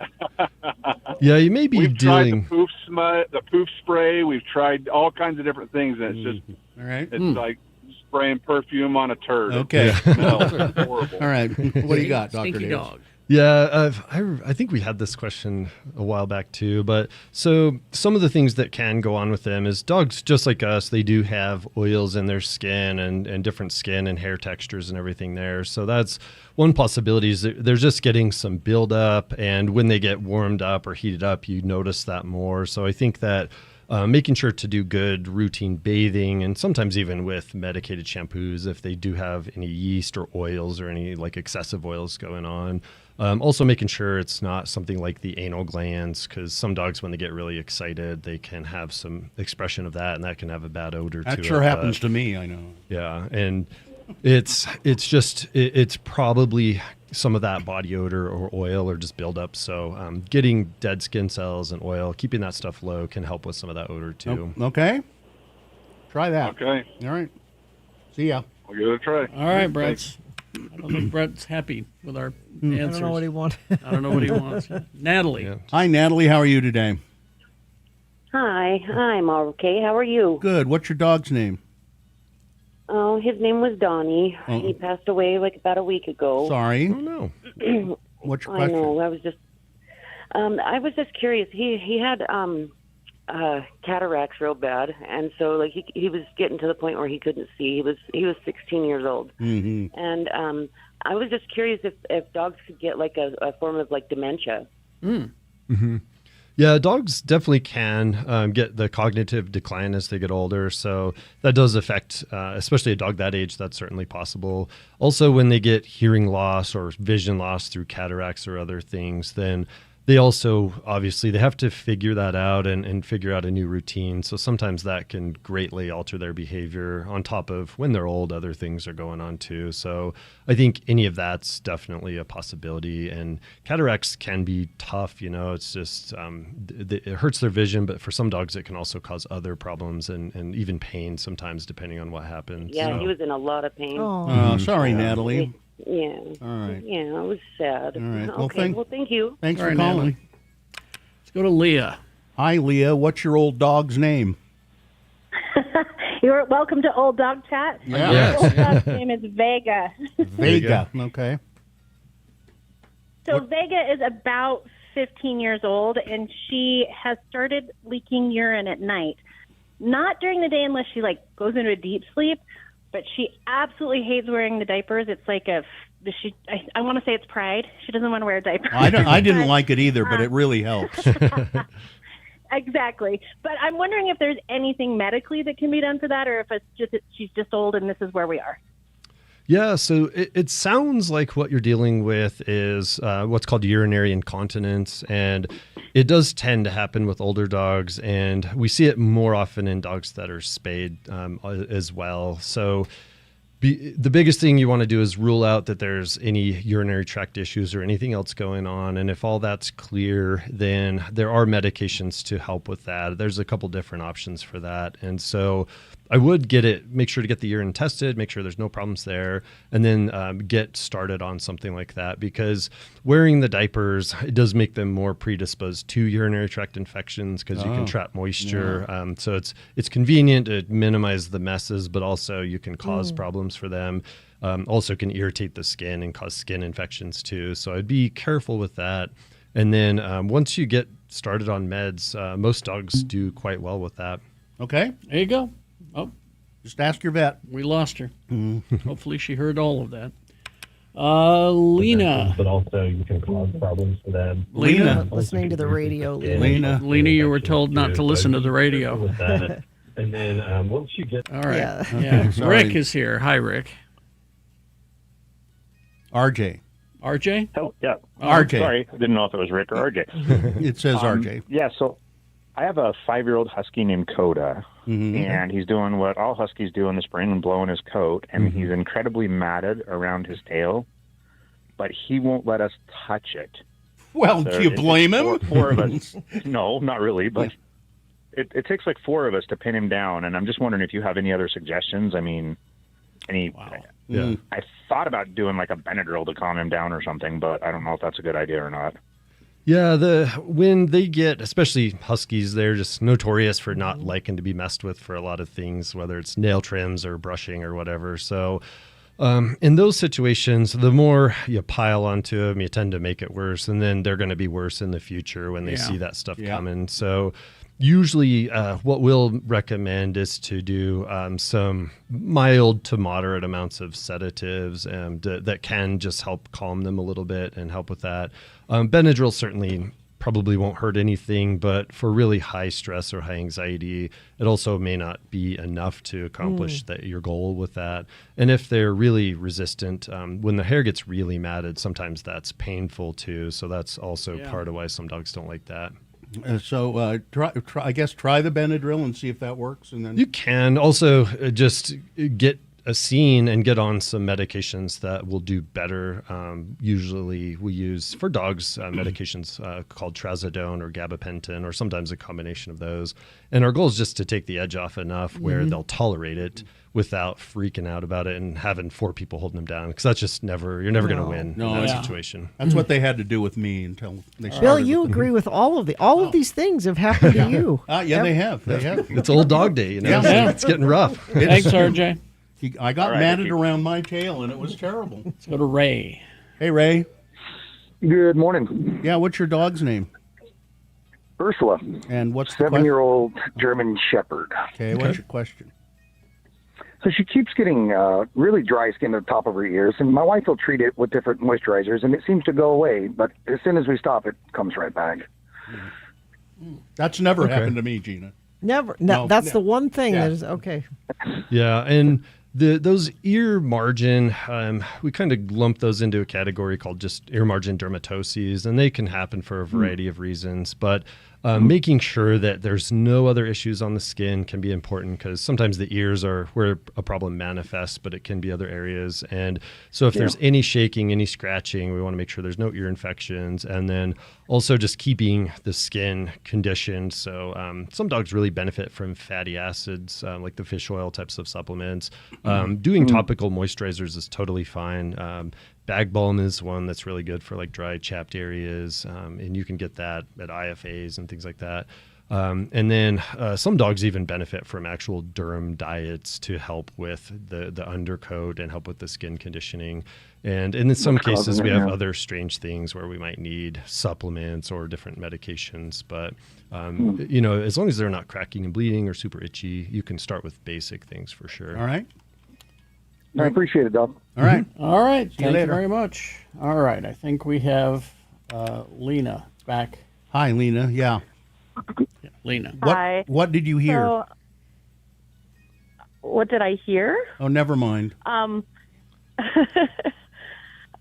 Yeah, you may be We've dealing. tried the poof spray. We've tried all kinds of different things, and it's just all right. It's like spraying perfume on a turd. Okay. It smells horrible. All right. What do you got, Dr. Stinky Davis? dog. Yeah, I think we had this question a while back too. But so some of the things that can go on with them is dogs, just like us, they do have oils in their skin and different skin and hair textures and everything there. So that's one possibility is that they're just getting some buildup. And when they get warmed up or heated up, you notice that more. So I think that making sure to do good routine bathing and sometimes even with medicated shampoos if they do have any yeast or oils or any like excessive oils going on. Also making sure it's not something like the anal glands, because some dogs, when they get really excited, they can have some expression of that, and that can have a bad odor to it. That sure happens to me, I know. Yeah, and it's probably some of that body odor or oil or just buildup. So getting dead skin cells and oil, keeping that stuff low can help with some of that odor too. Okay. Try that. Okay. All right. See ya. I'll give it a try. All right, Brett. I don't think Brett's happy with our answers. I don't know what he wants. I don't know what he wants. Natalie. Yeah. Hi, Natalie. How are you today? Hi, I'm okay. How are you? Good. What's your dog's name? Oh, his name was Donnie. Oh. He passed away like about a week ago. Sorry. Oh, no. What's your I question? know. I was just curious. He had cataracts real bad, and so like he was getting to the point where he couldn't see. He was 16 years old, and I was just curious if dogs could get like a form of like dementia. Yeah, dogs definitely can get the cognitive decline as they get older. So that does affect, especially a dog that age, that's certainly possible. Also, when they get hearing loss or vision loss through cataracts or other things, then they also, obviously, they have to figure that out and figure out a new routine. So sometimes that can greatly alter their behavior on top of when they're old, other things are going on too. So I think any of that's definitely a possibility. And cataracts can be tough, it's just, it hurts their vision, but for some dogs, it can also cause other problems and even pain sometimes, depending on what happens. Yeah, So- he was in a lot of pain. Oh, sorry, Natalie. Yeah. All right. Yeah, it was sad. All right. Okay. Well, thank you. Thanks All for right, calling. Natalie. Let's go to Leah. Hi, Leah. What's your old dog's name? You're welcome to Old Dog Chat. Yeah. My old dog's name is Vega. Vega. Okay. So Vega is about 15 years old, and she has started leaking urine at night. Not during the day unless she goes into a deep sleep, but she absolutely hates wearing the diapers. It's like I want to say it's pride. She doesn't want to wear a diaper. I didn't like it either, but it really helps. Exactly. But I'm wondering if there's anything medically that can be done for that, or if it's just she's just old and this is where we are. Yeah, so it sounds like what you're dealing with is what's called urinary incontinence, and it does tend to happen with older dogs, and we see it more often in dogs that are spayed as well. So the biggest thing you want to do is rule out that there's any urinary tract issues or anything else going on, and if all that's clear, then there are medications to help with that. There's a couple different options for that, and so I would make sure to get the urine tested, make sure there's no problems there, and then get started on something like that, because wearing the diapers, it does make them more predisposed to urinary tract infections because you can trap moisture. Yeah. So it's convenient to minimize the messes, but also you can cause problems for them. Also can irritate the skin and cause skin infections too. So I'd be careful with that. And then once you get started on meds, most dogs do quite well with that. Okay. There you go. Oh, just ask your vet. We lost her. Hopefully she heard all of that. Lena. But also you can cause problems for them. Lena. Listening to the radio. Lena, you were told not to listen to the radio. And then once you get... All right. Yeah. Rick is here. Hi, Rick. RJ. RJ? Oh, yeah. RJ. Sorry, I didn't know if it was Rick or RJ. It says RJ. Yeah, so I have a 5-year-old husky named Coda, and he's doing what all huskies do in the spring and blowing his coat, and he's incredibly matted around his tail, but he won't let us touch it. Well, do you blame him? Four of us. No, not really, but it takes like 4 of us to pin him down, and I'm just wondering if you have any other suggestions. I mean, Yeah. I thought about doing like a Benadryl to calm him down or something, but I don't know if that's a good idea or not. Yeah, when they get, especially huskies, they're just notorious for not liking to be messed with for a lot of things, whether it's nail trims or brushing or whatever. So in those situations, the more you pile onto them, you tend to make it worse, and then they're going to be worse in the future when they see that stuff coming. So usually what we'll recommend is to do some mild to moderate amounts of sedatives that can just help calm them a little bit and help with that. Benadryl certainly probably won't hurt anything, but for really high stress or high anxiety, it also may not be enough to accomplish your goal with that. And if they're really resistant, when the hair gets really matted, sometimes that's painful too. So that's also part of why some dogs don't like that. Try the Benadryl and see if that works, and then you can also just get a scene and get on some medications that will do better. Usually we use for dogs medications called trazodone or gabapentin, or sometimes a combination of those. And our goal is just to take the edge off enough where they'll tolerate it without freaking out about it and having 4 people holding them down, because that's just you're never going to win in that situation. That's what they had to do with me until they started. Bill, you agree with all of these things have happened to you. They have. It's old dog day, It's getting rough. Thanks, RJ. I got matted around my tail, and it was terrible. Let's go to Ray. Hey, Ray. Good morning. Yeah, what's your dog's name? Ursula. And what's the 7-year-old German Shepherd. Okay, what's your question? So she keeps getting really dry skin at the top of her ears, and my wife will treat it with different moisturizers, and it seems to go away. But as soon as we stop, it comes right back. That's never happened to me, Gina. Never. No, that's the one thing that is okay. Yeah, and those ear margin, we kind of lump those into a category called just ear margin dermatoses, and they can happen for a variety of reasons. But making sure that there's no other issues on the skin can be important, because sometimes the ears are where a problem manifests, but it can be other areas. And so if there's any shaking, any scratching, we want to make sure there's no ear infections. And then also just keeping the skin conditioned. So some dogs really benefit from fatty acids, like the fish oil types of supplements. Doing topical moisturizers is totally fine. Bag balm is one that's really good for like dry, chapped areas, and you can get that at IFAs and things like that. And then some dogs even benefit from actual Durham diets to help with the undercoat and help with the skin conditioning. And in some cases, we have other strange things where we might need supplements or different medications. But, as long as they're not cracking and bleeding or super itchy, you can start with basic things for sure. All right. I appreciate it, Doc. All right. All right. Thank you later. very much. All right. I think we have Lena back. Hi, Lena. Yeah. Lena. Hi. What did you hear? So, what did I hear? Oh, never mind. I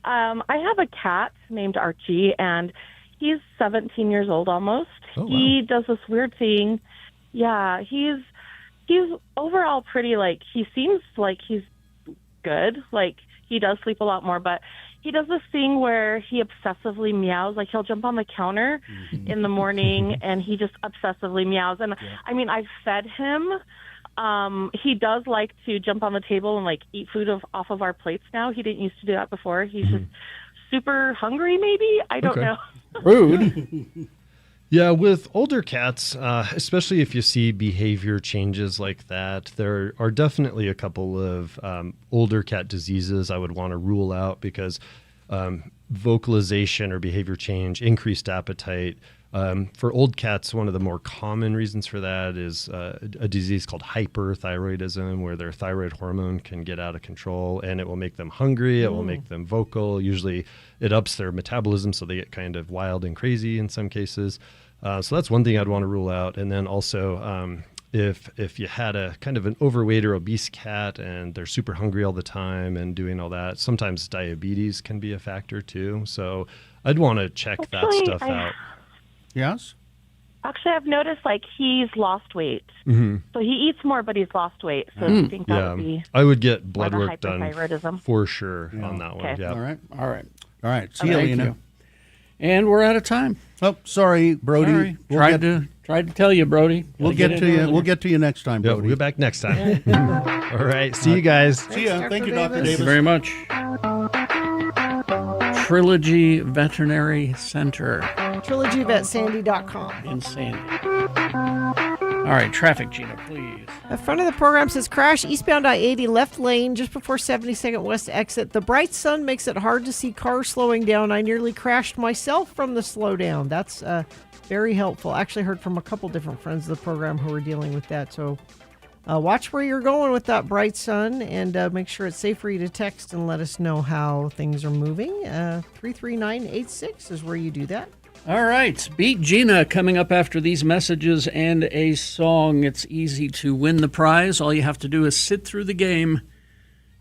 have a cat named Archie, and he's 17 years old almost. Oh, wow. He does this weird thing. Yeah, he's overall pretty, like, he seems like he's good. Like, he does sleep a lot more, but he does this thing where he obsessively meows. Like, he'll jump on the counter in the morning, and he just obsessively meows. And, I mean, I've fed him He does like to jump on the table and like eat food off of our plates now. He didn't used to do that before. He's just super hungry, maybe. I don't know. Rude. Yeah, with older cats, especially if you see behavior changes like that, there are definitely a couple of older cat diseases I would want to rule out because vocalization or behavior change, increased appetite. For old cats, one of the more common reasons for that is a disease called hyperthyroidism, where their thyroid hormone can get out of control and it will make them hungry, it will make them vocal. Usually it ups their metabolism, so they get kind of wild and crazy in some cases. So that's one thing I'd want to rule out. And then also, if you had a kind of an overweight or obese cat and they're super hungry all the time and doing all that, sometimes diabetes can be a factor too. So I'd want to check that stuff out. Yes? Actually, I've noticed like he's lost weight. Mm-hmm. So he eats more, but he's lost weight. So I think that would be. I would get blood more the work done hyperthyroidism. for sure on that one. Okay. Yeah. All right. See you, Thank Lena. you. And we're out of time. Oh, sorry, Brody. Sorry. We'll Tried to tell you, Brody. We'll get to you. We'll get to you next time, Yeah, Brody. we'll be back next time. All right. See you guys. See ya. Thank you, Dr. Thank Davis. you very much. Trilogy Veterinary Center TrilogyVetSandy.com. in Sandy. All right, traffic, Gina, please. The front of the program says crash eastbound I-80 left lane just before 72nd West exit. The bright sun makes it hard to see cars slowing down. I nearly crashed myself from the slowdown. That's very helpful. Actually heard from a couple different friends of the program who are dealing with that. So watch where you're going with that bright sun and make sure it's safe for you to text and let us know how things are moving. 33986 is where you do that. All right, Beat Gina coming up after these messages and a song. It's easy to win the prize. All you have to do is sit through the game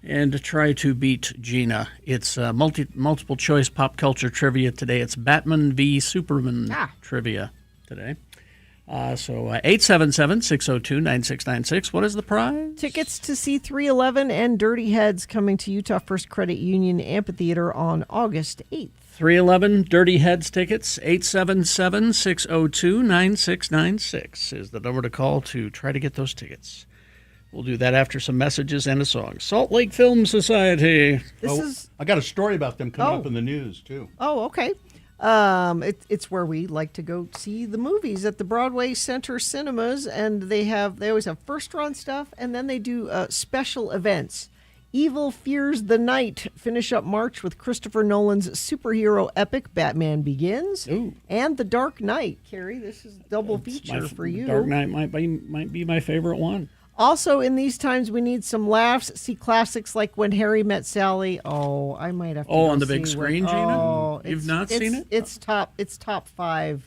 and try to beat Gina. It's multiple choice pop culture trivia today. It's Batman v Superman trivia today. So 877-602-9696. What is the prize? Tickets to see 311 and Dirty Heads coming to Utah First Credit Union Amphitheater on August 8th. 311 Dirty Heads tickets, 877-602-9696 is the number to call to try to get those tickets. We'll do that after some messages and a song. Salt Lake Film Society. I got a story about them coming up in the news, too. Oh, okay. It's where we like to go see the movies at the Broadway Center Cinemas, and they always have first run stuff, and then they do special events. Evil Fears the Night finish up March with Christopher Nolan's superhero epic Batman Begins. Ooh. And The Dark Knight. Carrie, this is a double feature for you. Dark Knight might be my favorite one. Also, in these times, we need some laughs. See classics like When Harry Met Sally. Oh, I might have to. Oh, on the big screen, Gina? You've not seen it? It's top five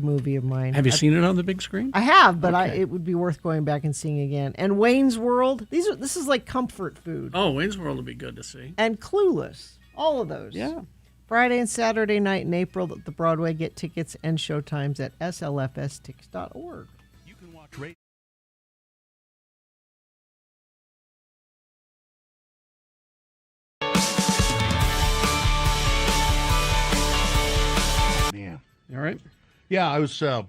movie of mine. Have you seen it on the big screen? I have, but it would be worth going back and seeing again. And Wayne's World. This is like comfort food. Oh, Wayne's World would be good to see. And Clueless. All of those. Yeah. Friday and Saturday night in April at the Broadway. Get tickets and showtimes at slfstix.org. You can watch radio. Man. All right. Yeah, I was. I've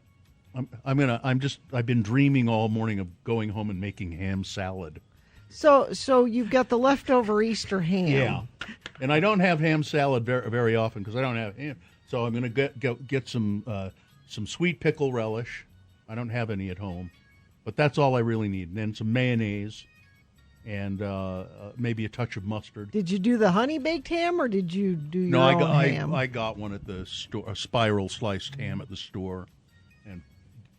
been dreaming all morning of going home and making ham salad. So you've got the leftover Easter ham. Yeah, and I don't have ham salad very often because I don't have ham. So I'm going to get some sweet pickle relish. I don't have any at home, but that's all I really need. And then some mayonnaise, and maybe a touch of mustard. Did you do the honey baked ham or did you do your No, own ham? I got one at the store, a spiral sliced ham at the store, and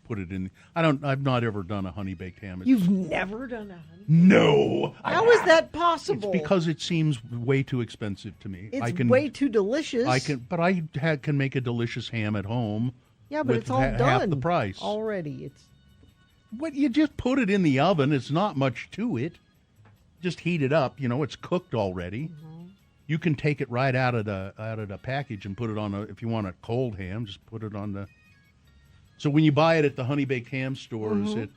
put it in. I've not ever done a honey baked ham. You've never done a honey? No. How is that possible? It's because it seems way too expensive to me. It's way too delicious. I can make a delicious ham at home. Yeah, but with it's all done half the price already. What you just put it in the oven. It's not much to it. Just heat it up. It's cooked already. Mm-hmm. You can take it right out of the package and put it on if you want a cold ham, just put it on the. So when you buy it at the honey baked ham store, is it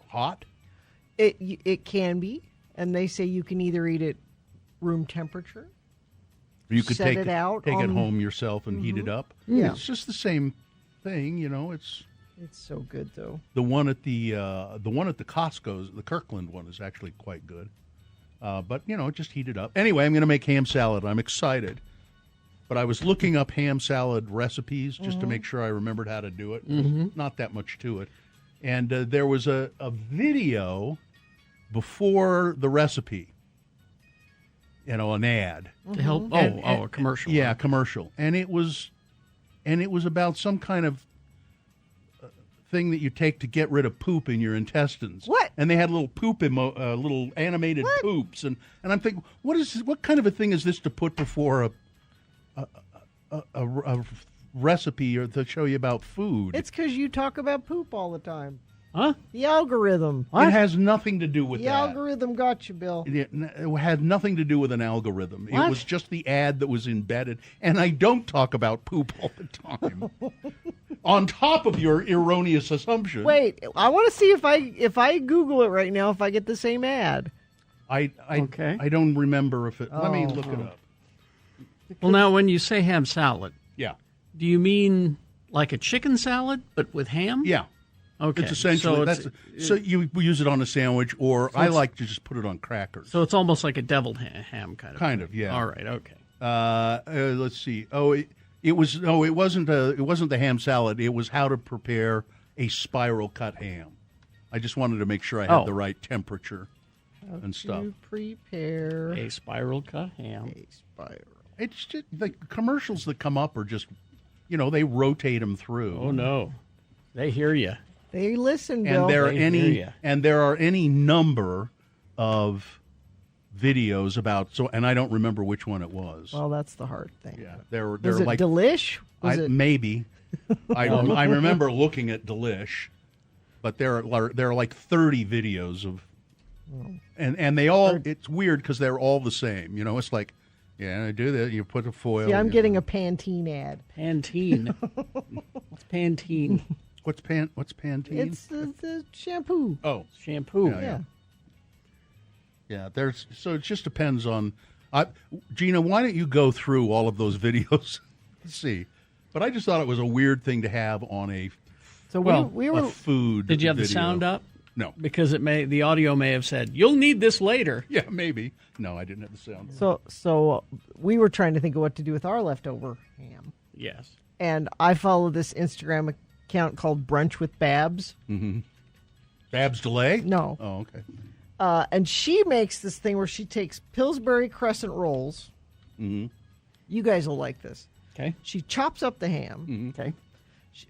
hot? It can be, and they say you can either eat it room temperature. Or you could set take it out take it home yourself and heat it up. Yeah, it's just the same thing. It's It's so good though. The one at the Costco's, the Kirkland one, is actually quite good. But just heat it up. Anyway, I'm going to make ham salad. I'm excited. But I was looking up ham salad recipes just to make sure I remembered how to do it. There's not that much to it. And there was a video before the recipe. An ad to help. A commercial. Yeah, commercial, and it was about some kind of thing that you take to get rid of poop in your intestines. What? And they had little little animated poops, and I'm thinking, what kind of a thing is this to put before a recipe or to show you about food? It's because you talk about poop all the time. Huh? The algorithm. It has nothing to do with The that. algorithm got you, Bill. It had nothing to do with an algorithm. It was just the ad that was embedded. And I don't talk about poop all the time. On top of your erroneous assumption. Wait, I want to see if I Google it right now, if I get the same ad. I don't remember if it. Let me look it up. Well, now, when you say ham salad, yeah, do you mean like a chicken salad but with ham? Yeah. Okay. It's essentially so you use it on a sandwich, or I like to just put it on crackers. So it's almost like a deviled ham kind of. Kind of, yeah. All right. Okay. Let's see. It wasn't the ham salad. It was how to prepare a spiral cut ham. I just wanted to make sure I had the right temperature and stuff. To prepare a spiral cut ham. A spiral. It's just the commercials that come up are just, they rotate them through. Oh no, they hear you. They listen, Bill. And there are any number of videos about and I don't remember which one it was. Well, that's the hard thing. Yeah, they're was it like Delish? Maybe. I remember looking at Delish, but there are like 30 videos of, and they all. It's weird because they're all the same. It's like, I do that. You put a foil. Yeah, I'm getting a Pantene ad. Pantene. It's Pantene. What's Pantene? It's the shampoo. Oh, shampoo. Yeah. So it just depends on. Gina, why don't you go through all of those videos? Let's see. But I just thought it was a weird thing to have on a. So we were food. Did you have video. the sound up? No, because the audio may have said you'll need this later. Yeah, maybe. No, I didn't have the sound up. So we were trying to think of what to do with our leftover ham. Yes. And I follow this Instagram account called Brunch with Babs. Mm-hmm. Babs Delay? No. Oh, okay. And she makes this thing where she takes Pillsbury crescent rolls. Mm-hmm. You guys will like this. Okay. She chops up the ham. Mm-hmm. Okay.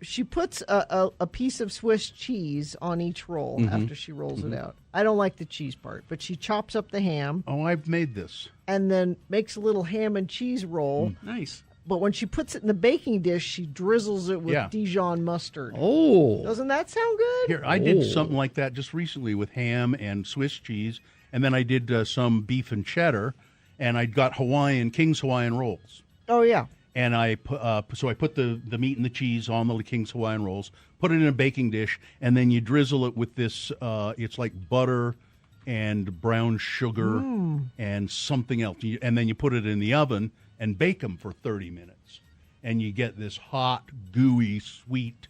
She puts a piece of Swiss cheese on each roll after she rolls it out. I don't like the cheese part, but she chops up the ham. Oh, I've made this. And then makes a little ham and cheese roll. Nice. But when she puts it in the baking dish, she drizzles it with Dijon mustard. Oh. Doesn't that sound good? Here, I did something like that just recently with ham and Swiss cheese, and then I did some beef and cheddar, and I got King's Hawaiian rolls. Oh, yeah. And I put the meat and the cheese on the King's Hawaiian rolls, put it in a baking dish, and then you drizzle it with this, it's like butter and brown sugar and something else. And then you put it in the oven and bake them for 30 minutes. And you get this hot, gooey, sweet,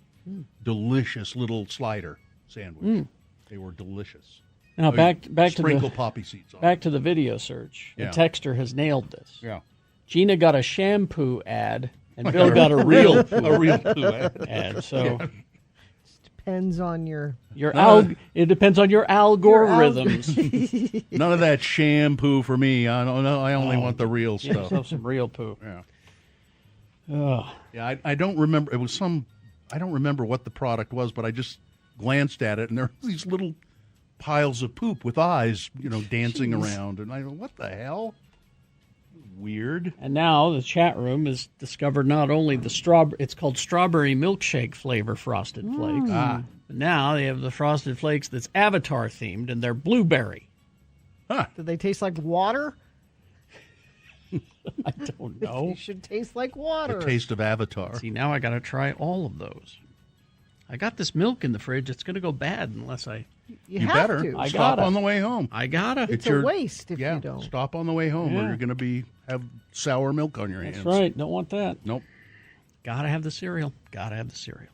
delicious little slider sandwich. They were delicious. Now back to sprinkle poppy seeds on back to the video search. Yeah. The texter has nailed this. Yeah. Gina got a shampoo ad, and Bill got a real poo ad. So depends on your it depends on your algorithms. None of that shampoo for me. I don't know. I only want the real Get stuff. yourself some real poo. Yeah. Oh. Yeah, I don't remember. It was I don't remember what the product was, but I just glanced at it, and there were these little piles of poop with eyes, dancing around. And I go, what the hell? Weird. And now the chat room has discovered not only it's called strawberry milkshake flavor Frosted Flakes. Ah. But now they have the Frosted Flakes that's Avatar themed, and they're blueberry. Huh. Do they taste like water? I don't know. They should taste like water. The taste of Avatar. See, now I got to try all of those. I got this milk in the fridge. It's going to go bad unless You have better. to. I Stop gotta. on the way home. I gotta. It's a waste if you don't. Stop on the way home, or Yeah. you're going to have sour milk on your hands. That's right. Don't want that. Nope. Gotta have the cereal. Gotta have the cereal.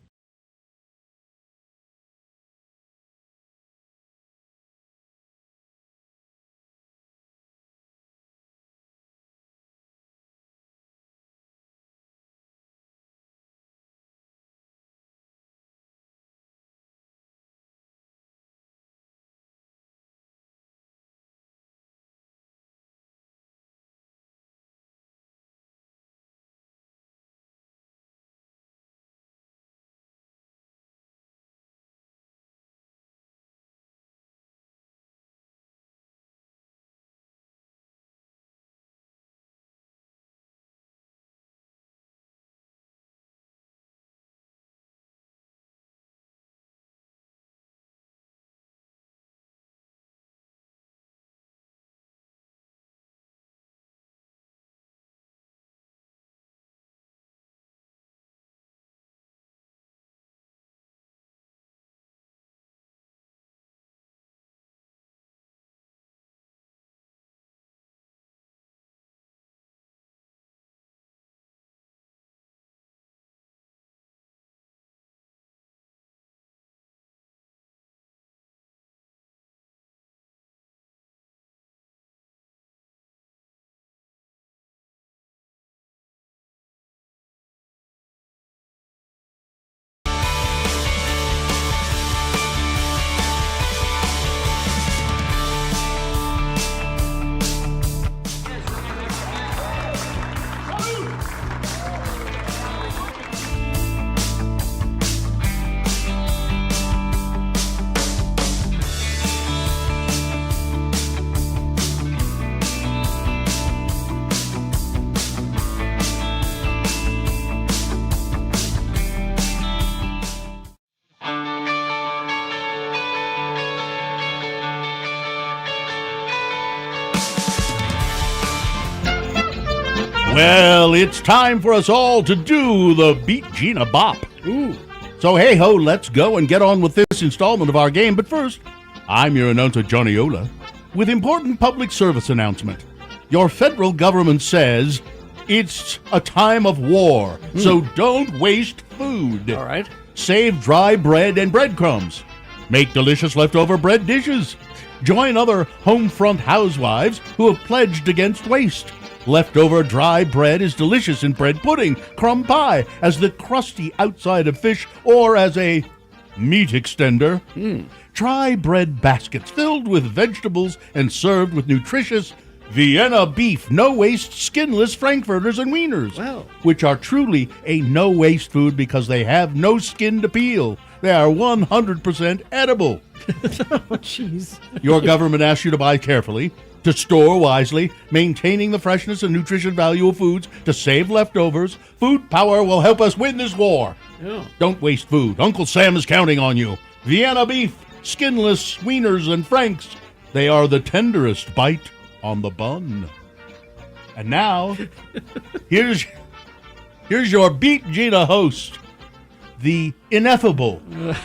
Well, it's time for us all to do the Beat Gina Bop. Ooh. So, hey-ho, let's go and get on with this installment of our game. But first, I'm your announcer, Johnny Ola, with important public service announcement. Your federal government says it's a time of war, so don't waste food. All right. Save dry bread and breadcrumbs. Make delicious leftover bread dishes. Join other home front housewives who have pledged against waste. Leftover dry bread is delicious in bread pudding, crumb pie, as the crusty outside of fish, or as a meat extender. Try bread baskets filled with vegetables and served with nutritious Vienna beef, no-waste, skinless frankfurters and wieners, which are truly a no-waste food because they have no skin to peel. They are 100% edible. Oh, jeez. Your government asks you to buy carefully, to store wisely, maintaining the freshness and nutrition value of foods, to save leftovers. Food power will help us win this war. Yeah. Don't waste food. Uncle Sam is counting on you. Vienna beef, skinless wieners and franks. They are the tenderest bite on the bun. And now, here's your Beat Gina host, the ineffable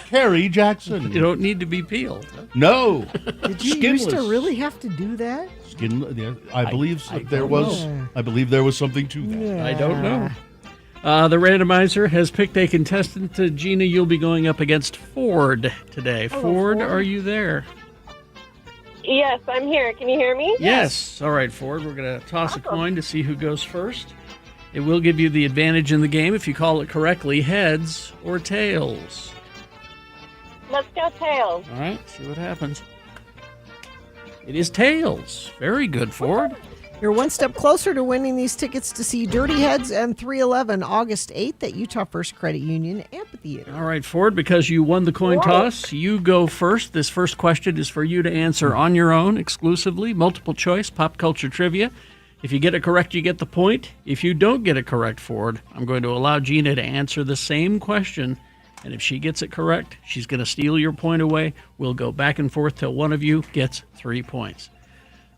Carrie Jackson. You don't need to be peeled. No. Did you used to really have to do that? I believe there was something to that. Yeah. I don't know. The randomizer has picked a contestant. Gina, you'll be going up against Ford today. Ford, are you there? Yes, I'm here. Can you hear me? Yes. All right, Ford, we're going to toss a coin to see who goes first. It will give you the advantage in the game if you call it correctly, heads or tails. Let's go tails. All right, see what happens. It is tails. Very good, Ford. You're one step closer to winning these tickets to see Dirty Heads and 311 August 8th at Utah First Credit Union Amphitheater. All right, Ford, because you won the coin toss, you go first. This first question is for you to answer on your own, exclusively, multiple choice, pop culture trivia. If you get it correct, you get the point. If you don't get it correct, Ford, I'm going to allow Gina to answer the same question, and if she gets it correct, she's going to steal your point away. We'll go back and forth till one of you gets 3 points.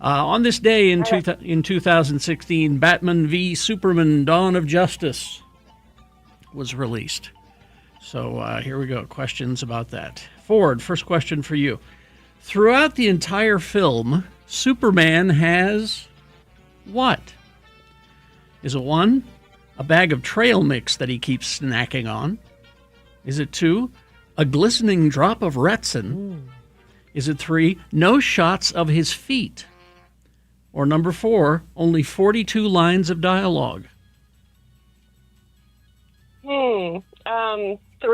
On this day in 2016, Batman v Superman: Dawn of Justice was released. So here we go. Questions about that. Ford, first question for you. Throughout the entire film, Superman has what? Is it 1, a bag of trail mix that he keeps snacking on? Is it 2, a glistening drop of Retsin? Is it 3, no shots of his feet? Or number 4, only 42 lines of dialogue?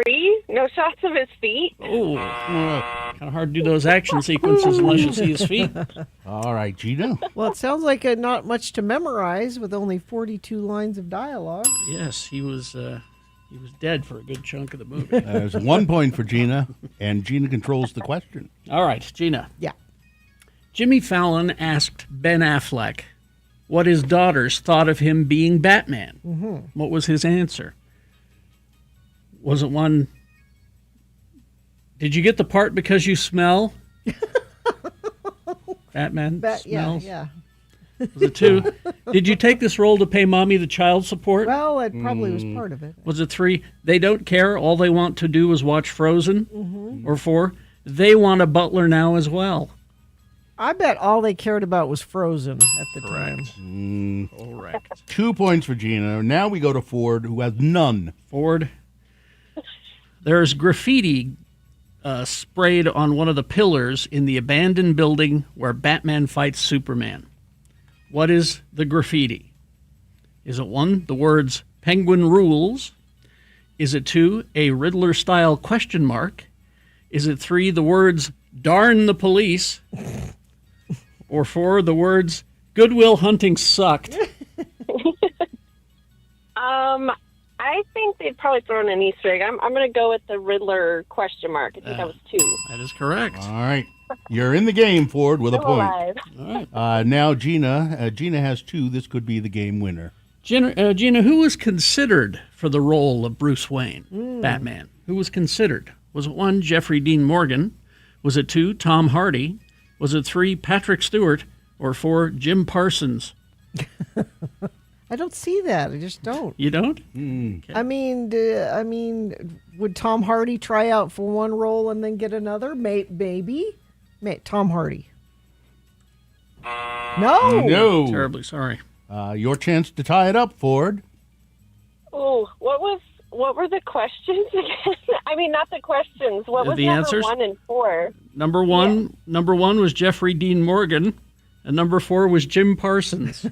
3, no shots of his feet. Oh, kind of hard to do those action sequences unless you see his feet. All right, Gina. Well, it sounds like not much to memorize with only 42 lines of dialogue. Yes, he was dead for a good chunk of the movie. There's 1 point for Gina, and Gina controls the question. All right, Gina. Yeah. Jimmy Fallon asked Ben Affleck what his daughters thought of him being Batman. Mm-hmm. What was his answer? Was it 1, did you get the part because you smell? Batman smells? Yeah. Was it 2, did you take this role to pay mommy the child support? Well, it probably was part of it. Was it 3, they don't care, all they want to do is watch Frozen? Mm-hmm. Or 4, they want a butler now as well? I bet all they cared about was Frozen at the time. Correct. 2 points for Gina. Now we go to Ford, who has none. Ford, there's graffiti sprayed on one of the pillars in the abandoned building where Batman fights Superman. What is the graffiti? Is it 1, the words Penguin Rules? Is it 2, a Riddler-style question mark? Is it 3, the words Darn the Police? Or 4, the words Goodwill Hunting sucked? I think they'd probably throw in an Easter egg. I'm going to go with the Riddler question mark. I think that was 2. That is correct. All right. You're in the game, Ford, with a Still point. alive. All right. Now Gina. Gina has 2. This could be the game winner. Gina, who was considered for the role of Bruce Wayne, Batman? Who was considered? Was it 1, Jeffrey Dean Morgan? Was it 2, Tom Hardy? Was it 3, Patrick Stewart? Or 4, Jim Parsons? I don't see that. I just don't. You don't? Okay. I mean, would Tom Hardy try out for one role and then get another? Maybe. Tom Hardy. No. Terribly sorry. Your chance to tie it up, Ford. Oh, what were the questions again? I mean, not the questions. What was The number answers? 1 and 4? Number one was Jeffrey Dean Morgan, and number 4 was Jim Parsons.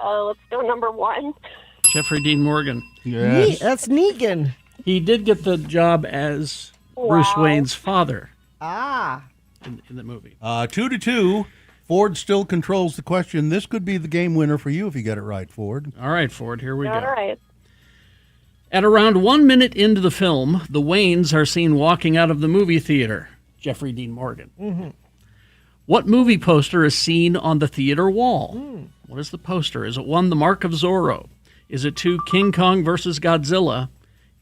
Let's go number 1. Jeffrey Dean Morgan. Yes. That's Negan. He did get the job as Bruce Wayne's father Ah. in the movie. 2-2. Ford still controls the question. This could be the game winner for you if you get it right, Ford. All right, Ford, here we go. All right. At around 1 minute into the film, the Waynes are seen walking out of the movie theater. Jeffrey Dean Morgan. Mm-hmm. What movie poster is seen on the theater wall? What is the poster? Is it 1, The Mark of Zorro? Is it 2, King Kong versus Godzilla?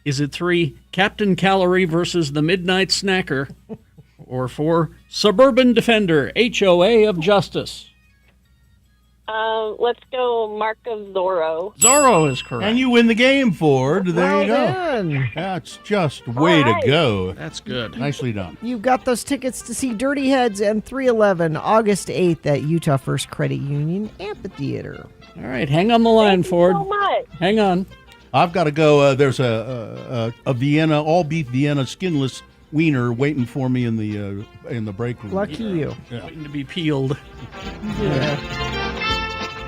Is it 3, Captain Calorie versus the Midnight Snacker? Or 4, Suburban Defender, HOA of Justice? Let's go Mark of Zorro. Zorro is correct. And you win the game, Ford. There you go. Done. That's just way to go. That's good. Nicely done. You've got those tickets to see Dirty Heads and 311 August 8th at Utah First Credit Union Amphitheater. All right, hang on the line, Ford. So much. Hang on. I've got to go. There's a Vienna, all beef Vienna skinless wiener waiting for me in the break room. Lucky you. Yeah. Waiting to be peeled. Yeah.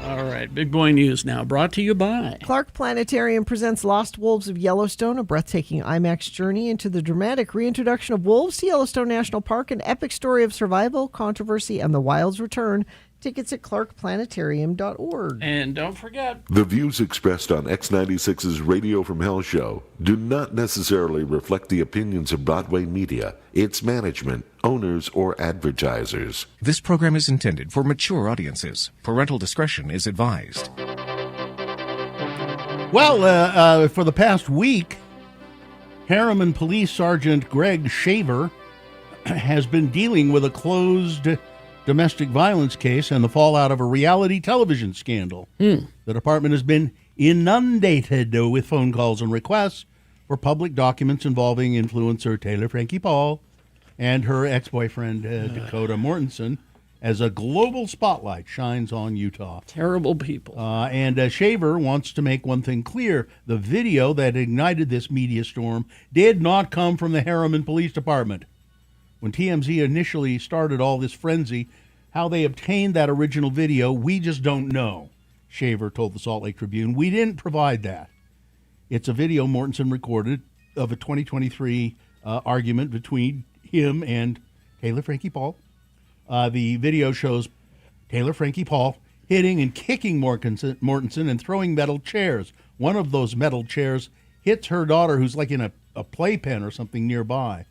All right, big boy news now, brought to you by Clark Planetarium presents Lost Wolves of Yellowstone, a breathtaking IMAX journey into the dramatic reintroduction of wolves to Yellowstone National Park, an epic story of survival, controversy, and the wild's return. Tickets at clarkplanetarium.org. And don't forget, The views expressed on X96's Radio from Hell show do not necessarily reflect the opinions of Broadway media, its management, owners, or advertisers. This program is intended for mature audiences. Parental discretion is advised. Well, for the past week, Harriman Police Sergeant Greg Shaver has been dealing with a closed domestic violence case and the fallout of a reality television scandal. The department has been inundated with phone calls and requests for public documents involving influencer Taylor Frankie Paul and her ex-boyfriend Dakota Mortensen as a global spotlight shines on Utah. Terrible people. And Shaver wants to make one thing clear. The video that ignited this media storm did not come from the Harriman Police Department. When TMZ initially started all this frenzy, how they obtained that original video, we just don't know, Shaver told the Salt Lake Tribune. We didn't provide that. It's a video Mortensen recorded of a 2023 argument between him and Taylor Frankie Paul. The video shows Taylor Frankie Paul hitting and kicking Mortensen and throwing metal chairs. One of those metal chairs hits her daughter, who's like in a playpen or something nearby.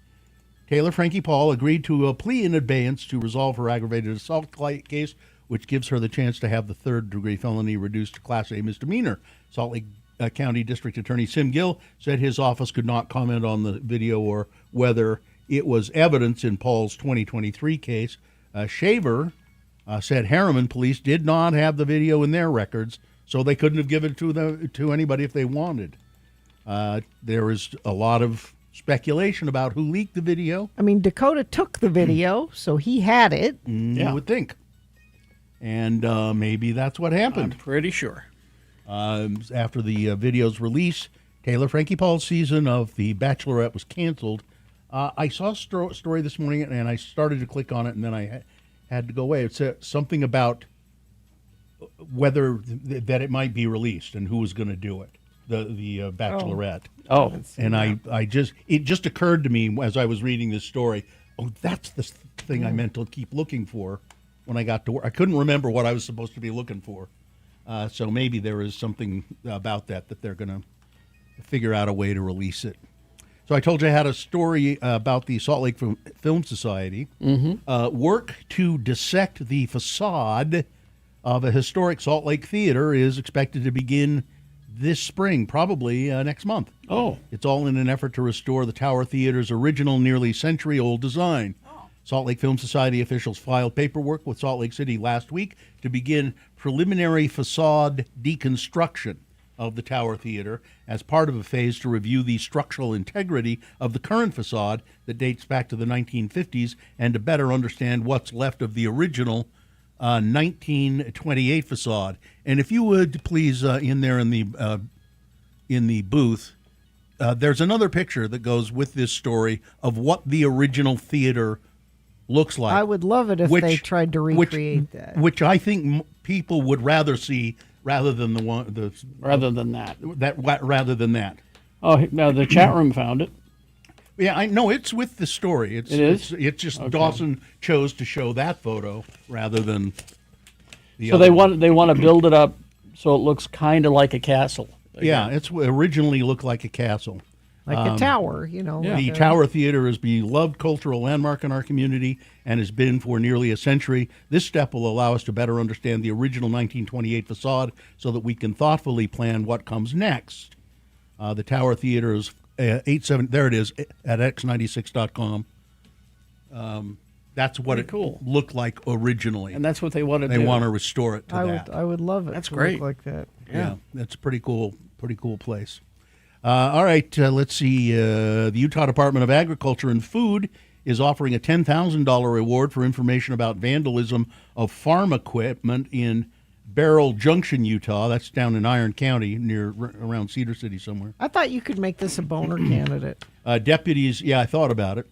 Taylor Frankie Paul agreed to a plea in abeyance to resolve her aggravated assault case, which gives her the chance to have the third-degree felony reduced to Class A misdemeanor. Salt Lake County District Attorney Sim Gill said his office could not comment on the video or whether it was evidence in Paul's 2023 case. Shaver said Harriman police did not have the video in their records, so they couldn't have given it to anybody if they wanted. There is a lot of speculation about who leaked the video. I mean, Dakota took the video, so he had it. You would think. And maybe that's what happened. I'm pretty sure. After the video's release, Taylor Frankie Paul's season of The Bachelorette was canceled. I saw a story this morning, and I started to click on it, and then I had to go away. It said something about whether that it might be released and who was going to do it. The Bachelorette. Oh. And it just occurred to me as I was reading this story, that's the thing I meant to keep looking for when I got to work. I couldn't remember what I was supposed to be looking for. So maybe there is something about that they're going to figure out a way to release it. So I told you I had a story about the Salt Lake Film Society. Work to dissect the facade of a historic Salt Lake theater is expected to begin this spring, probably next month. Oh. It's all in an effort to restore the Tower Theater's original, nearly century-old design. Salt Lake Film Society officials filed paperwork with Salt Lake City last week to begin preliminary facade deconstruction of the Tower Theater as part of a phase to review the structural integrity of the current facade that dates back to the 1950s and to better understand what's left of the original 1928 facade. And if you would please, in the booth, there's another picture that goes with this story of what the original theater looks like. I would love it if they tried to recreate that. Which I think people would rather see rather than rather than that. Rather than that. Oh, now the chat room found it. Yeah, I know it's with the story. It is? It's just okay. Dawson chose to show that photo rather than the so other they want to build it up so it looks kind of like a castle. Yeah, it's originally looked like a castle. Like a tower, you know. Yeah. The Tower Theater is a beloved cultural landmark in our community and has been for nearly a century. This step will allow us to better understand the original 1928 facade so that we can thoughtfully plan what comes next. The Tower Theater is 87. There it is at x96.com. That's what looked like originally, and that's what they want to do. They want to restore it to that. I would love it. That's to great. Look like that. Yeah, that's a pretty cool place. All right, let's see. The Utah Department of Agriculture and Food is offering a $10,000 reward for information about vandalism of farm equipment in Beryl Junction, Utah. That's down in Iron County, around Cedar City somewhere. I thought you could make this a boner candidate. Deputies, I thought about it.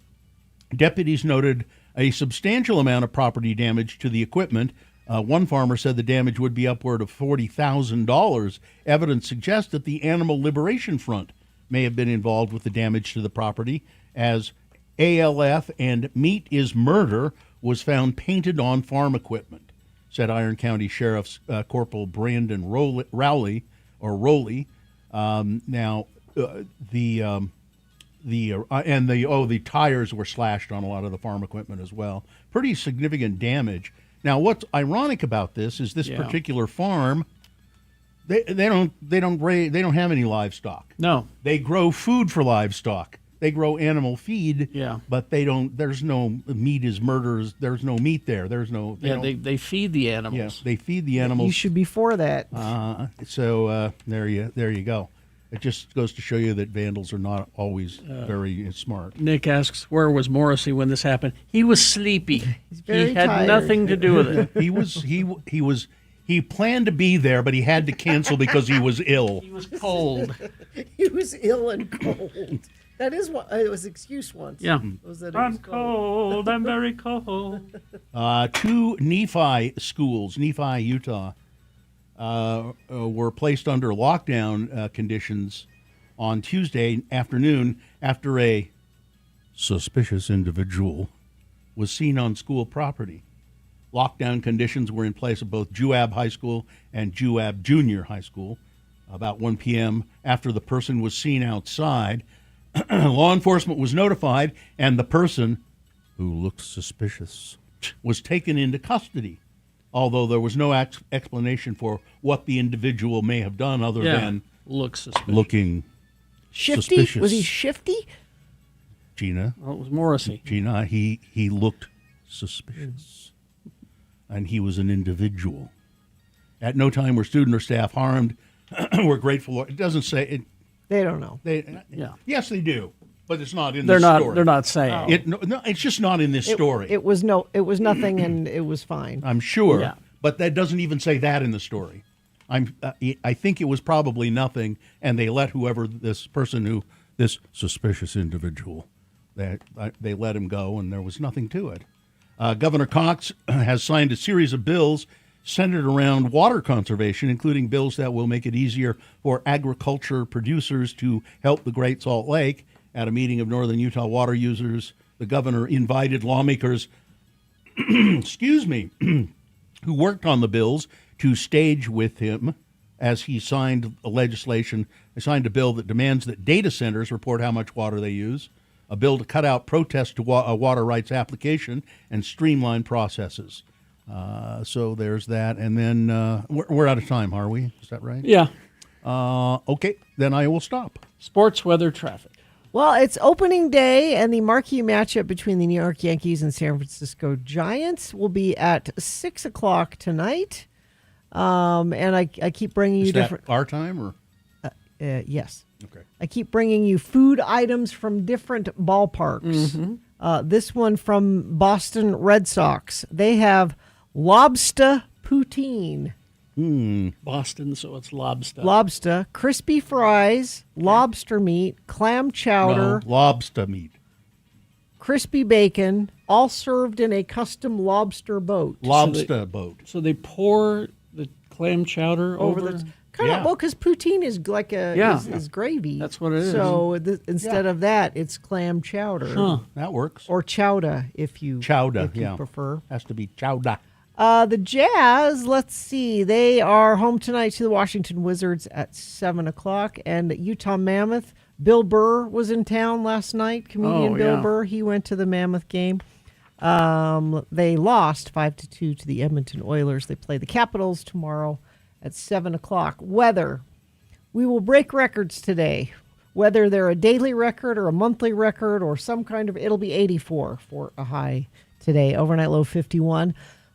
Deputies noted a substantial amount of property damage to the equipment. One farmer said the damage would be upward of $40,000. Evidence suggests that the Animal Liberation Front may have been involved with the damage to the property, as ALF and Meat is Murder was found painted on farm equipment, said Iron County Sheriff's Corporal Brandon Rowley. The tires were slashed on a lot of the farm equipment as well. Pretty significant damage. Now, what's ironic about this is this particular farm, they don't have any livestock. No, they grow food for livestock. They grow animal feed. Yeah, but they don't. There's no meat is murders. There's no meat there. There's no. They feed the animals. Yes, they feed the animals. You should be for that. So there you go. It just goes to show you that vandals are not always very smart. Nick asks, where was Morrissey when this happened? He was sleepy. He had tired. Nothing to do with it. He planned to be there, but he had to cancel because he was ill. He was cold. He was ill and cold. That is what it was. Excuse once. Yeah. I'm cold. I'm very cold. 2 Nephi schools, Nephi, Utah, were placed under lockdown conditions on Tuesday afternoon after a suspicious individual was seen on school property. Lockdown conditions were in place at both Juab High School and Juab Junior High School. About 1 p.m. after the person was seen outside, law enforcement was notified, and the person, who looked suspicious, was taken into custody. Although there was no explanation for what the individual may have done other than looking shifty. Suspicious. Was he shifty? Gina. Well, it was Morrissey. Gina, he looked suspicious. And he was an individual. At no time were student or staff harmed. We're grateful. It doesn't say it. They don't know. Yes, they do. But it's not in this story. They're not saying. No, it's just not in this story. It was nothing, and it was fine. I'm sure. Yeah. But that doesn't even say that in the story. I think it was probably nothing, and they let this suspicious individual, they let him go, and there was nothing to it. Governor Cox has signed a series of bills centered around water conservation, including bills that will make it easier for agriculture producers to help the Great Salt Lake. At a meeting of Northern Utah water users, the governor invited lawmakers, who worked on the bills, to stage with him as he signed a bill that demands that data centers report how much water they use, a bill to cut out protests to a water rights application, and streamline processes. So there's that. And then we're out of time, are we? Is that right? Yeah. Okay, then I will stop. Sports, weather, traffic. Well, it's opening day, and the marquee matchup between the New York Yankees and San Francisco Giants will be at 6 o'clock tonight. And I keep bringing you Is that different. our time or? Yes. Okay. I keep bringing you food items from different ballparks. This one from Boston Red Sox. They have lobster poutine. Boston, so it's lobster. Lobster, crispy fries, lobster meat, clam chowder, No, lobster meat. crispy bacon, all served in a custom lobster boat. Lobster boat. So they pour the clam chowder over the kind of, well, because poutine is like is gravy. That's what it is. So instead of that, it's clam chowder. Huh. That works. Or chowder if you prefer. Has to be chowder. The Jazz, let's see, they are home tonight to the Washington Wizards at 7 o'clock. And Utah Mammoth, Bill Burr was in town last night. Comedian Bill Burr, he went to the Mammoth game. They lost 5-2 to the Edmonton Oilers. They play the Capitals tomorrow at 7 o'clock. Weather, we will break records today. Whether they're a daily record or a monthly record or some kind of, it'll be 84 for a high today. Overnight low 51. A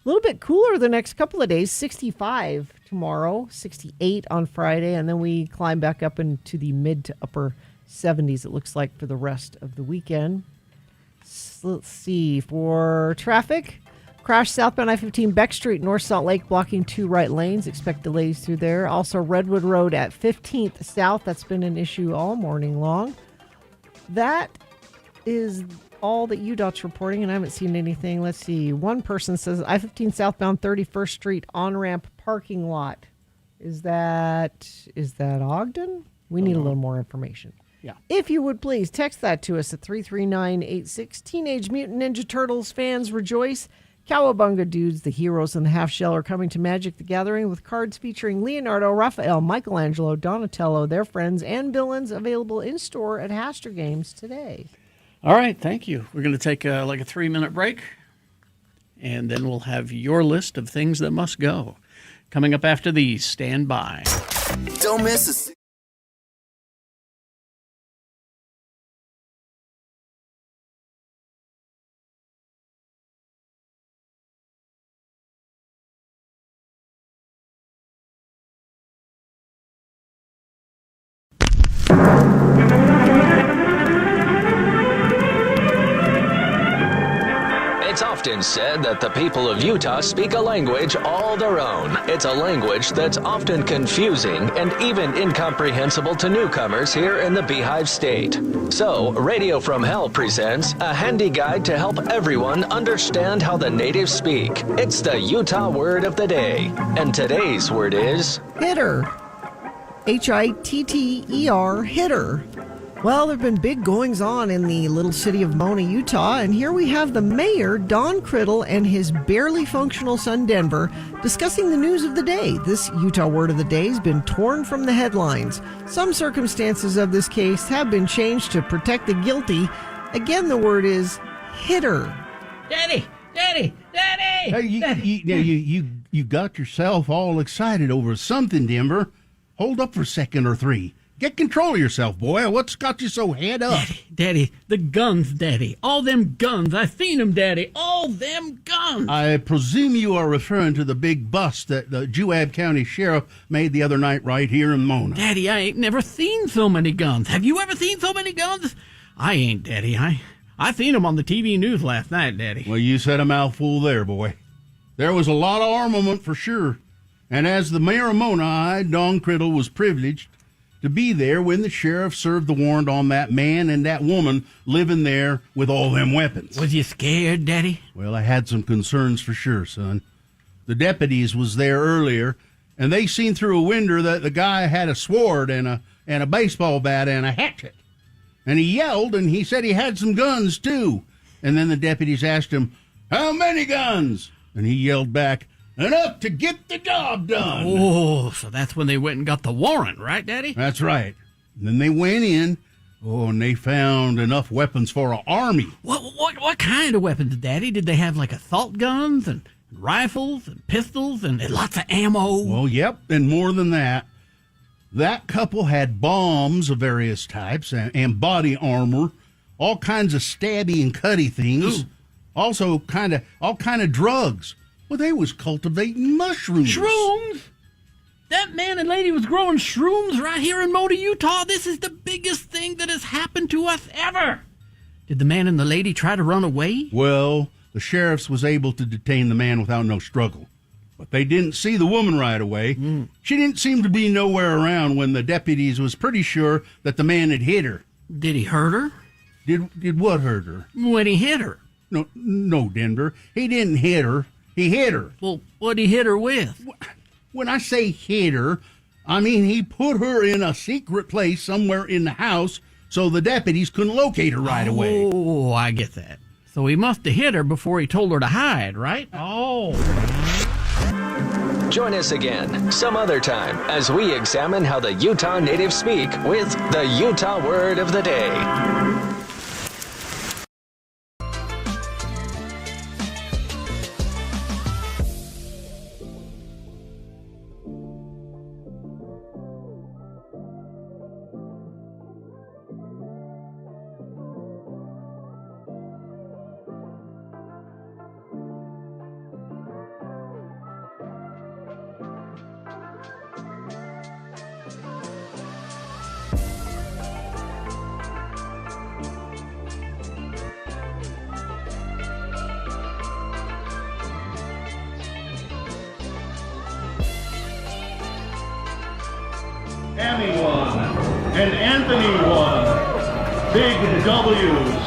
little bit cooler the next couple of days, 65 tomorrow, 68 on Friday, and then we climb back up into the mid to upper 70s, it looks like, for the rest of the weekend. Let's see, for traffic, crash southbound I-15 Beck Street, North Salt Lake, blocking 2 right lanes. Expect delays through there. Also, Redwood Road at 15th South, that's been an issue all morning long. That is all that UDOT's reporting, and I haven't seen anything. Let's see. One person says I-15 southbound 31st Street on-ramp parking lot. Is that Ogden? We need a little more information. Yeah. If you would please text that to us at 33986. Teenage Mutant Ninja Turtles fans rejoice. Cowabunga dudes, the heroes and the half shell, are coming to Magic the Gathering with cards featuring Leonardo, Raphael, Michelangelo, Donatello, their friends, and villains, available in store at Haster Games today. All right, thank you. We're going to take a 3-minute break, and then we'll have your list of things that must go. Coming up after these, stand by. Don't miss a... It's often said that the people of Utah speak a language all their own. It's a language that's often confusing and even incomprehensible to newcomers here in the Beehive State. So, Radio from Hell presents a handy guide to help everyone understand how the natives speak. It's the Utah word of the day. And today's word is... hitter. Hitter, hitter. Well, there have been big goings-on in the little city of Mona, Utah, and here we have the mayor, Don Criddle, and his barely functional son, Denver, discussing the news of the day. This Utah word of the day has been torn from the headlines. Some circumstances of this case have been changed to protect the guilty. Again, the word is hitter. Daddy! Daddy! Daddy! Hey, you got yourself all excited over something, Denver. Hold up for a second or three. Get control of yourself, boy. What's got you so head up? Daddy, the guns, Daddy. All them guns. I seen them, Daddy. All them guns. I presume you are referring to the big bust that the Juab County Sheriff made the other night right here in Mona. Daddy, I ain't never seen so many guns. Have you ever seen so many guns? I ain't, Daddy. I seen them on the TV news last night, Daddy. Well, you said a mouthful there, boy. There was a lot of armament for sure. And as the mayor of Mona, I, Don Criddle, was privileged to be there when the sheriff served the warrant on that man and that woman living there with all them weapons. Was you scared, Daddy? Well, I had some concerns for sure, son. The deputies was there earlier, and they seen through a window that the guy had a sword and a baseball bat and a hatchet. And he yelled, and he said he had some guns, too. And then the deputies asked him, "How many guns?" And he yelled back, "Enough to get the job done." Oh, so that's when they went and got the warrant, right, Daddy? That's right. And then they went in, and they found enough weapons for an army. What kind of weapons, Daddy? Did they have, like, assault guns and rifles and pistols and lots of ammo? Well, yep, and more than that. That couple had bombs of various types and body armor, all kinds of stabby and cutty things. Ooh. Also, all kind of drugs. Well, they was cultivating mushrooms. Shrooms? That man and lady was growing shrooms right here in Modi, Utah. This is the biggest thing that has happened to us ever. Did the man and the lady try to run away? Well, the sheriffs was able to detain the man without no struggle. But they didn't see the woman right away. She didn't seem to be nowhere around when the deputies was pretty sure that the man had hit her. Did he hurt her? Did what hurt her? When he hit her. No, Denver. He didn't hit her. He hit her. Well, what'd he hit her with? When I say hit her, I mean he put her in a secret place somewhere in the house so the deputies couldn't locate her right away. Oh, I get that. So he must have hit her before he told her to hide, right? Oh. Join us again some other time as we examine how the Utah natives speak with the Utah Word of the Day. Tammy won, and Anthony won. Big W's.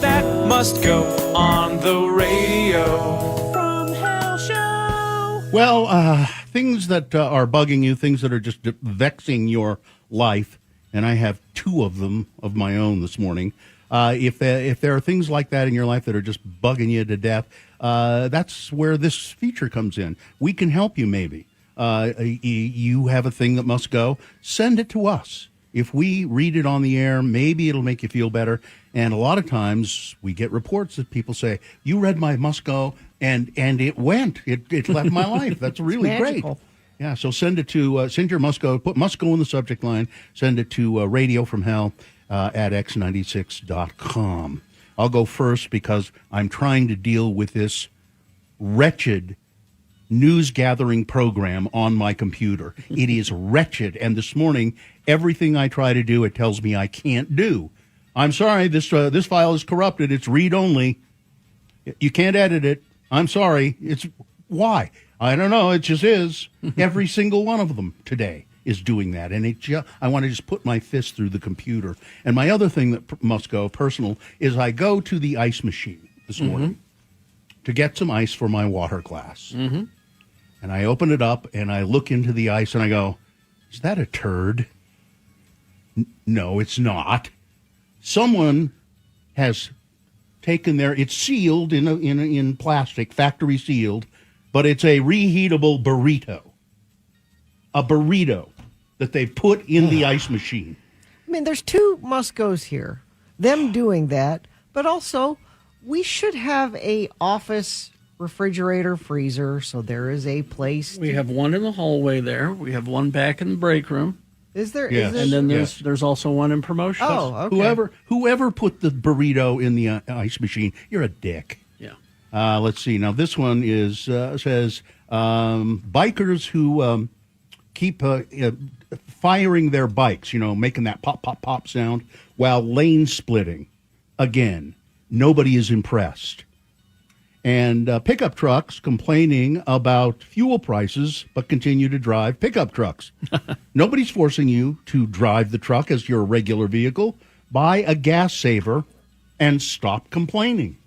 That must go on the radio. From Hell Show. Well, things that are bugging you, things that are just vexing your life, and I have two of them of my own this morning. If there are things like that in your life that are just bugging you to death, that's where this feature comes in. We can help you maybe. You have a thing that must go, send it to us. If we read it on the air, maybe it'll make you feel better. And a lot of times we get reports that people say, you read my must go, and it went. It left my life. That's really great. Yeah, so send it to, send your must go, put must go in the subject line, send it to Radio From Hell at x96.com. I'll go first because I'm trying to deal with this wretched news gathering program on my computer. It is wretched. And this morning, everything I try to do, it tells me I can't do. I'm sorry, this file is corrupted. It's read only. You can't edit it. I'm sorry. It's why? I don't know. It just is. Every single one of them today is doing that. And I want to just put my fist through the computer. And my other thing that must go personal is I go to the ice machine this morning to get some ice for my water glass. And I open it up and I look into the ice and I go, is that a turd? No, it's not. Someone has taken it's sealed in plastic, factory sealed, but it's a reheatable burrito. A burrito that they put in the ice machine. I mean, there's two must-goes here. Them doing that, but also we should have a office refrigerator, freezer, so there is a place. We have one in the hallway there. We have one back in the break room. Is there? Yes. Is and then there's also one in promotion. Oh, okay. Whoever put the burrito in the ice machine, you're a dick. Yeah. Let's see. Now this one says bikers who keep firing their bikes, making that pop, pop, pop sound while lane splitting. Again, nobody is impressed. And pickup trucks complaining about fuel prices, but continue to drive pickup trucks. Nobody's forcing you to drive the truck as your regular vehicle. Buy a gas saver and stop complaining.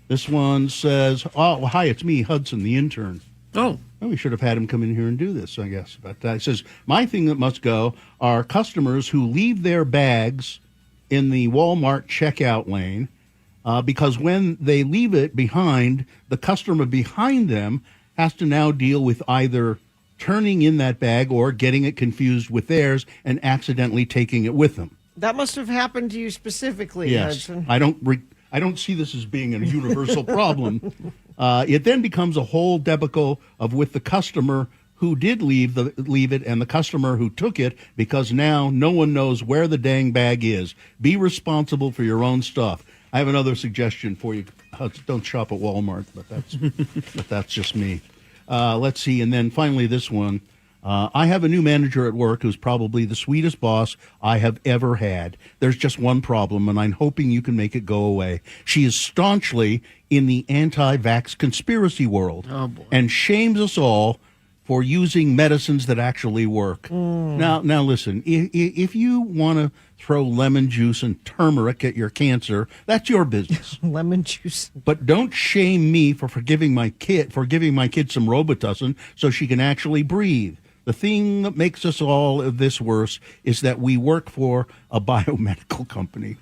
This one says, oh, hi, it's me, Hudson, the intern. Oh. Well, we should have had him come in here and do this, I guess. But it says, my thing that must go are customers who leave their bags in the Walmart checkout lane because when they leave it behind, the customer behind them has to now deal with either turning in that bag or getting it confused with theirs and accidentally taking it with them. That must have happened to you specifically, Yes. Hudson. I don't see this as being a universal problem. It then becomes a whole debacle of with the customer who did leave it and the customer who took it, because now no one knows where the dang bag is. Be responsible for your own stuff. I have another suggestion for you. Don't shop at Walmart, but that's just me. Let's see. And then finally this one. I have a new manager at work who's probably the sweetest boss I have ever had. There's just one problem, and I'm hoping you can make it go away. She is staunchly in the anti-vax conspiracy world and shames us all for using medicines that actually work. Now listen, if you want to throw lemon juice and turmeric at your cancer, that's your business. Lemon juice. But don't shame me for giving my kid some Robitussin so she can actually breathe. The thing that makes us all of this worse is that we work for a biomedical company.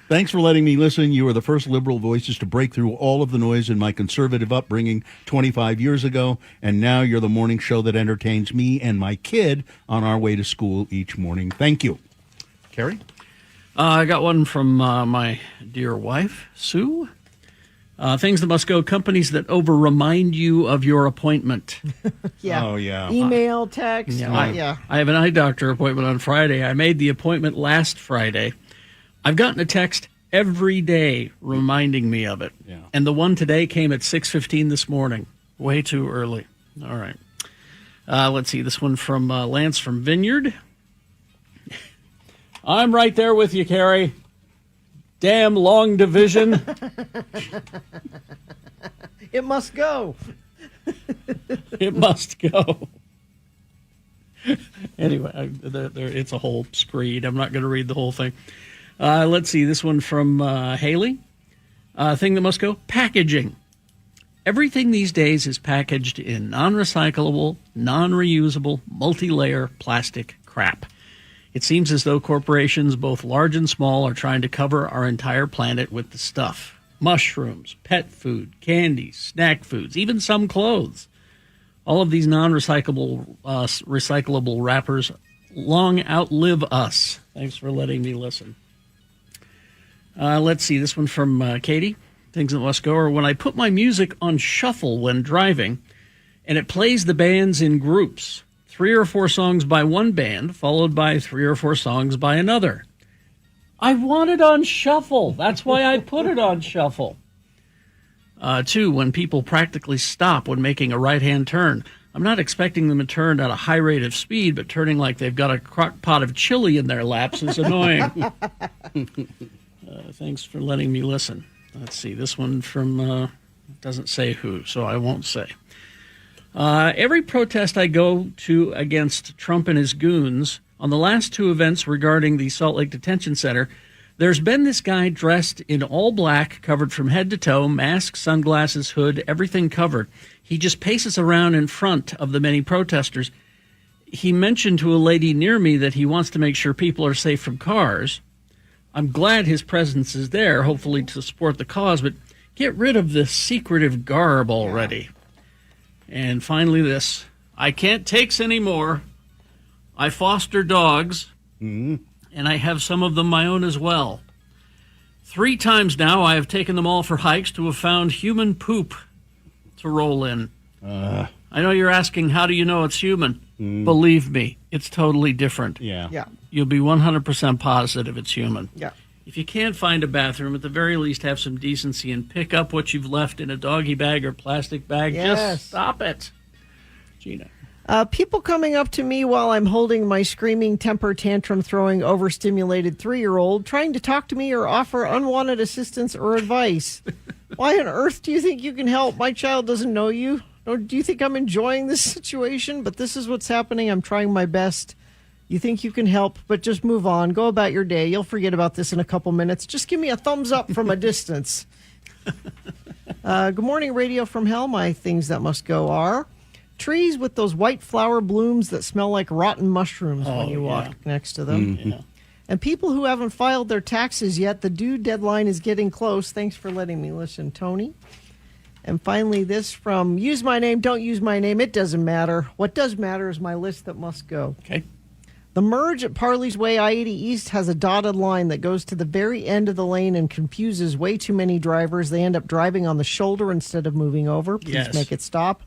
Thanks for letting me listen. You are the first liberal voices to break through all of the noise in my conservative upbringing 25 years ago, and now you're the morning show that entertains me and my kid on our way to school each morning. Thank you. Carrie? I got one from my dear wife, Sue. Things that must go, companies that over-remind you of your appointment. Yeah. Oh, yeah. Email, text. I have an eye doctor appointment on Friday. I made the appointment last Friday. I've gotten a text every day reminding me of it. Yeah. And the one today came at 6:15 this morning. Way too early. All right. Let's see. This one from Lance from Vineyard. I'm right there with you, Carrie. Damn long division. It must go. It must go. Anyway, it's a whole screed. I'm not going to read the whole thing. Let's see. This one from Haley. Thing that must go, packaging. Everything these days is packaged in non-recyclable, non-reusable, multi-layer plastic crap. It seems as though corporations, both large and small, are trying to cover our entire planet with the stuff. Mushrooms, pet food, candies, snack foods, even some clothes. All of these non-recyclable recyclable wrappers long outlive us. Thanks for letting me listen. Let's see, this one from Katie. Things that must go are when I put my music on shuffle when driving, and it plays the bands in groups. 3 or 4 songs by one band, followed by 3 or 4 songs by another. I want it on shuffle. That's why I put it on shuffle. 2, when people practically stop when making a right-hand turn. I'm not expecting them to turn at a high rate of speed, but turning like they've got a crock pot of chili in their laps is annoying. Thanks for letting me listen. Let's see, this one from, doesn't say who, so I won't say. Every protest I go to against Trump and his goons, on the last 2 events regarding the Salt Lake Detention Center, there's been this guy dressed in all black, covered from head to toe, mask, sunglasses, hood, everything covered. He just paces around in front of the many protesters. He mentioned to a lady near me that he wants to make sure people are safe from cars. I'm glad his presence is there, hopefully to support the cause, but get rid of this secretive garb already. And finally this, I can't takes anymore. I foster dogs, and I have some of them my own as well. 3 times now I have taken them all for hikes to have found human poop to roll in. I know you're asking, how do you know it's human? Believe me, it's totally different. Yeah. You'll be 100% positive it's human. Yeah. If you can't find a bathroom, at the very least have some decency and pick up what you've left in a doggy bag or plastic bag. Yes. Just stop it. Gina. People coming up to me while I'm holding my screaming, temper tantrum throwing, overstimulated 3-year-old, trying to talk to me or offer unwanted assistance or advice. Why on earth do you think you can help? My child doesn't know you. Or do you think I'm enjoying this situation? But this is what's happening. I'm trying my best. You think you can help, but just move on. Go about your day. You'll forget about this in a couple minutes. Just give me a thumbs up from a distance. Good morning, Radio from Hell. My things that must go are trees with those white flower blooms that smell like rotten mushrooms when you walk next to them. Yeah. And people who haven't filed their taxes yet, the due deadline is getting close. Thanks for letting me listen, Tony. And finally, this from Use My Name, Don't Use My Name. It doesn't matter. What does matter is my list that must go. Okay. The merge at Parley's Way I-80 East has a dotted line that goes to the very end of the lane and confuses way too many drivers. They end up driving on the shoulder instead of moving over. Please make it stop.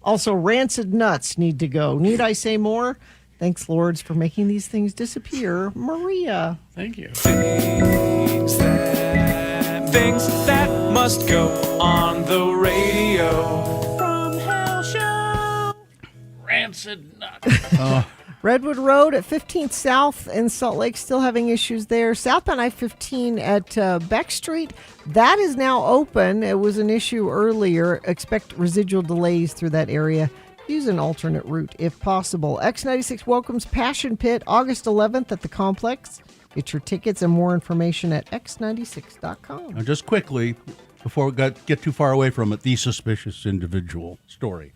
Also, rancid nuts need to go. Need I say more? Thanks, Lords, for making these things disappear. Maria. Thank you. Things that must go on the radio. From Hell Show. Rancid nuts. Redwood Road at 15th South in Salt Lake, still having issues there. Southbound I-15 at Beck Street, that is now open. It was an issue earlier. Expect residual delays through that area. Use an alternate route if possible. X96 welcomes Passion Pit August 11th at the complex. Get your tickets and more information at x96.com. Now, just quickly, before we get too far away from it, the suspicious individual story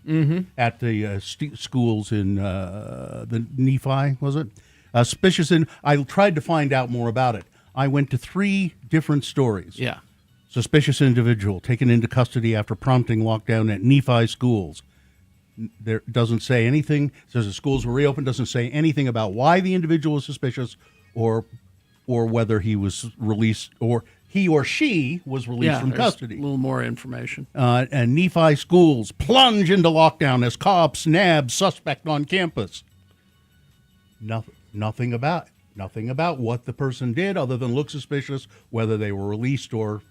at the schools in the Nephi, was it? Suspicious. I tried to find out more about it. I went to 3 different stories. Yeah. Suspicious individual taken into custody after prompting lockdown at Nephi schools. There doesn't say anything. Says the schools were reopened. Doesn't say anything about why the individual was suspicious, or whether he was released, or he or she was released from custody. A little more information. And Nephi schools plunge into lockdown as cops nab suspect on campus. Nothing about what the person did other than look suspicious, whether they were released or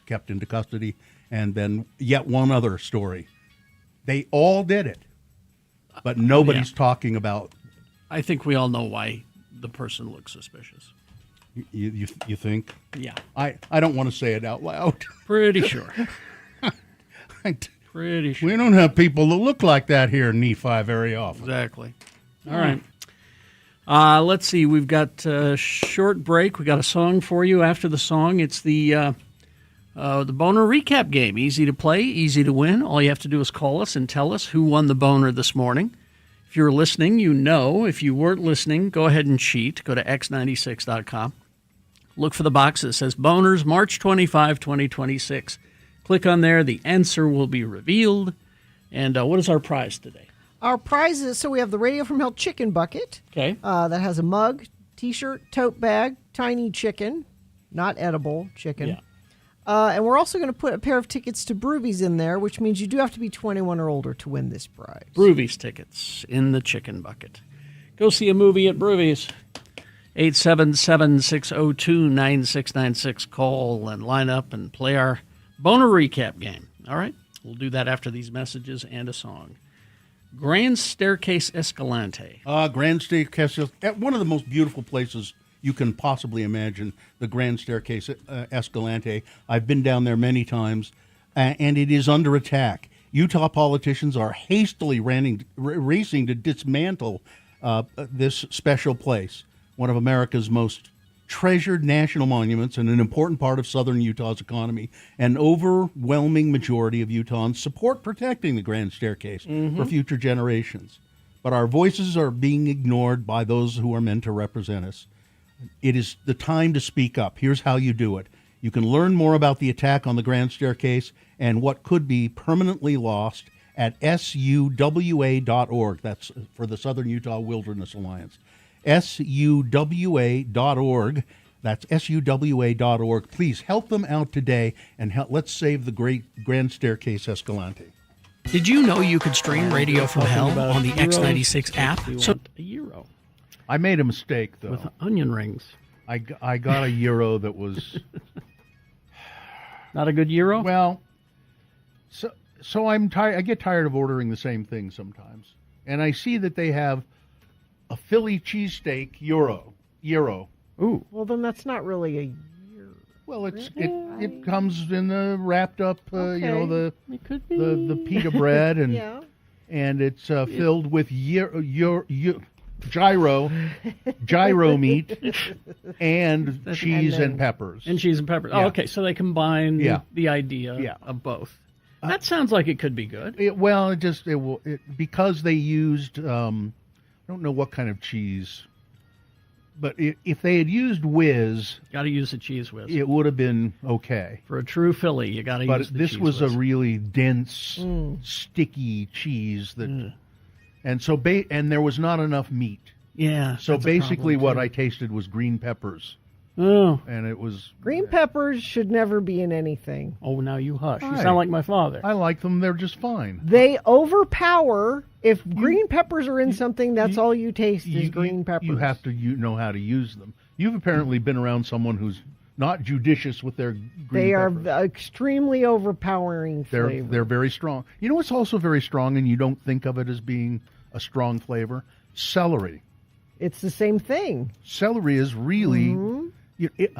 kept into custody. And then yet one other story. They all did it, but nobody's talking about. I think we all know why the person looks suspicious. You think? Yeah. I don't want to say it out loud. Pretty sure. Pretty sure. We don't have people that look like that here in Nephi very often. Exactly. All right. Let's see. We've got a short break. We got a song for you after the song. It's the Boner Recap game. Easy to play, easy to win. All you have to do is call us and tell us who won the Boner this morning. If you're listening, you know. If you weren't listening, go ahead and cheat. Go to x96.com. Look for the box that says Boners, March 25, 2026. Click on there. The answer will be revealed. And what is our prize today? Our prize is, so we have the Radio from Hell chicken bucket. Okay. That has a mug, T-shirt, tote bag, tiny chicken, not edible chicken. Yeah. And we're also going to put a pair of tickets to Broovies in there, which means you do have to be 21 or older to win this prize. Broovies tickets in the chicken bucket. Go see a movie at Broovies. 877-602-9696. Call and line up and play our Boner Recap game. All right? We'll do that after these messages and a song. Grand Staircase Escalante. Grand Staircase, one of the most beautiful places you can possibly imagine, the Grand Staircase Escalante. I've been down there many times, and it is under attack. Utah politicians are hastily racing to dismantle this special place, one of America's most treasured national monuments and an important part of southern Utah's economy. An overwhelming majority of Utahns support protecting the Grand Staircase for future generations. But our voices are being ignored by those who are meant to represent us. It is the time to speak up. Here's how you do it. You can learn more about the attack on the Grand Staircase and what could be permanently lost at suwa.org. That's for the Southern Utah Wilderness Alliance. suwa.org. That's suwa.org. Please help them out today, and let's save the great Grand Staircase Escalante. Did you know you could stream Radio from Hell on the X96 app? So a euro. I made a mistake, though. With onion rings. I got a euro that was... Not a good euro? Well, so I'm tired. I get tired of ordering the same thing sometimes. And I see that they have a Philly cheesesteak euro. Ooh. Well, then that's not really a euro. Well, it comes in the wrapped up, Okay. the It could be. the pita bread, and Yeah. and it's filled with gyro meat and cheese and peppers. And cheese and peppers. Yeah. Oh, okay. So they combine Yeah. the idea of both. That sounds like it could be good. Because they used I don't know what kind of cheese, but if they had used Whiz, got to use the cheese whiz. it would have been okay. For a true Philly, you got to But use the this cheese was whiz. a really dense, sticky cheese that, and so and there was not enough meat. Yeah. So that's a basically, problem, what too. I tasted was green peppers. Oh. And it was Green peppers should never be in anything. Oh, now you hush. You Hi. sound like my father. I like them. They're just fine. They overpower. If green peppers are in something, that's all you taste is green peppers. You have to know how to use them. You've apparently been around someone who's not judicious with their green They are peppers. extremely overpowering flavor. They're very strong. You know what's also very strong, and you don't think of it as being a strong flavor? Celery. It's the same thing. Celery is really.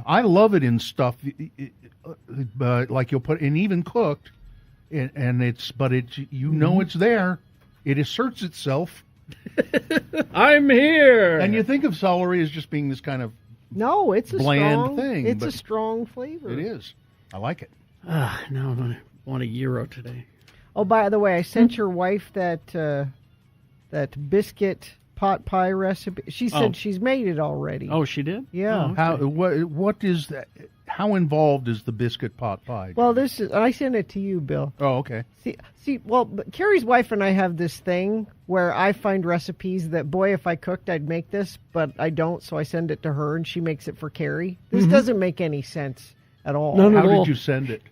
I love it in stuff, like you'll put, and even cooked, and it's it's there. It asserts itself. I'm here. And you think of celery as just being this kind of No, it's a bland strong thing. It's a but strong flavor. It is. I like it. Now I'm going to want a gyro today. Oh, by the way, I sent your wife that biscuit pot pie recipe. She said she's made it already. Oh, she did? Yeah. Oh, okay. What is that? How involved is the biscuit pot pie? Well, I sent it to you, Bill. Oh, okay. But Carrie's wife and I have this thing where I find recipes that, boy, if I cooked, I'd make this, but I don't, so I send it to her, and she makes it for Carrie. This doesn't make any sense at all. How did you send it?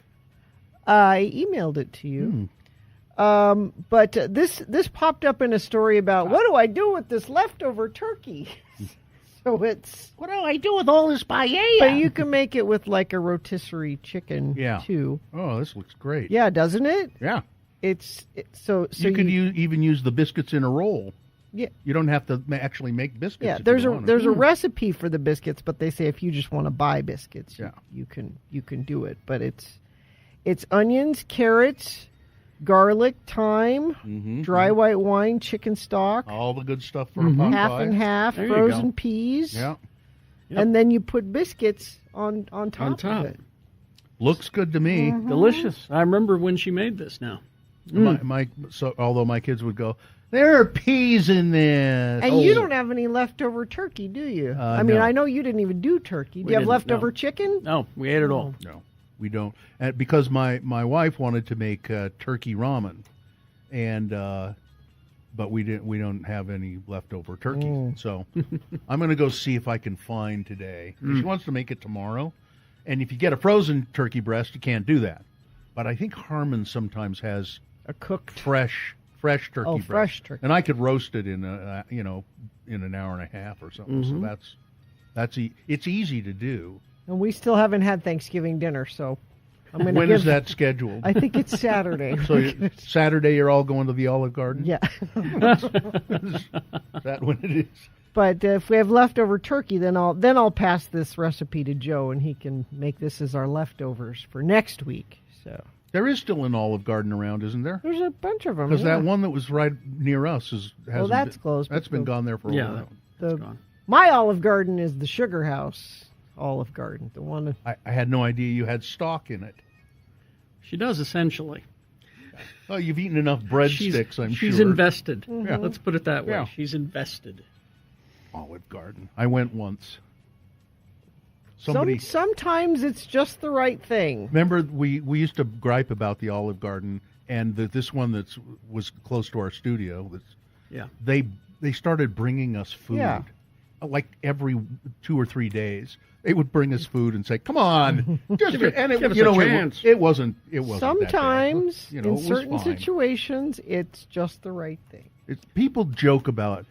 I emailed it to you. But this popped up in a story about what do I do with this leftover turkey? So it's what do I do with all this paella? But you can make it with like a rotisserie chicken too. Oh, this looks great. Yeah, doesn't it? Yeah. So you could even use the biscuits in a roll. Yeah. You don't have to actually make biscuits. Yeah, if there's you a want there's to. a recipe for the biscuits, but they say if you just want to buy biscuits, Yeah. you can do it. But it's onions, carrots, garlic, thyme, dry white wine, chicken stock, all the good stuff for a pot half pie. and half, There you frozen go. peas. Yeah. And then you put biscuits on top of it. Looks good to me. Delicious. I remember when she made this now. Although my kids would go, there are peas in this. And you don't have any leftover turkey, do you? I mean, no. I know you didn't even do turkey. Do We you have didn't, leftover no. chicken? No, we ate it all. No, we don't. Because my wife wanted to make turkey ramen, and but we didn't. We don't have any leftover turkey, so I'm going to go see if I can find today. She wants to make it tomorrow, and if you get a frozen turkey breast, you can't do that. But I think Harmon sometimes has a cooked fresh turkey breast. fresh turkey. And I could roast it in in an hour and a half or something. So it's easy to do. And we still haven't had Thanksgiving dinner, so I'm going to When is that scheduled? I think it's Saturday. So Saturday you're all going to the Olive Garden? Yeah. Is that when it is? But if we have leftover turkey, then I'll pass this recipe to Joe, and he can make this as our leftovers for next week. So There is still an Olive Garden around, isn't there? there's a bunch of them. Because that one that was right near us hasn't that's been, closed. That's been gone there for a while. My Olive Garden is the Sugar House Olive Garden, the one. I had no idea you had stock in it. She does, essentially. Oh, you've eaten enough breadsticks, I'm sure. She's invested. Mm-hmm. Yeah. Let's put it that way. Yeah. She's invested. Olive Garden. I went once. Somebody Sometimes it's just the right thing. remember we used to gripe about the Olive Garden, and this one was close to our studio. They started bringing us food. Yeah. Like every 2 or 3 days, they would bring us food and say, "Come on, just Give us a chance." It wasn't that bad. Sometimes, It in was certain fine. situations, it's just the right thing. People joke about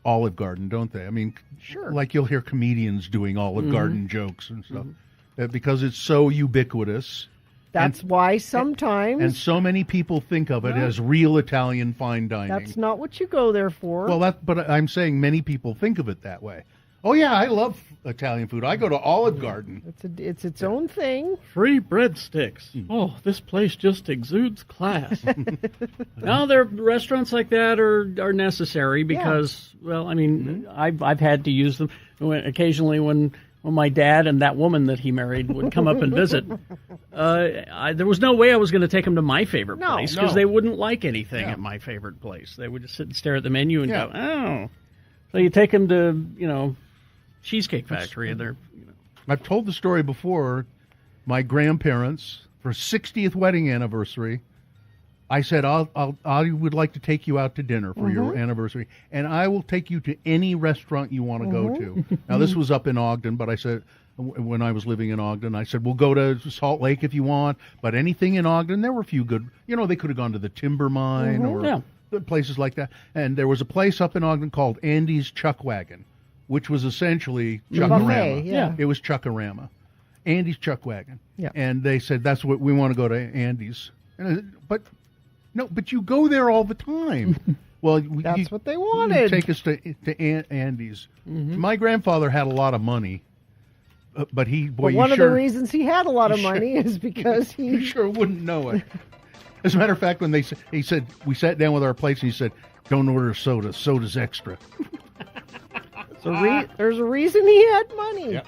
Olive Garden, don't they? I mean, Sure. like you'll hear comedians doing Olive Garden jokes and stuff because it's so ubiquitous. That's why sometimes. And so many people think of it as real Italian fine dining. That's not what you go there for. Well, but I'm saying many people think of it that way. Oh yeah, I love Italian food. I go to Olive Garden. It's its own thing. Free breadsticks. Oh, this place just exudes class. Now, there restaurants like that are necessary because, well, I mean, I've had to use them occasionally when my dad and that woman that he married would come up and visit. There was no way I was going to take them to my favorite place because they wouldn't like anything at my favorite place. They would just sit and stare at the menu and go, oh. So you take them to, Cheesecake Factory, and they're. I've told the story before. My grandparents, for 60th wedding anniversary, I said, I would like to take you out to dinner for your anniversary, and I will take you to any restaurant you want to go to. Now, this was up in Ogden, but I said, when I was living in Ogden, I said, we'll go to Salt Lake if you want, but anything in Ogden, there were a few good, they could have gone to the Timber Mine or places like that. And there was a place up in Ogden called Andy's Chuck Wagon, which was essentially Chuck-a-rama. Yeah. It was Chuck-a-rama. Andy's Chuck Wagon. Yeah. And they said, that's what we want to go to Andy's. But you go there all the time. Well, that's what they wanted. Take us to Andy's. My grandfather had a lot of money, but one of the reasons he had a lot of money is because he sure wouldn't know it. As a matter of fact, when he said we sat down with our plates, and he said, "Don't order soda. Soda's extra." There's a reason he had money. Yep.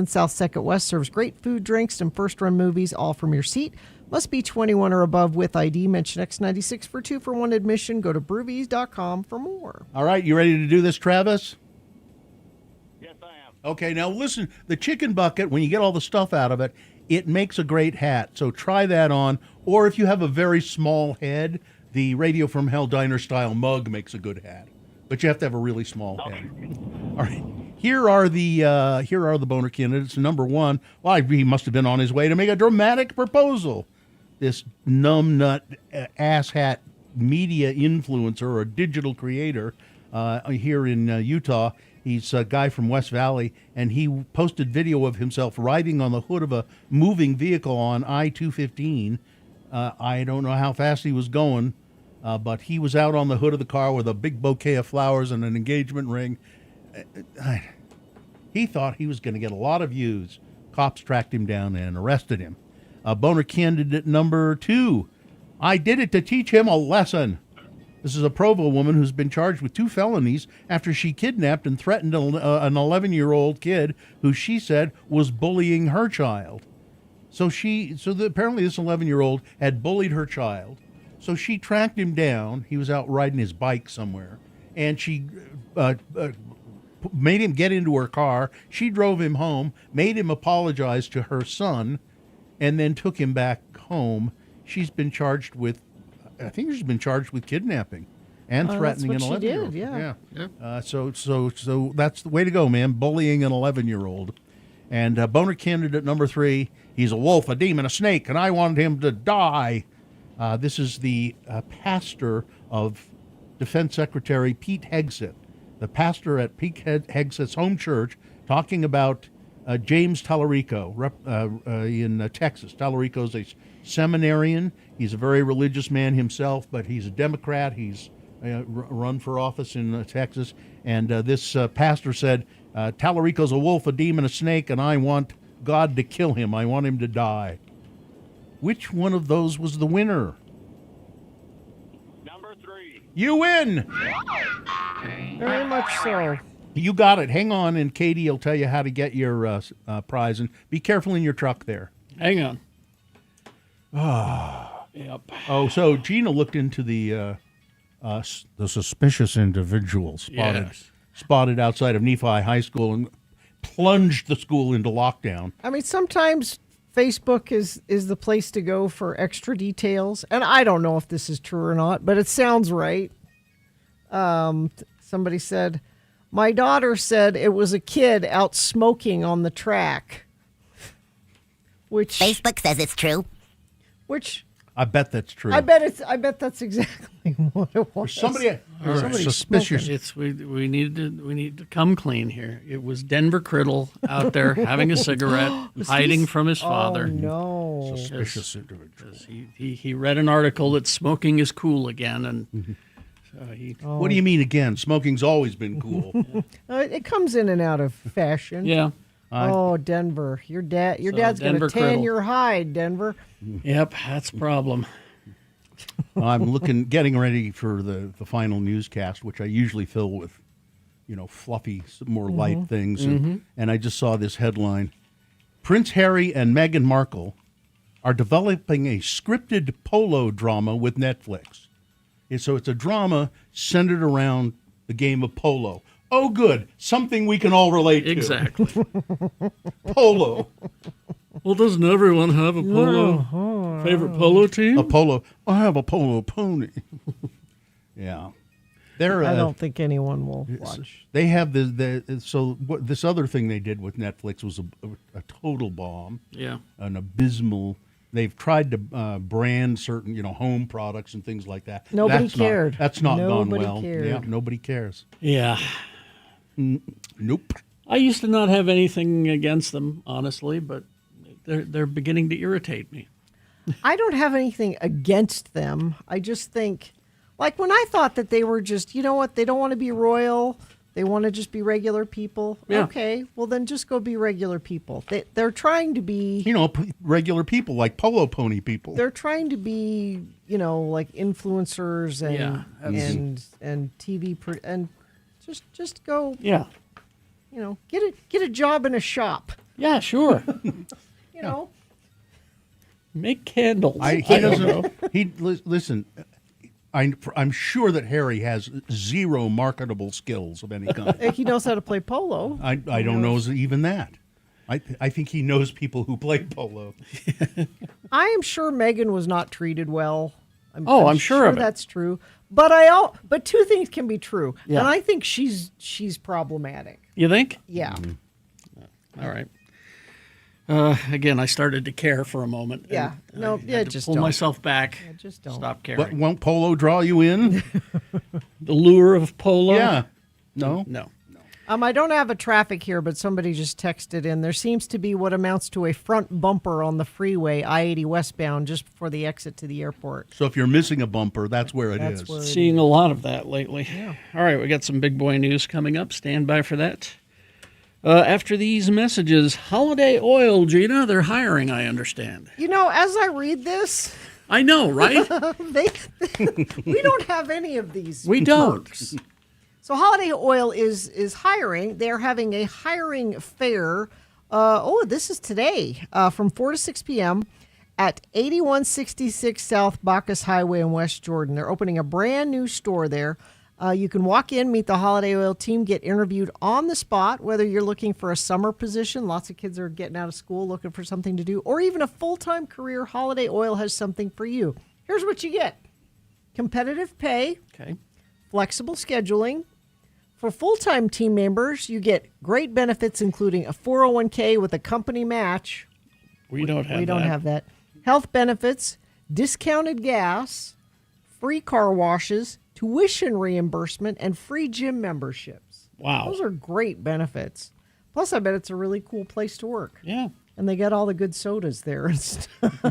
South Second West serves great food, drinks, and first-run movies, all from your seat. Must be 21 or above with ID. Mention X96 for 2-for-1 admission. Go to broovies.com for more. All right, you ready to do this, Travis? Yes, I am. Okay, now listen, the chicken bucket, when you get all the stuff out of it, it makes a great hat. So try that on. Or if you have a very small head, the Radio from Hell Diner style mug makes a good hat. But you have to have a really small head. All right. Here are the boner candidates. Number one, well, he must have been on his way to make a dramatic proposal. This numbnut asshat media influencer or digital creator here in Utah. He's a guy from West Valley, and he posted video of himself riding on the hood of a moving vehicle on I-215. I don't know how fast he was going, but he was out on the hood of the car with a big bouquet of flowers and an engagement ring. He thought he was going to get a lot of views. Cops tracked him down and arrested him. Boner candidate number 2. I did it to teach him a lesson. This is a Provo woman who's been charged with 2 felonies after she kidnapped and threatened an 11-year-old kid who she said was bullying her child. Apparently this 11-year-old had bullied her child. So she tracked him down. He was out riding his bike somewhere. And she made him get into her car. She drove him home, made him apologize to her son, and then took him back home. She's been charged with, I think she's been charged with kidnapping and threatening an 11-year-old. Yeah. So that's the way to go, man. Bullying an 11-year-old. And boner candidate number 3, he's a wolf, a demon, a snake, and I want him to die. This is the pastor of Defense Secretary Pete Hegseth, the pastor at Pete Hegseth's home church, talking about James Tallarico in Texas. Tallarico's a seminarian. He's a very religious man himself, but he's a Democrat. He's run for office in Texas. And this pastor said, Tallarico's a wolf, a demon, a snake, and I want God to kill him. I want him to die. Which one of those was the winner? Number 3. You win! Very much so. You got it. Hang on, and Katie will tell you how to get your prize. And be careful in your truck there. Hang on. Yep. Oh, so Gina looked into the suspicious individual spotted outside of Nephi High School and plunged the school into lockdown. I mean, sometimes Facebook is the place to go for extra details. And I don't know if this is true or not, but it sounds right. Somebody said, my daughter said it was a kid out smoking on the track. Which Facebook says it's true. Which I bet that's true. I bet that's exactly what it was. Somebody suspicious. We need to come clean here. It was Denver Criddle out there having a cigarette, hiding from his father. Oh no! Suspicious individual. He read an article that smoking is cool again, and so he. What do you mean again? Smoking's always been cool. It comes in and out of fashion. Yeah. Denver, your dad's going to tan your hide, Denver. Yep, that's a problem. I'm getting ready for the final newscast, which I usually fill with, fluffy, more light things. And I just saw this headline: Prince Harry and Meghan Markle are developing a scripted polo drama with Netflix. So it's a drama centered around the game of polo. Oh, good. Something we can all relate to. Exactly. Polo. Well, doesn't everyone have a polo favorite polo team? A polo. I have a polo pony. Yeah. I don't think anyone will watch. They have this other thing they did with Netflix was a total bomb. Yeah. An abysmal. They've tried to brand certain, home products and things like that. Nobody cared. That's not gone well. Nobody cared. Yeah, nobody cares. Yeah. Nope. I used to not have anything against them, honestly, but they're beginning to irritate me. I don't have anything against them. I just think, like when I thought that they were just, they don't want to be royal. They want to just be regular people. Yeah. Okay, well then just go be regular people. They're trying to be, regular people like polo pony people. They're trying to be, like influencers and TV and just go. Yeah. Get a job in a shop. Yeah, sure. Make candles. Listen. I'm sure that Harry has zero marketable skills of any kind. He knows how to play polo. I don't know even that. I think he knows people who play polo. I am sure Meghan was not treated well. I'm sure of it. That's true. But but two things can be true, and I think she's problematic. You think? Yeah. All right. Again, I started to care for a moment. Yeah. Just pull myself back. Yeah, just don't. Stop caring. But won't polo draw you in? The lure of polo? Yeah. No. I don't have a traffic here, but somebody just texted in. There seems to be what amounts to a front bumper on the freeway, I-80 westbound, just before the exit to the airport. So if you're missing a bumper, that's where it is. Seeing a lot of that lately. Yeah. All right, we got some big boy news coming up. Stand by for that. After these messages, Holiday Oil, Gina, they're hiring, I understand. You know, as I read this... I know, right? We don't have any of these. We don't. perks. So Holiday Oil is hiring. They're having a hiring fair. This is today from 4 to 6 p.m. at 8166 South Bacchus Highway in West Jordan. They're opening a brand new store there. You can walk in, meet the Holiday Oil team, get interviewed on the spot, whether you're looking for a summer position. Lots of kids are getting out of school looking for something to do, or even a full-time career. Holiday Oil has something for you. Here's what you get. Competitive pay. Okay. Flexible scheduling. For full-time team members, you get great benefits, including a 401k with a company match. We don't have that. Health benefits, discounted gas, free car washes, tuition reimbursement, and free gym memberships. Wow. Those are great benefits. Plus, I bet it's a really cool place to work. Yeah. And they got all the good sodas there and stuff.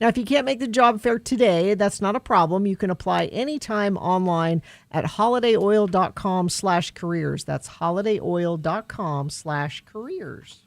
Now, if you can't make the job fair today, that's not a problem. You can apply anytime online at holidayoil.com/careers. That's holidayoil.com/careers.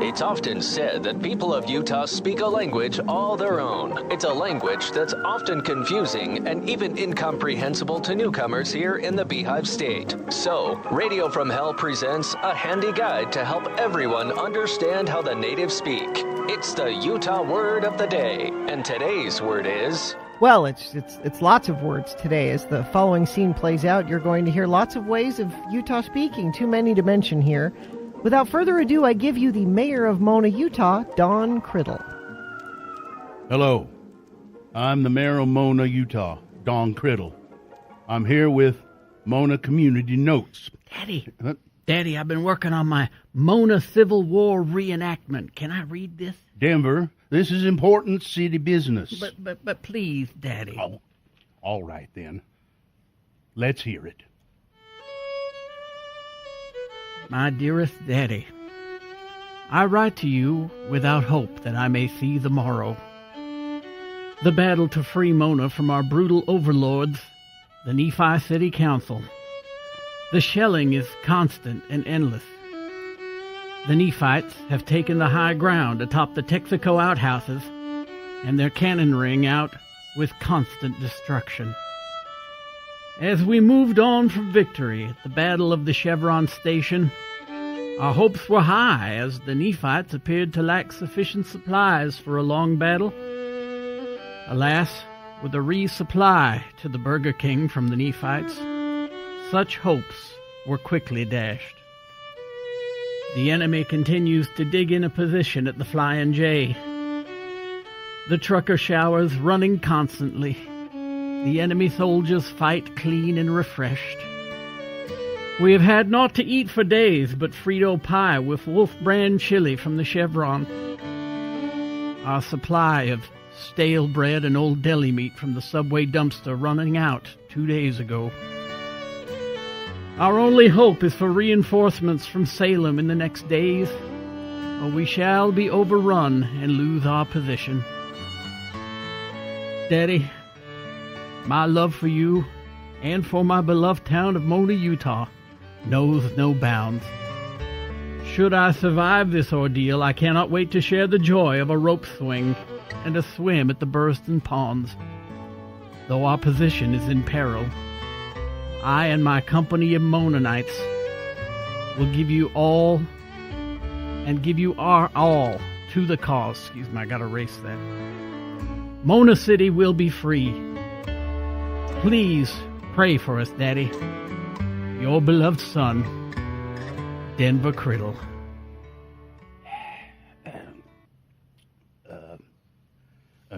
It's often said that people of Utah speak a language all their own. It's a language that's often confusing and even incomprehensible to newcomers here in the Beehive State. So, Radio from Hell presents a handy guide to help everyone understand how the natives speak. It's the Utah word of the day, and today's word is... Well, it's lots of words today. As the following scene plays out, you're going to hear lots of ways of Utah speaking, too many to mention here. Without further ado, I give you the mayor of Mona, Utah, Don Criddle. Hello. I'm the mayor of Mona, Utah, Don Criddle. I'm here with Mona Community Notes. Daddy, I've been working on my Mona Civil War reenactment. Can I read this? Denver, this is important city business. But please, Daddy. Oh, all right then. Let's hear it. My dearest Daddy, I write to you without hope that I may see the morrow. The battle to free Mona from our brutal overlords, the Nephi City Council. The shelling is constant and endless. The Nephites have taken the high ground atop the Texaco outhouses, and their cannon ring out with constant destruction. As we moved on from victory at the Battle of the Chevron Station, our hopes were high as the Nephites appeared to lack sufficient supplies for a long battle. Alas, with a resupply to the Burger King from the Nephites, such hopes were quickly dashed. The enemy continues to dig in a position at the Flying J. The trucker showers running constantly. The enemy soldiers fight clean and refreshed. We have had naught to eat for days but Frito pie with Wolf brand chili from the Chevron. Our supply of stale bread and old deli meat from the Subway dumpster running out 2 days ago. Our only hope is for reinforcements from Salem in the next days, or we shall be overrun and lose our position. Daddy, my love for you and for my beloved town of Mona, Utah, knows no bounds. Should I survive this ordeal, I cannot wait to share the joy of a rope swing and a swim at the Burston Ponds. Though our position is in peril, I and my company of Monanites will give you all and give you our all to the cause. Excuse me, I gotta erase that. Mona City will be free. Please pray for us, Daddy. Your beloved son, Denver Criddle.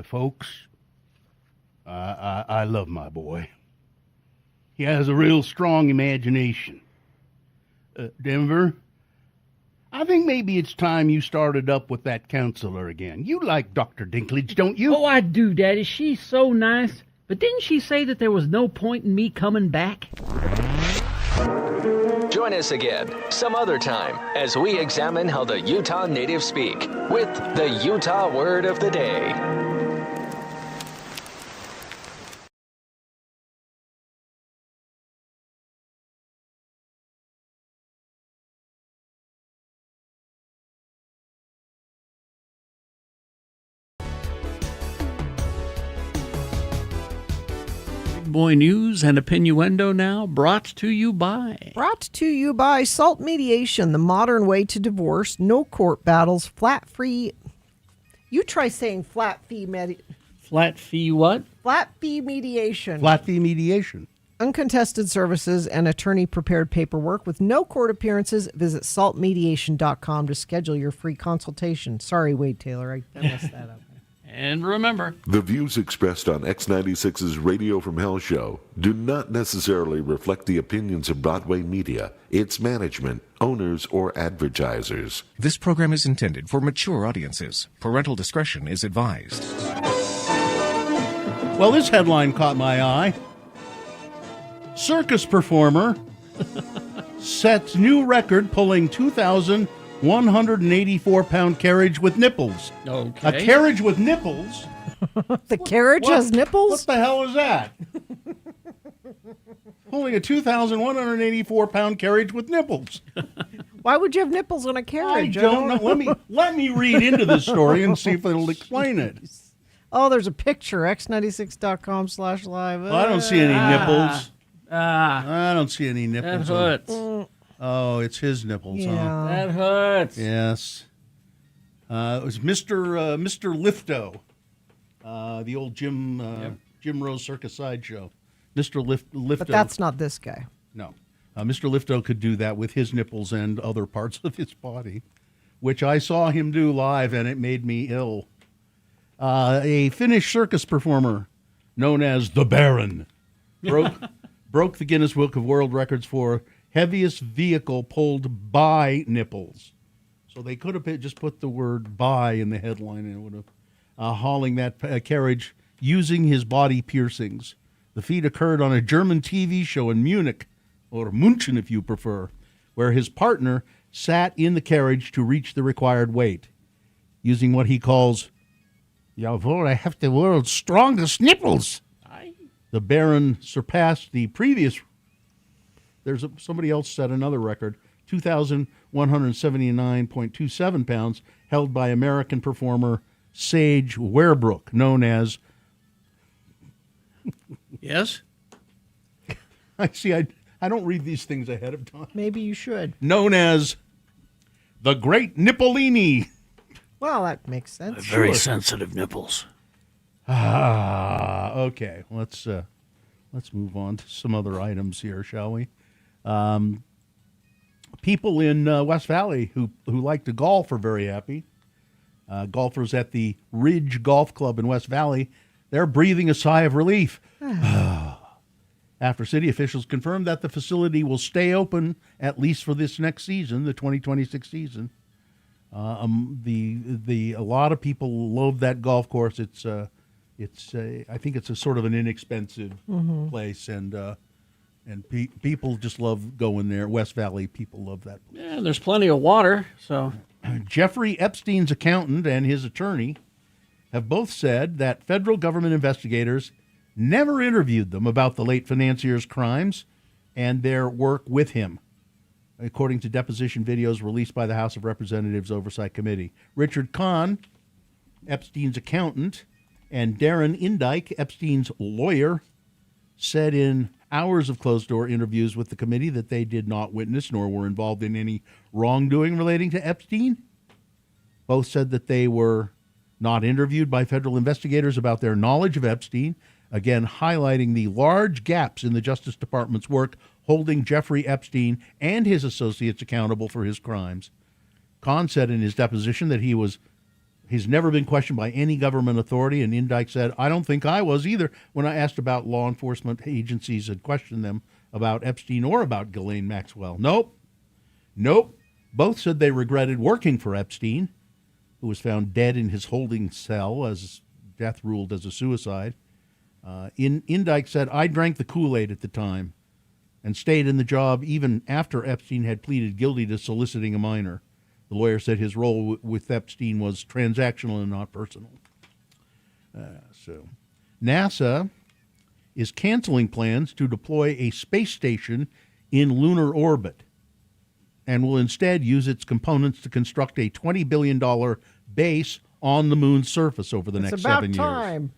Folks, I love my boy. He has a real strong imagination. Denver, I think maybe it's time you started up with that counselor again. You like Dr. Dinklage, don't you? Oh, I do, Daddy. She's so nice. But didn't she say that there was no point in me coming back? Join us again some other time as we examine how the Utah natives speak with the Utah Word of the Day. Boy News and Opinioendo now, brought to you by Salt Mediation, the modern way to divorce, no court battles, flat fee. You try saying flat fee Flat fee what? Flat fee mediation. Flat fee mediation. Uncontested services and attorney-prepared paperwork with no court appearances. Visit saltmediation.com to schedule your free consultation. Sorry, Wade Taylor, I messed that up. And remember, the views expressed on X96's Radio from Hell show do not necessarily reflect the opinions of Broadway Media, its management, owners, or advertisers. This program is intended for mature audiences. Parental discretion is advised. Well, this headline caught my eye. Circus performer sets new record pulling 2,184-pound carriage with nipples. Okay. A carriage with nipples? The carriage has nipples? What the hell is that? Pulling a 2,184-pound carriage with nipples. Why would you have nipples on a carriage? I don't know. Let me read into this story and see if it'll explain it. Oh, there's a picture, x96.com/live. I don't see any nipples. I don't see any nipples. That hurts. Oh, it's his nipples. Yeah. Huh? That hurts. Yes. It was Mr. Lifto, the old Jim Rose Circus Sideshow. Mr. Lifto. But that's not this guy. No. Mr. Lifto could do that with his nipples and other parts of his body, which I saw him do live, and it made me ill. A Finnish circus performer known as the Baron broke the Guinness Book of World Records for heaviest vehicle pulled by nipples. So they could have just put the word by in the headline, and it would have hauling that carriage using his body piercings. The feat occurred on a German TV show in Munich, or München if you prefer, where his partner sat in the carriage to reach the required weight, using what he calls, "Jawohl, I have the world's strongest nipples." The Baron surpassed the previous. Somebody else set another record, 2,179.27 pounds, held by American performer Sage Werebrook, known as. Yes? I see. I don't read these things ahead of time. Maybe you should. Known as the Great Nippolini. Well, that makes sense. Very sensitive nipples. Okay. Let's move on to some other items here, shall we? People in West Valley who like to golf are very happy. Golfers at the Ridge Golf Club in West Valley, they're breathing a sigh of relief after city officials confirmed that the facility will stay open at least for this next season, the 2026 season. A lot of people love that golf course. I think it's a sort of an inexpensive place, and people just love going there. West Valley people love that place. Yeah, there's plenty of water. So Jeffrey Epstein's accountant and his attorney have both said that federal government investigators never interviewed them about the late financier's crimes and their work with him, according to deposition videos released by the House of Representatives Oversight Committee. Richard Kahn, Epstein's accountant, and Darren Indyke, Epstein's lawyer, said in hours of closed-door interviews with the committee that they did not witness nor were involved in any wrongdoing relating to Epstein. Both said that they were not interviewed by federal investigators about their knowledge of Epstein, again highlighting the large gaps in the Justice Department's work holding Jeffrey Epstein and his associates accountable for his crimes. Kahn said in his deposition that he's never been questioned by any government authority, and Indyke said, "I don't think I was either," when I asked about law enforcement agencies had questioned them about Epstein or about Ghislaine Maxwell. Nope. Both said they regretted working for Epstein, who was found dead in his holding cell as death ruled as a suicide. Indyke said, "I drank the Kool-Aid at the time and stayed in the job even after Epstein had pleaded guilty to soliciting a minor." The lawyer said his role with Epstein was transactional and not personal. So NASA is canceling plans to deploy a space station in lunar orbit and will instead use its components to construct a $20 billion base on the moon's surface over the next 7 years. It's about time.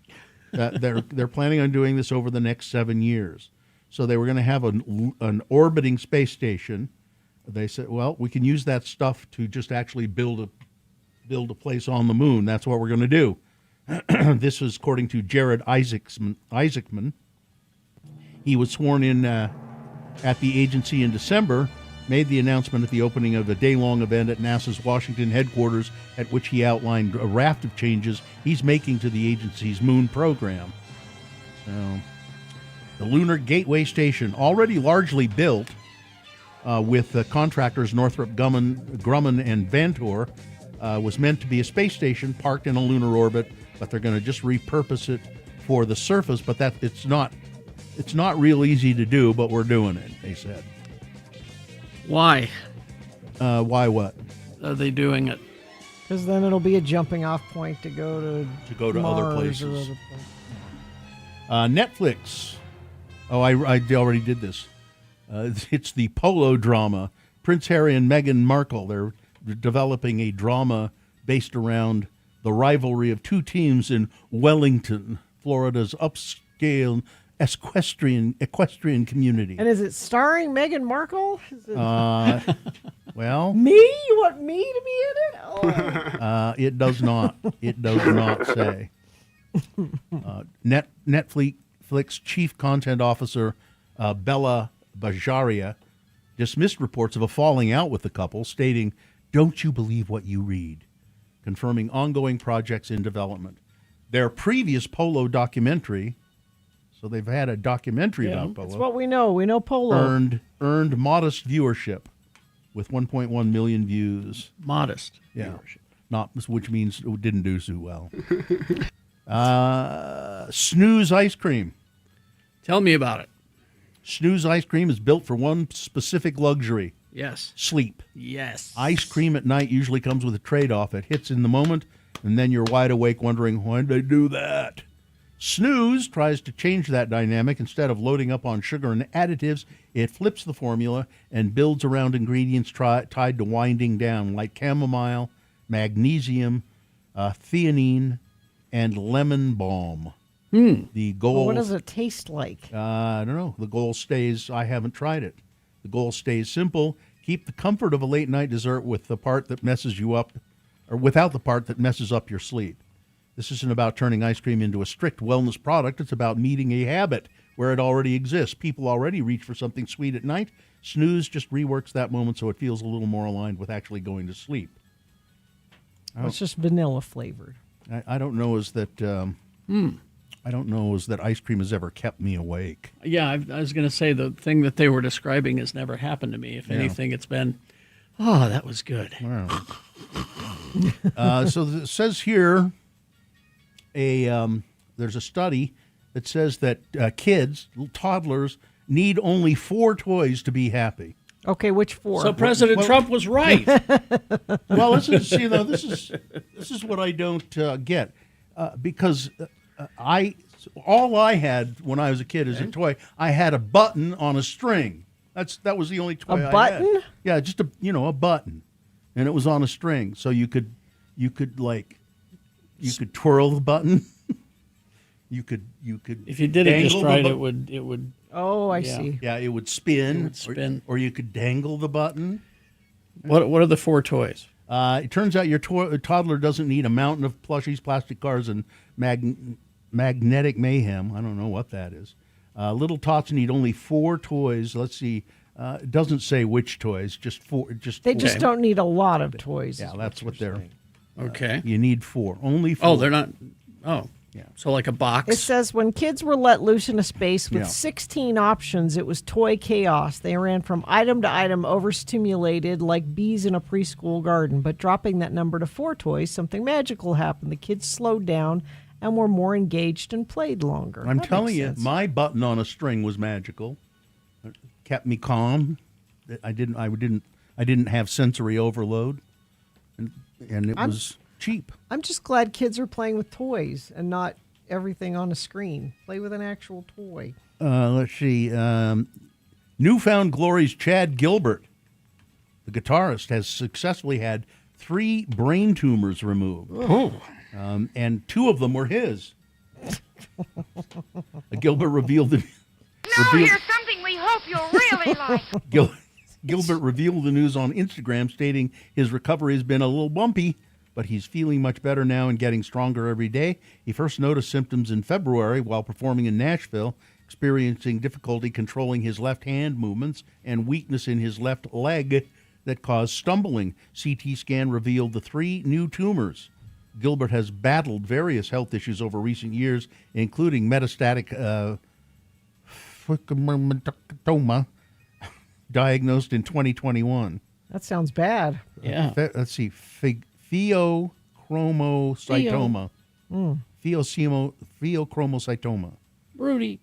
They're planning on doing this over the next 7 years. So they were going to have an orbiting space station. They said, well, we can use that stuff to just actually build a place on the moon. That's what we're going to do. This is according to Jared Isaacman. He was sworn in at the agency in December, made the announcement at the opening of a day-long event at NASA's Washington headquarters, at which he outlined a raft of changes he's making to the agency's moon program. So, the Lunar Gateway Station, already largely built with contractors Northrop Grumman and Vantor, was meant to be a space station parked in a lunar orbit, but they're going to just repurpose it for the surface. But it's not real easy to do, but we're doing it, they said. Why? Why what? Are they doing it? Because then it'll be a jumping off point to go to other Mars places. or other places. Netflix. Oh, I already did this. It's the polo drama. Prince Harry and Meghan Markle. They're developing a drama based around the rivalry of two teams in Wellington, Florida's upscale equestrian community. And is it starring Meghan Markle? Well, me? You want me to be in it? Oh. It does not. It does not say. Netflix chief content officer Bella Bajaria dismissed reports of a falling out with the couple, stating, "Don't you believe what you read?" confirming ongoing projects in development. Their previous polo documentary, so they've had a documentary about polo. That's what we know. We know polo. Earned modest viewership with 1.1 million views. Modest viewership. Not, which means it didn't do so well. Snooze ice cream. Tell me about it. Snooze ice cream is built for one specific luxury. Yes. Sleep. Yes. Ice cream at night usually comes with a trade-off. It hits in the moment, and then you're wide awake wondering, why did they do that? Snooze tries to change that dynamic. Instead of loading up on sugar and additives, it flips the formula and builds around ingredients tied to winding down, like chamomile, magnesium, theanine, and lemon balm. The goal. Well, what does it taste like? I don't know. The goal stays, I haven't tried it. The goal stays simple. Keep the comfort of a late night dessert with the part that messes you up, or without the part that messes up your sleep. This isn't about turning ice cream into a strict wellness product. It's about meeting a habit where it already exists. People already reach for something sweet at night. Snooze just reworks that moment so it feels a little more aligned with actually going to sleep. It's just vanilla flavored. I don't know is that I don't know is that ice cream has ever kept me awake. Yeah, I was going to say the thing that they were describing has never happened to me. If anything, it's been, oh, that was good. Wow. So it says here, there's a study that says that kids, toddlers, need only 4 toys to be happy. Okay, which 4? So President Trump was right. Well, this is what I don't get because all I had when I was a kid as a toy, I had a button on a string. That was the only toy I had. A button? Yeah, just a button, and it was on a string, so you could twirl the button. You could. If you did it just right, it would. Oh, I see. Yeah, it would spin. It would spin. Or you could dangle the button. What are the 4 toys? It turns out your toddler doesn't need a mountain of plushies, plastic cars, and magnetic mayhem. I don't know what that is. Little tots need only 4 toys. Let's see. It doesn't say which toys. Just 4. They just don't need a lot of toys. Yeah, that's what they're. Okay. You need 4. Only 4. Oh, they're not. Oh. Yeah. So like a box. It says when kids were let loose in a space with 16 options, it was toy chaos. They ran from item to item, overstimulated like bees in a preschool garden. But dropping that number to 4 toys, something magical happened. The kids slowed down and were more engaged and played longer. I'm telling you, my button on a string was magical. It kept me calm. I didn't have sensory overload, and it was cheap. I'm just glad kids are playing with toys and not everything on a screen. Play with an actual toy. Let's see. Newfound Glory's Chad Gilbert, the guitarist, has successfully had 3 brain tumors removed. Oh. And 2 of them were his. Gilbert revealed the. Now here's something we hope you'll really like. Gilbert revealed the news on Instagram, stating his recovery has been a little bumpy, but he's feeling much better now and getting stronger every day. He first noticed symptoms in February while performing in Nashville, experiencing difficulty controlling his left hand movements and weakness in his left leg that caused stumbling. CT scan revealed the 3 new tumors. Gilbert has battled various health issues over recent years, including metastatic diagnosed in 2021. That sounds bad. Yeah. Let's see. Pheochromocytoma. Pheochromocytoma. Rudy.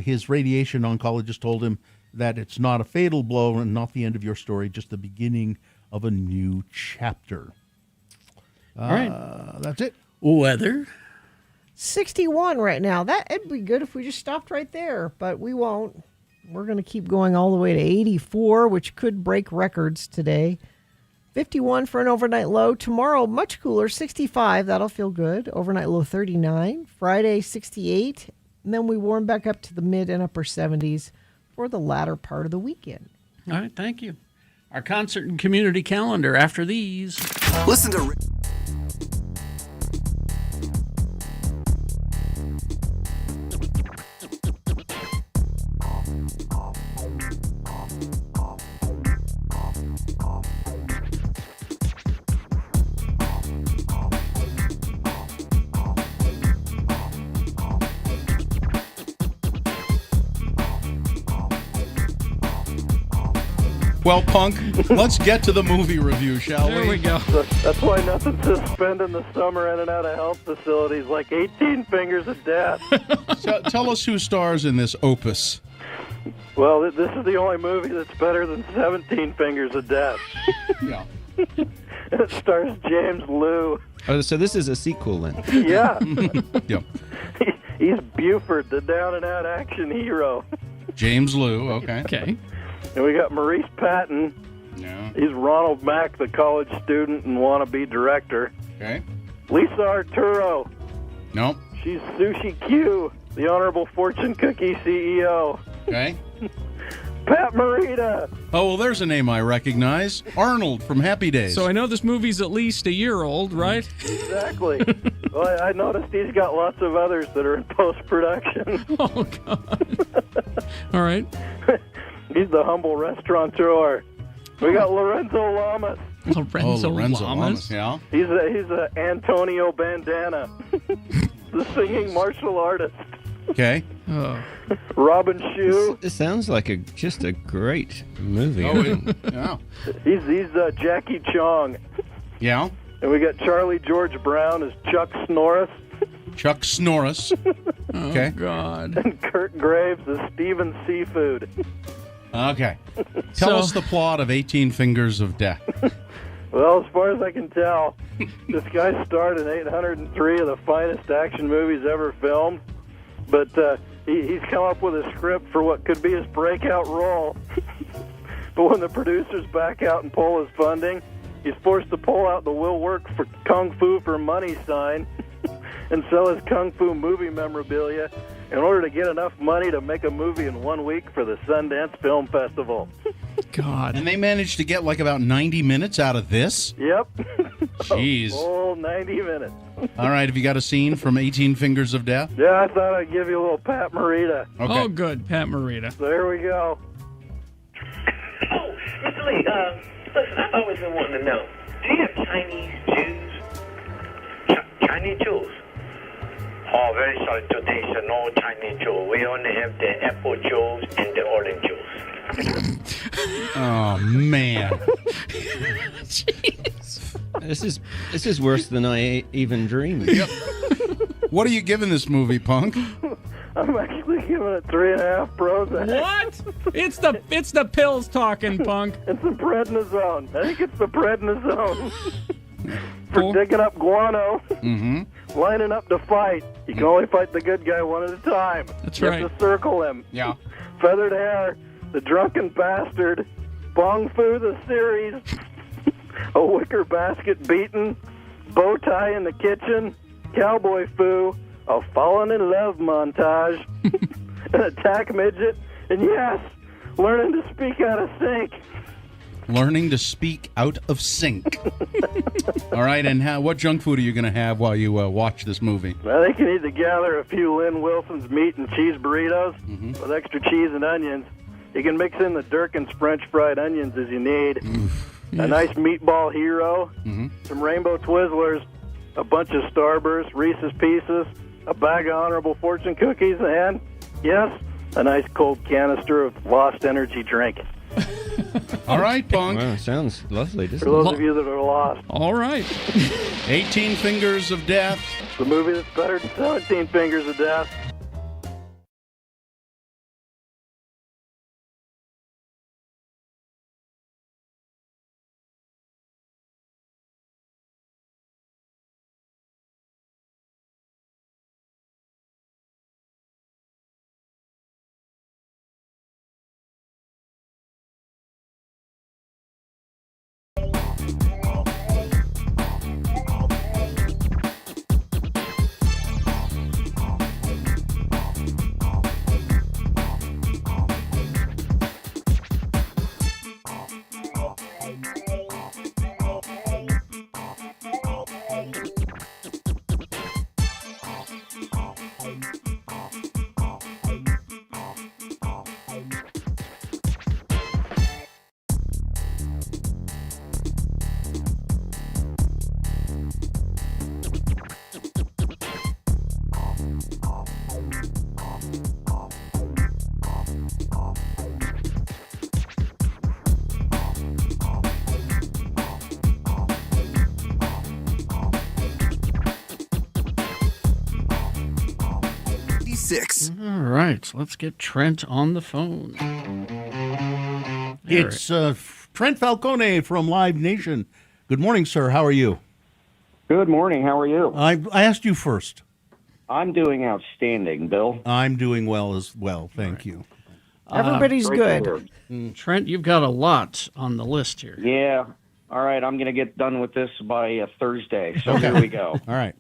His radiation oncologist told him that it's not a fatal blow and not the end of your story, just the beginning of a new chapter. All right. That's it. Weather. 61 right now. It'd be good if we just stopped right there, but we won't. We're going to keep going all the way to 84, which could break records today. 51 for an overnight low. Tomorrow, much cooler, 65. That'll feel good. Overnight low, 39. Friday, 68. And then we warm back up to the mid and upper 70s for the latter part of the weekend. All right, thank you. Our concert and community calendar after these. Listen to... Well, Punk, let's get to the movie review, shall we? There we go. That's why nothing to spend in the summer in and out of health facilities, like 18 Fingers of Death. Tell us who stars in this opus. Well, this is the only movie that's better than 17 Fingers of Death. Yeah. It stars James Liu. Oh, so this is a sequel then? Yeah. Yeah. He's Buford, the down-and-out action hero. James Liu, okay. Okay. And we got Maurice Patton. Yeah. He's Ronald Mack, the college student and wannabe director. Okay. Lisa Arturo. Nope. She's Sushi Q, the Honorable Fortune Cookie CEO. Okay. Pat Morita. Oh, well, there's a name I recognize. Arnold from Happy Days. So I know this movie's at least a year old, right? Exactly. Well, I noticed he's got lots of others that are in post-production. Oh, God. All right. He's the humble restaurateur. We got Lorenzo Lamas. Lorenzo Lamas? Yeah. He's a Antonio Bandana, the singing martial artist. Okay. Robin Shue. This sounds like just a great movie. Oh, yeah. He's Jackie Chong. Yeah. And we got Charlie George Brown as Chuck Snorris. Chuck Snorris. Okay. Oh, God. And Kurt Graves as Steven Seafood. Okay. Tell us the plot of 18 Fingers of Death. Well, as far as I can tell, this guy starred in 803 of the finest action movies ever filmed. But he's come up with a script for what could be his breakout role. But when the producers back out and pull his funding, he's forced to pull out the "Will Work for Kung Fu for Money" sign and sell his Kung Fu movie memorabilia in order to get enough money to make a movie in 1 week for the Sundance Film Festival. God. And they managed to get like about 90 minutes out of this? Yep. Jeez. A full 90 minutes. All right, have you got a scene from 18 Fingers of Death? Yeah, I thought I'd give you a little Pat Morita. Okay. Oh, good. Pat Morita. So here we go. Oh, Mr. Lee, listen, I've always been wanting to know, do you have Chinese Jews? Chinese Jews? Oh, very sorry, today is no Chinese Jew. We only have the apple Jews and the orange Jews. Oh, man. Jeez. This is worse than I even dreamed. Yep. What are you giving this movie, Punk? I'm actually giving it 3.5 Prozac. What? It's the pills talking, Punk. It's the prednisone. I think it's the prednisone. For digging up guano, lining up to fight. You can only fight the good guy one at a time. That's you right. have to circle him. Yeah. Feathered hair, the drunken bastard, Bong Fu the series, a wicker basket beaten, bow tie in the kitchen, cowboy Fu, a fallen in love montage, an attack midget, and yes, learning to speak out of sync. Learning to speak out of sync. All right, and what junk food are you going to have while you watch this movie? I think you need to gather a few Lynn Wilson's meat and cheese burritos with extra cheese and onions. You can mix in the Durkin's French fried onions as you need. A nice meatball hero, some Rainbow Twizzlers, a bunch of Starburst, Reese's Pieces, a bag of Honorable Fortune cookies, and, yes, a nice cold canister of Lost Energy drink. All right, Punk. Wow, sounds lovely. For those of you that are lost. All right. 18 Fingers of Death. The movie that's better than 17 Fingers of Death. All right, let's get Trent on the phone. It's Trent Falcone from Live Nation. Good morning, sir. How are you? Good morning. How are you? I asked you first. I'm doing outstanding, Bill. I'm doing well as well. Thank you. Everybody's good. Trent, you've got a lot on the list here. Yeah. All right. I'm going to get done with this by Thursday. So here we go. All right.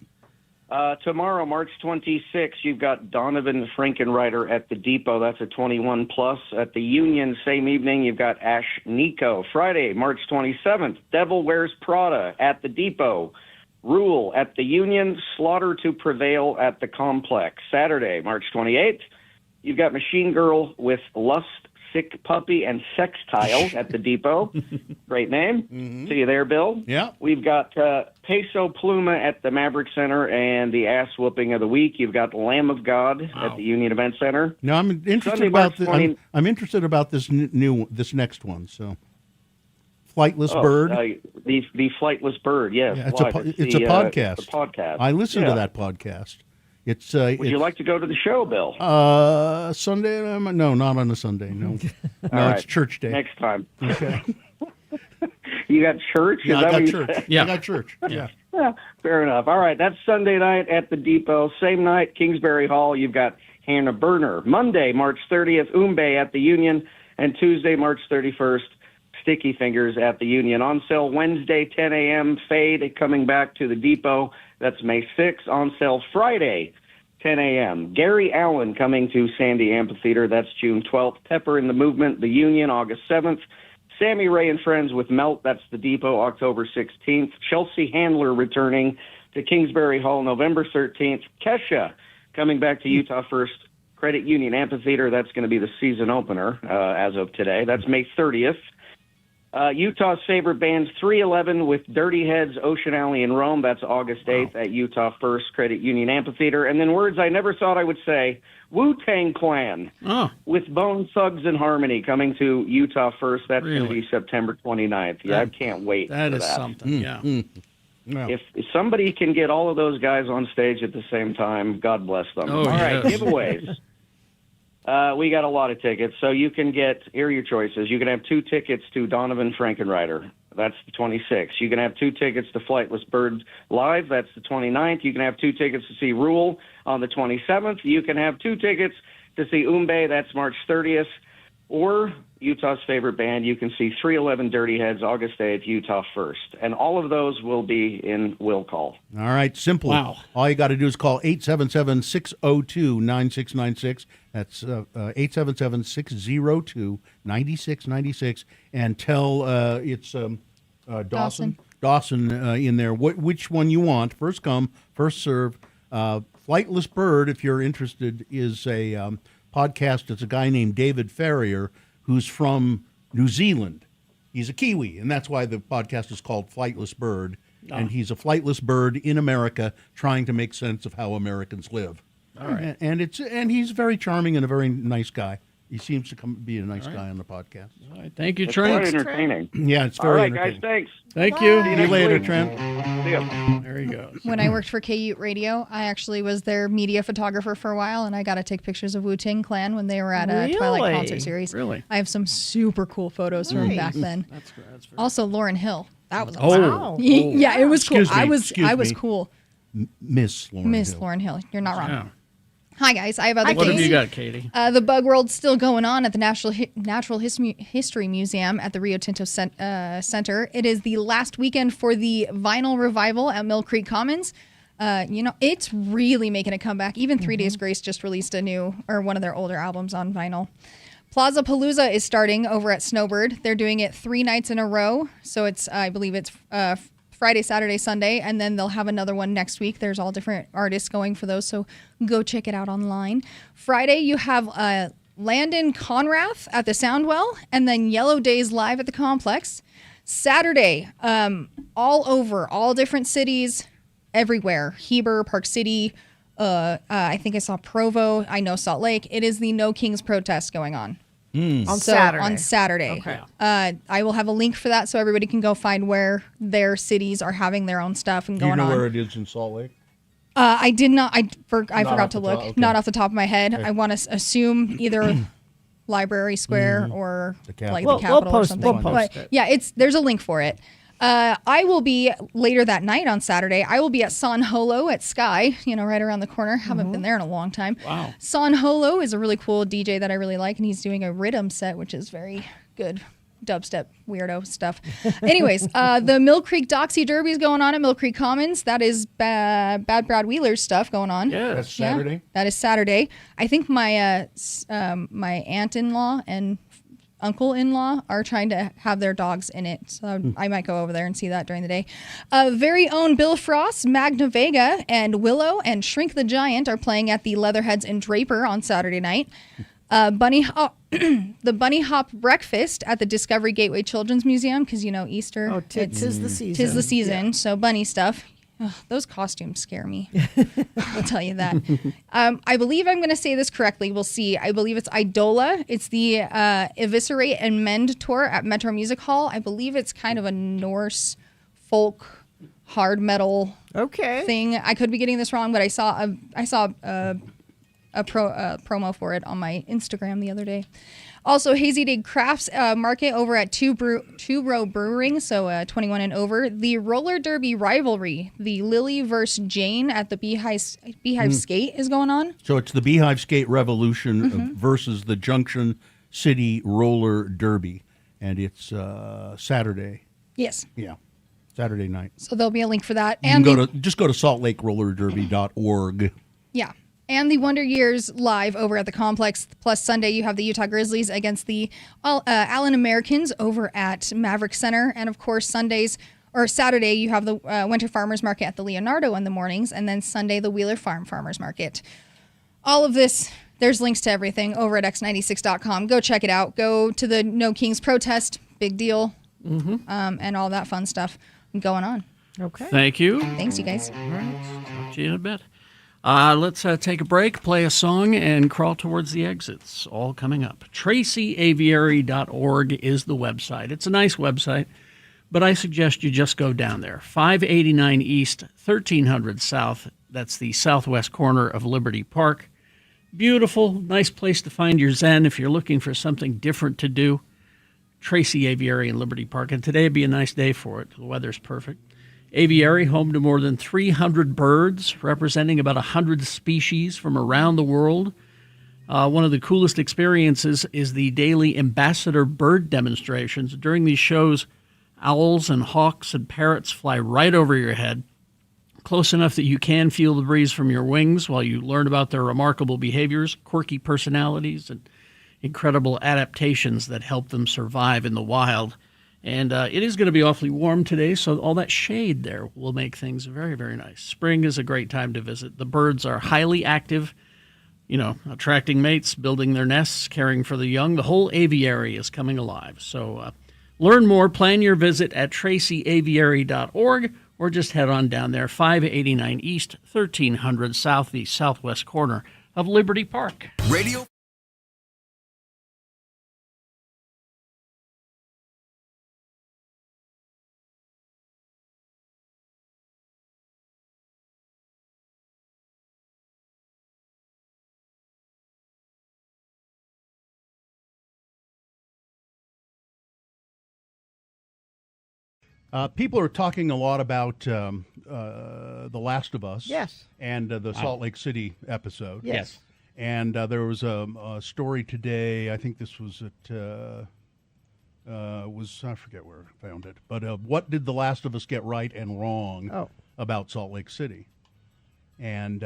Tomorrow, March 26th, you've got Donovan Frankenreiter at the Depot. That's a 21 plus. At the Union, same evening, you've got Ash Nico. Friday, March 27th, Devil Wears Prada at the Depot. Rule at the Union, Slaughter to Prevail at the Complex. Saturday, March 28th, you've got Machine Girl with Lust, Sick Puppy, and Sextile at the Depot. Great name. See you there, Bill. Yeah. We've got Peso Pluma at the Maverick Center, and the ass whooping of the week. You've got Lamb of God at the Union Event Center. Now I'm interested about this. I'm interested about this this next one. So, Flightless Bird. The Flightless Bird. Yes. Yeah, it's a podcast. It's a podcast. I listened to that podcast. It's. Would you like to go to the show, Bill? Sunday? No, not on a Sunday. No, no, it's church day. Next time. Okay. You got church? Yeah, Is I that got what church. you said? Yeah, I got church. Yeah. Fair enough. All right, that's Sunday night at the Depot. Same night, Kingsbury Hall. You've got Hannah Berner. Monday, March 30th, Umbe at the Union, and Tuesday, March 31st, Sticky Fingers at the Union. On sale Wednesday, 10 a.m. Fade coming back to the Depot. That's May 6th. On sale Friday, 10 a.m. Gary Allen coming to Sandy Amphitheater. That's June 12th. Pepper in the Movement, the Union, August 7th. Sammy Ray and Friends with Melt. That's the Depot, October 16th. Chelsea Handler returning to Kingsbury Hall, November 13th. Kesha coming back to Utah First Credit Union Amphitheater. That's going to be the season opener as of today. That's May 30th. Utah's favorite bands, 311 with Dirty Heads, Ocean Alley, and Rome. That's August 8th at Utah First Credit Union Amphitheater. And then words I never thought I would say, Wu-Tang Clan with Bone Thugs and Harmony coming to Utah First. That's going to be September 29th. Yeah, I can't wait for that. That is something, yeah. If somebody can get all of those guys on stage at the same time, God bless them. Oh, all right, yes. giveaways. We got a lot of tickets, so you can get, here are your choices. You can have 2 tickets to Donovan Frankenreiter. That's the 26th. You can have 2 tickets to Flightless Bird Live. That's the 29th. You can have 2 tickets to see Rule on the 27th. You can have 2 tickets to see Umbe. That's March 30th. Or Utah's favorite band, you can see 311 Dirty Heads August 8th, Utah 1st. And all of those will be in will call. All right, simple. Wow. All you got to do is call 877-602-9696. That's 877-602-9696, and tell it's Dawson in there which one you want. First come, first serve. Flightless Bird, if you're interested, is a podcast. It's a guy named David Ferrier who's from New Zealand. He's a Kiwi, and that's why the podcast is called Flightless Bird. Oh. And he's a flightless bird in America trying to make sense of how Americans live. All right. And he's very charming and a very nice guy. He seems to be a nice guy on the podcast. All right. Thank you, It's Trent. quite entertaining. Yeah, it's All very right, entertaining. guys, thanks. Thank you. See you later, Trent. See ya. There he goes. When I worked for KU Radio, I actually was their media photographer for a while, and I got to take pictures of Wu-Tang Clan when they were at a Twilight Really? concert series. Really? I have some super cool photos from Nice. back then. That's very Also, Lauryn Hill. That was Oh. awesome. Wow. Yeah, it was cool. Excuse me, I was excuse me. cool. Miss Lauren Miss Hill. Lauren Hill. You're not wrong. Yeah. Hi, guys. I have other What things. have you got, Katie? The Bug World's still going on at the Natural History Museum at the Rio Tinto Center. It is the last weekend for the vinyl revival at Mill Creek Commons. It's really making a comeback. Even 3 Days Grace just released one of their older albums on vinyl. Plaza Palooza is starting over at Snowbird. They're doing it 3 nights in a row. So I believe it's Friday, Saturday, Sunday, and then they'll have another one next week. There's all different artists going for those, so go check it out online. Friday, you have Landon Conrath at the Soundwell, and then Yellow Days live at the Complex. Saturday, all over, all different cities, everywhere. Heber, Park City, I think I saw Provo, I know Salt Lake. It is the No Kings protest going on. On Saturday. On Saturday. Okay. I will have a link for that so everybody can go find where their cities are having their own stuff and Do you going know on. where it is in Salt Lake? I did not. I forgot off to the look. top, okay. Not off the top of my head. Okay. I want to assume either Library Square or Capitol. like We'll the Capitol or post- something. we'll post But it. yeah, there's a link for it. I will be later that night on Saturday. I will be at San Holo at Sky, right around the corner. Haven't been there in a long time. Wow. San Holo is a really cool DJ that I really like, and he's doing a rhythm set, which is very good. Dubstep weirdo stuff. Anyways, the Mill Creek Doxy Derby is going on at Mill Creek Commons. That is Bad Brad Wheeler's stuff going on. Yeah. That's Saturday? That is Saturday. I think my my aunt-in-law and uncle-in-law are trying to have their dogs in it. So I might go over there and see that during the day. Very own Bill Frost, Magna Vega, and Willow and Shrink the Giant are playing at the Leatherheads in Draper on Saturday night. The Bunny Hop Breakfast at the Discovery Gateway Children's Museum, because Easter. Oh, tis the season. Tis the season, so bunny stuff. Ugh, those costumes scare me. I'll tell you that. I believe I'm going to say this correctly. We'll see. I believe it's Idola. It's the Eviscerate and Mend tour at Metro Music Hall. I believe it's kind of a Norse folk hard metal thing. I could be getting this wrong, but I saw a promo for it on my Instagram the other day. Also, Hazy Day Crafts Market over at Two Row Brewing, so 21 and over. The Roller Derby Rivalry, the Lily versus Jane at the Beehive Skate is going on. So it's the Beehive Skate Revolution versus the Junction City Roller Derby, and it's Saturday. Yes. Yeah, Saturday night. So there'll be a link for that. You And can just go to saltlakerollerderby.org. yeah. And the Wonder Years live over at the Complex. Plus Sunday, you have the Utah Grizzlies against the Allen Americans over at Maverick Center. And of course, Saturday, you have the Winter Farmers Market at the Leonardo in the mornings. And then Sunday, the Wheeler Farm Farmers Market. All of this, there's links to everything over at x96.com. Go check it out. Go to the No Kings protest. Big deal. And all that fun stuff going on. Okay. Thank you. Thanks, you guys. All right. Talk to you in a bit. Let's take a break, play a song, and crawl towards the exits. All coming up. TracyAviary.org is the website. It's a nice website, but I suggest you just go down there. 589 East, 1300 South. That's the southwest corner of Liberty Park. Beautiful, nice place to find your zen if you're looking for something different to do. Tracy Aviary in Liberty Park, and today would be a nice day for it. The weather's perfect. Aviary, home to more than 300 birds, representing about 100 species from around the world. One of the coolest experiences is the daily ambassador bird demonstrations. During these shows, owls and hawks and parrots fly right over your head, close enough that you can feel the breeze from your wings while you learn about their remarkable behaviors, quirky personalities, and incredible adaptations that help them survive in the wild. And it is going to be awfully warm today, so all that shade there will make things very, very nice. Spring is a great time to visit. The birds are highly active, attracting mates, building their nests, caring for the young. The whole aviary is coming alive. So learn more, plan your visit at tracyaviary.org, or just head on down there, 589 East, 1300 South, the southwest corner of Liberty Park. Radio. People are talking a lot about The Last of Us. Yes. And the Salt Lake City episode. Yes. And there was a story today. I think this was at I forget where I found it. But what did The Last of Us get right and wrong about Salt Lake City? And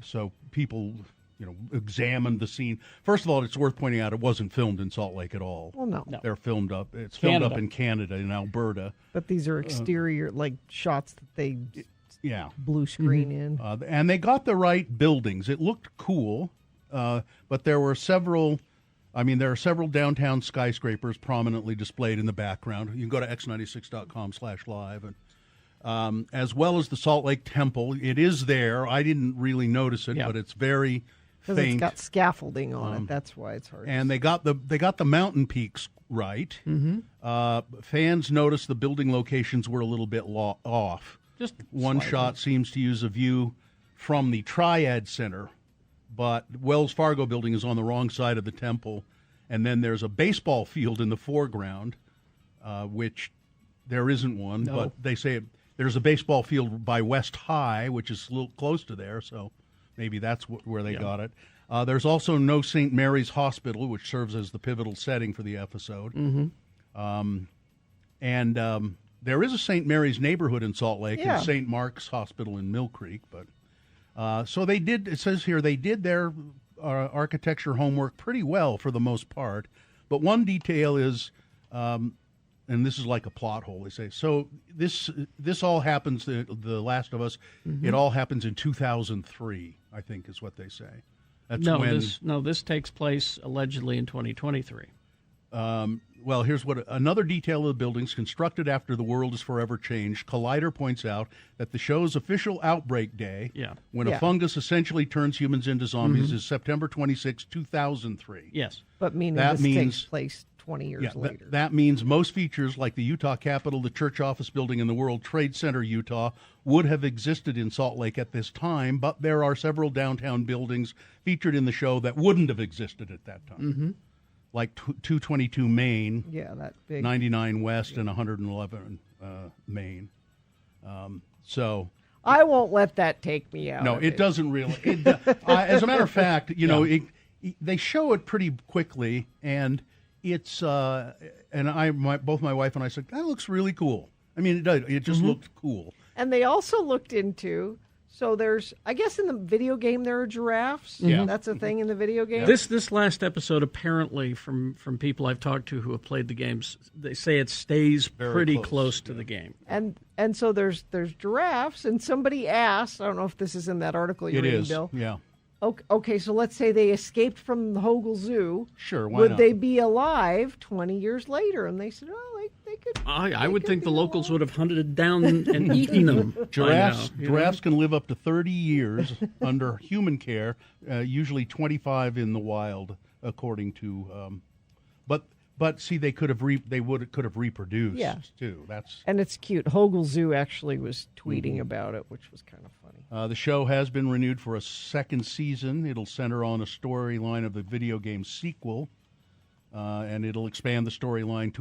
so people examined the scene. First of all, it's worth pointing out it wasn't filmed in SaltAke at all. Well, no. They're filmed up. It's filmed up in Canada, in Alberta. But these are exterior, shots that they blue screen in. And they got the right buildings. It looked cool, but there were several. There are several downtown skyscrapers prominently displayed in the background. You can go to x96.com/live and. As well as the Salt Lake Temple. It is there. I didn't really notice it, but it's very faint. It's got scaffolding on it. That's why it's hard. And they got the mountain peaks right. Mm-hmm. Fans noticed the building locations were a little bit off. Just one slightly. shot seems to use a view from the Triad Center, but Wells Fargo building is on the wrong side of the temple. And then there's a baseball field in the foreground, which there isn't one, but they say there's a baseball field by West High, which is a little close to there, so maybe that's where they got it. There's also no St. Mary's Hospital, which serves as the pivotal setting for the episode. Mm-hmm. And there is a St. Mary's neighborhood in Salt Lake and St. Mark's Hospital in Mill Creek. But so they did, it says here, they did their architecture homework pretty well for the most part. But one detail is... and this is like a plot hole, they say. So this all happens, The Last of Us, it all happens in 2003, I think is what they say. That's this takes place allegedly in 2023. Well, here's another detail of the buildings constructed after the world is forever changed. Collider points out that the show's official outbreak day, when a fungus essentially turns humans into zombies, is September 26, 2003. Yes. But this takes place 20 years later. That means most features like the Utah Capitol, the church office building, and the World Trade Center, Utah, would have existed in Salt Lake at this time, but there are several downtown buildings featured in the show that wouldn't have existed at that time. Mm-hmm. Like 222 Main, that big 99 West, and 111 Main. So I won't let that take me out. No, it doesn't really. As a matter of fact, they show it pretty quickly, and it's both my wife and I said that looks really cool. I mean, it does. It just looked cool. And they also looked into. So there's, I guess in the video game there are giraffes. Yeah. That's a thing in the video game. This last episode, apparently, from people I've talked to who have played the games, they say it stays pretty close to the game. And so there's giraffes, and somebody asked, I don't know if this is in that article you're reading, Bill. Yeah. Okay, so let's say they escaped from the Hogle Zoo. Sure, why Would not? they be alive 20 years later? And they said, they could. I would think the locals would have hunted down and eaten them. Giraffes can live up to 30 years under human care, usually 25 in the wild, according to. But see, they could have reproduced too. And it's cute. Hogle Zoo actually was tweeting about it, which was kind of funny. The show has been renewed for a second season. It'll center on a storyline of the video game sequel, and it'll expand the storyline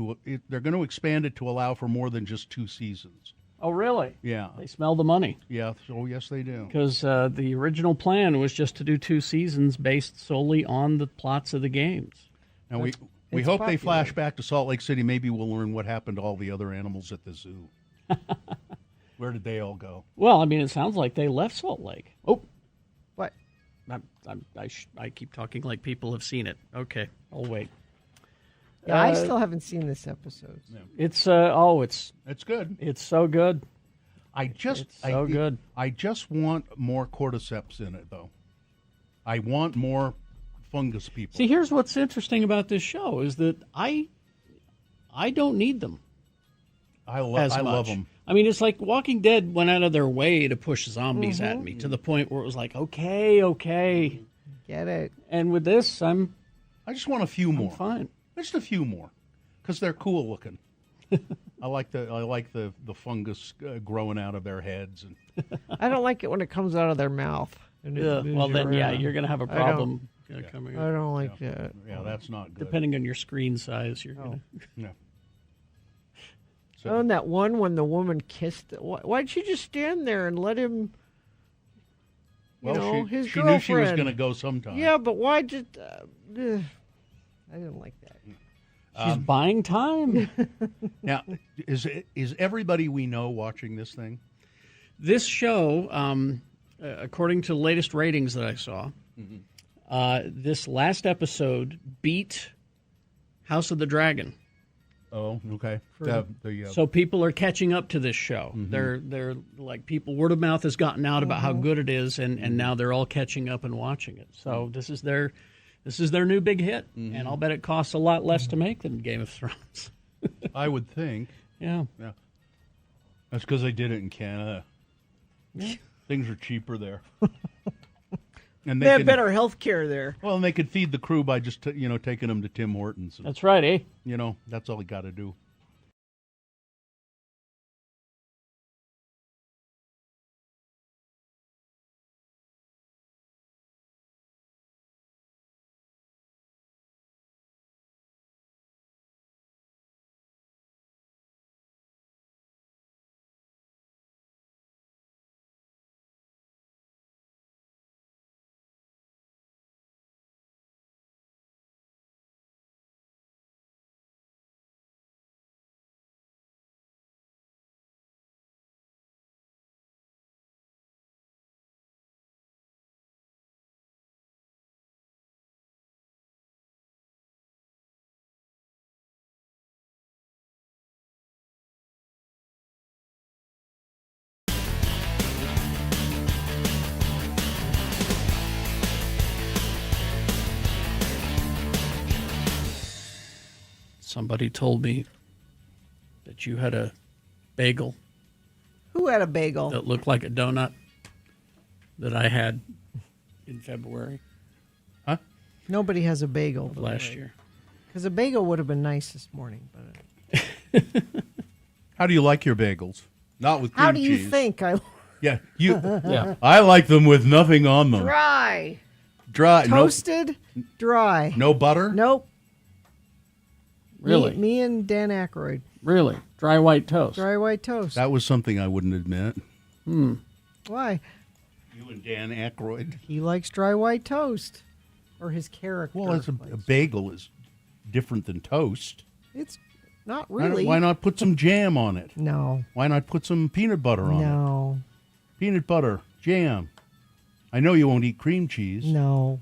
they're going to expand it to allow for more than just 2 seasons. Oh, really? Yeah. They smell the money. Yeah, so yes, they do. Because the original plan was just to do 2 seasons based solely on the plots of the games. And we hope they flash back to Salt Lake City. Maybe we'll learn what happened to all the other animals at the zoo. Where did they all go? Well, I mean, it sounds like they left Salt Lake. Oh. What? I keep talking like people have seen it. Okay, I'll wait. Yeah, I still haven't seen this episode. It's it's good. It's so good. It's so good. I just want more cordyceps in it, though. I want more fungus people. See, here's what's interesting about this show is that I don't need them. I love them. I mean, it's like Walking Dead went out of their way to push zombies at me to the point where it was like, okay. Get it. And with this, I just want a few more. Fine. Just a few more, because they're cool looking. I like the fungus growing out of their heads, and I don't like it when it comes out of their mouth. And well, then you're going to have a problem coming. I don't like that. Yeah, that's not good. Depending on your screen size, you're going to. Yeah. So, and that one when the woman kissed. Why'd she just stand there and let him? His she girlfriend. knew she was going to go sometime. Yeah, but why just? I didn't like that. She's buying time. Now, is everybody we know watching this thing? This show, according to the latest ratings that I saw, this last episode beat House of the Dragon. Oh, okay. So people are catching up to this show. They're like word of mouth has gotten out about how good it is, and now they're all catching up and watching it. So this is their new big hit, and I'll bet it costs a lot less to make than Game of Thrones. I would think. Yeah. That's because they did it in Canada. Yeah. Things are cheaper there. And they have better health care there. Well, and they could feed the crew by just taking them to Tim Hortons. That's right, eh? That's all you got to do. Somebody told me that you had a bagel. Who had a bagel? That looked like a donut that I had in February. Huh? Nobody has a bagel. Last year. Because a bagel would have been nice this morning. But How do you like your bagels? Not with cream how do you cheese. think I? Yeah, I like them with nothing on them. Dry. Toasted. Dry. No butter. Nope. Really? Me and Dan Aykroyd. Really? Dry white toast. Dry white toast. That was something I wouldn't admit. Why? You and Dan Aykroyd. He likes dry white toast, or his character. Well, a bagel is different than toast. It's not really. Why not put some jam on it? No. Why not put some peanut butter on it? No. Peanut butter, jam. I know you won't eat cream cheese. No.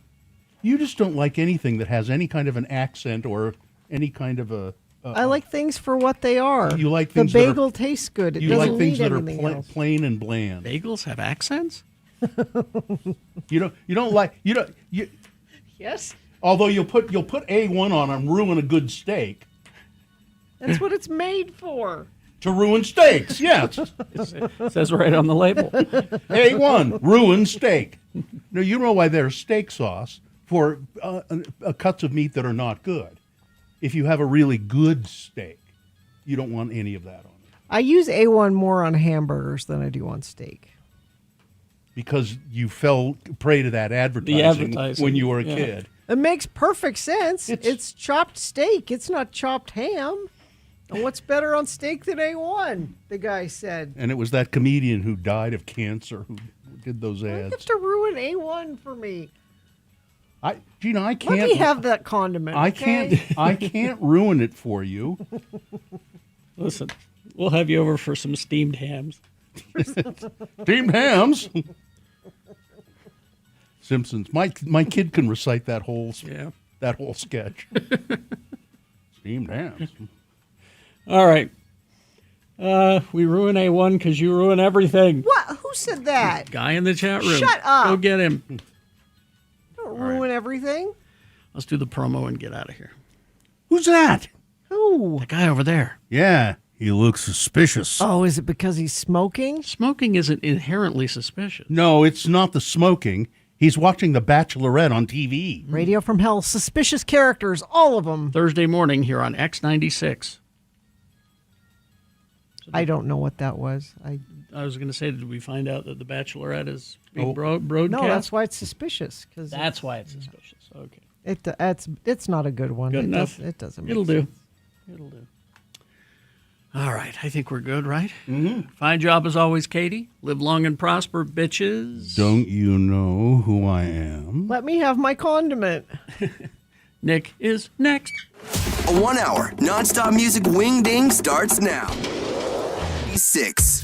You just don't like anything that has any kind of an accent or any kind of a... I like things for what they are. You like things the bagel tastes good. It you doesn't like things need that are anything plain and bland. Bagels have accents? You don't like you. Yes. Although you'll put A1 on and ruin a good steak. That's what it's made for. To ruin steaks, yes. It says right on the label. A1, ruin steak. Now, you know why there's steak sauce for cuts of meat that are not good. If you have a really good steak, you don't want any of that on it. I use A1 more on hamburgers than I do on steak. Because you fell prey to that advertising when you were a kid. It makes perfect sense. It's chopped steak. It's not chopped ham. And what's better on steak than A1? The guy said. And it was that comedian who died of cancer who did those You ads. have to ruin A1 for me. Gina, I can't. Let me have that condiment. Okay? I can't ruin it for you. Listen, we'll have you over for some steamed hams. Steamed hams. Simpsons. My kid can recite that whole sketch. Steamed hams. All right. We ruin A1 because you ruin everything. What? Who said that? Guy in the chat room. Shut up. Go get him. Don't ruin everything. Let's do the promo and get out of here. Who's that? Who? The guy over there. Yeah, he looks suspicious. Oh, is it because he's smoking? Smoking isn't inherently suspicious. No, it's not the smoking. He's watching The Bachelorette on TV. Radio from Hell, suspicious characters, all of them. Thursday morning here on X96. I don't know what that was. I was going to say, did we find out that The Bachelorette is being broadcast? No, that's why it's suspicious. That's why it's suspicious. Okay. It's not a good one. Good enough. It doesn't. It'll do. It'll do. All right. I think we're good, right? Mm-hmm. Fine job as always, Katie. Live long and prosper, bitches. Don't you know who I am? Let me have my condiment. Nick is next. A 1 hour nonstop music wing ding starts now. 6.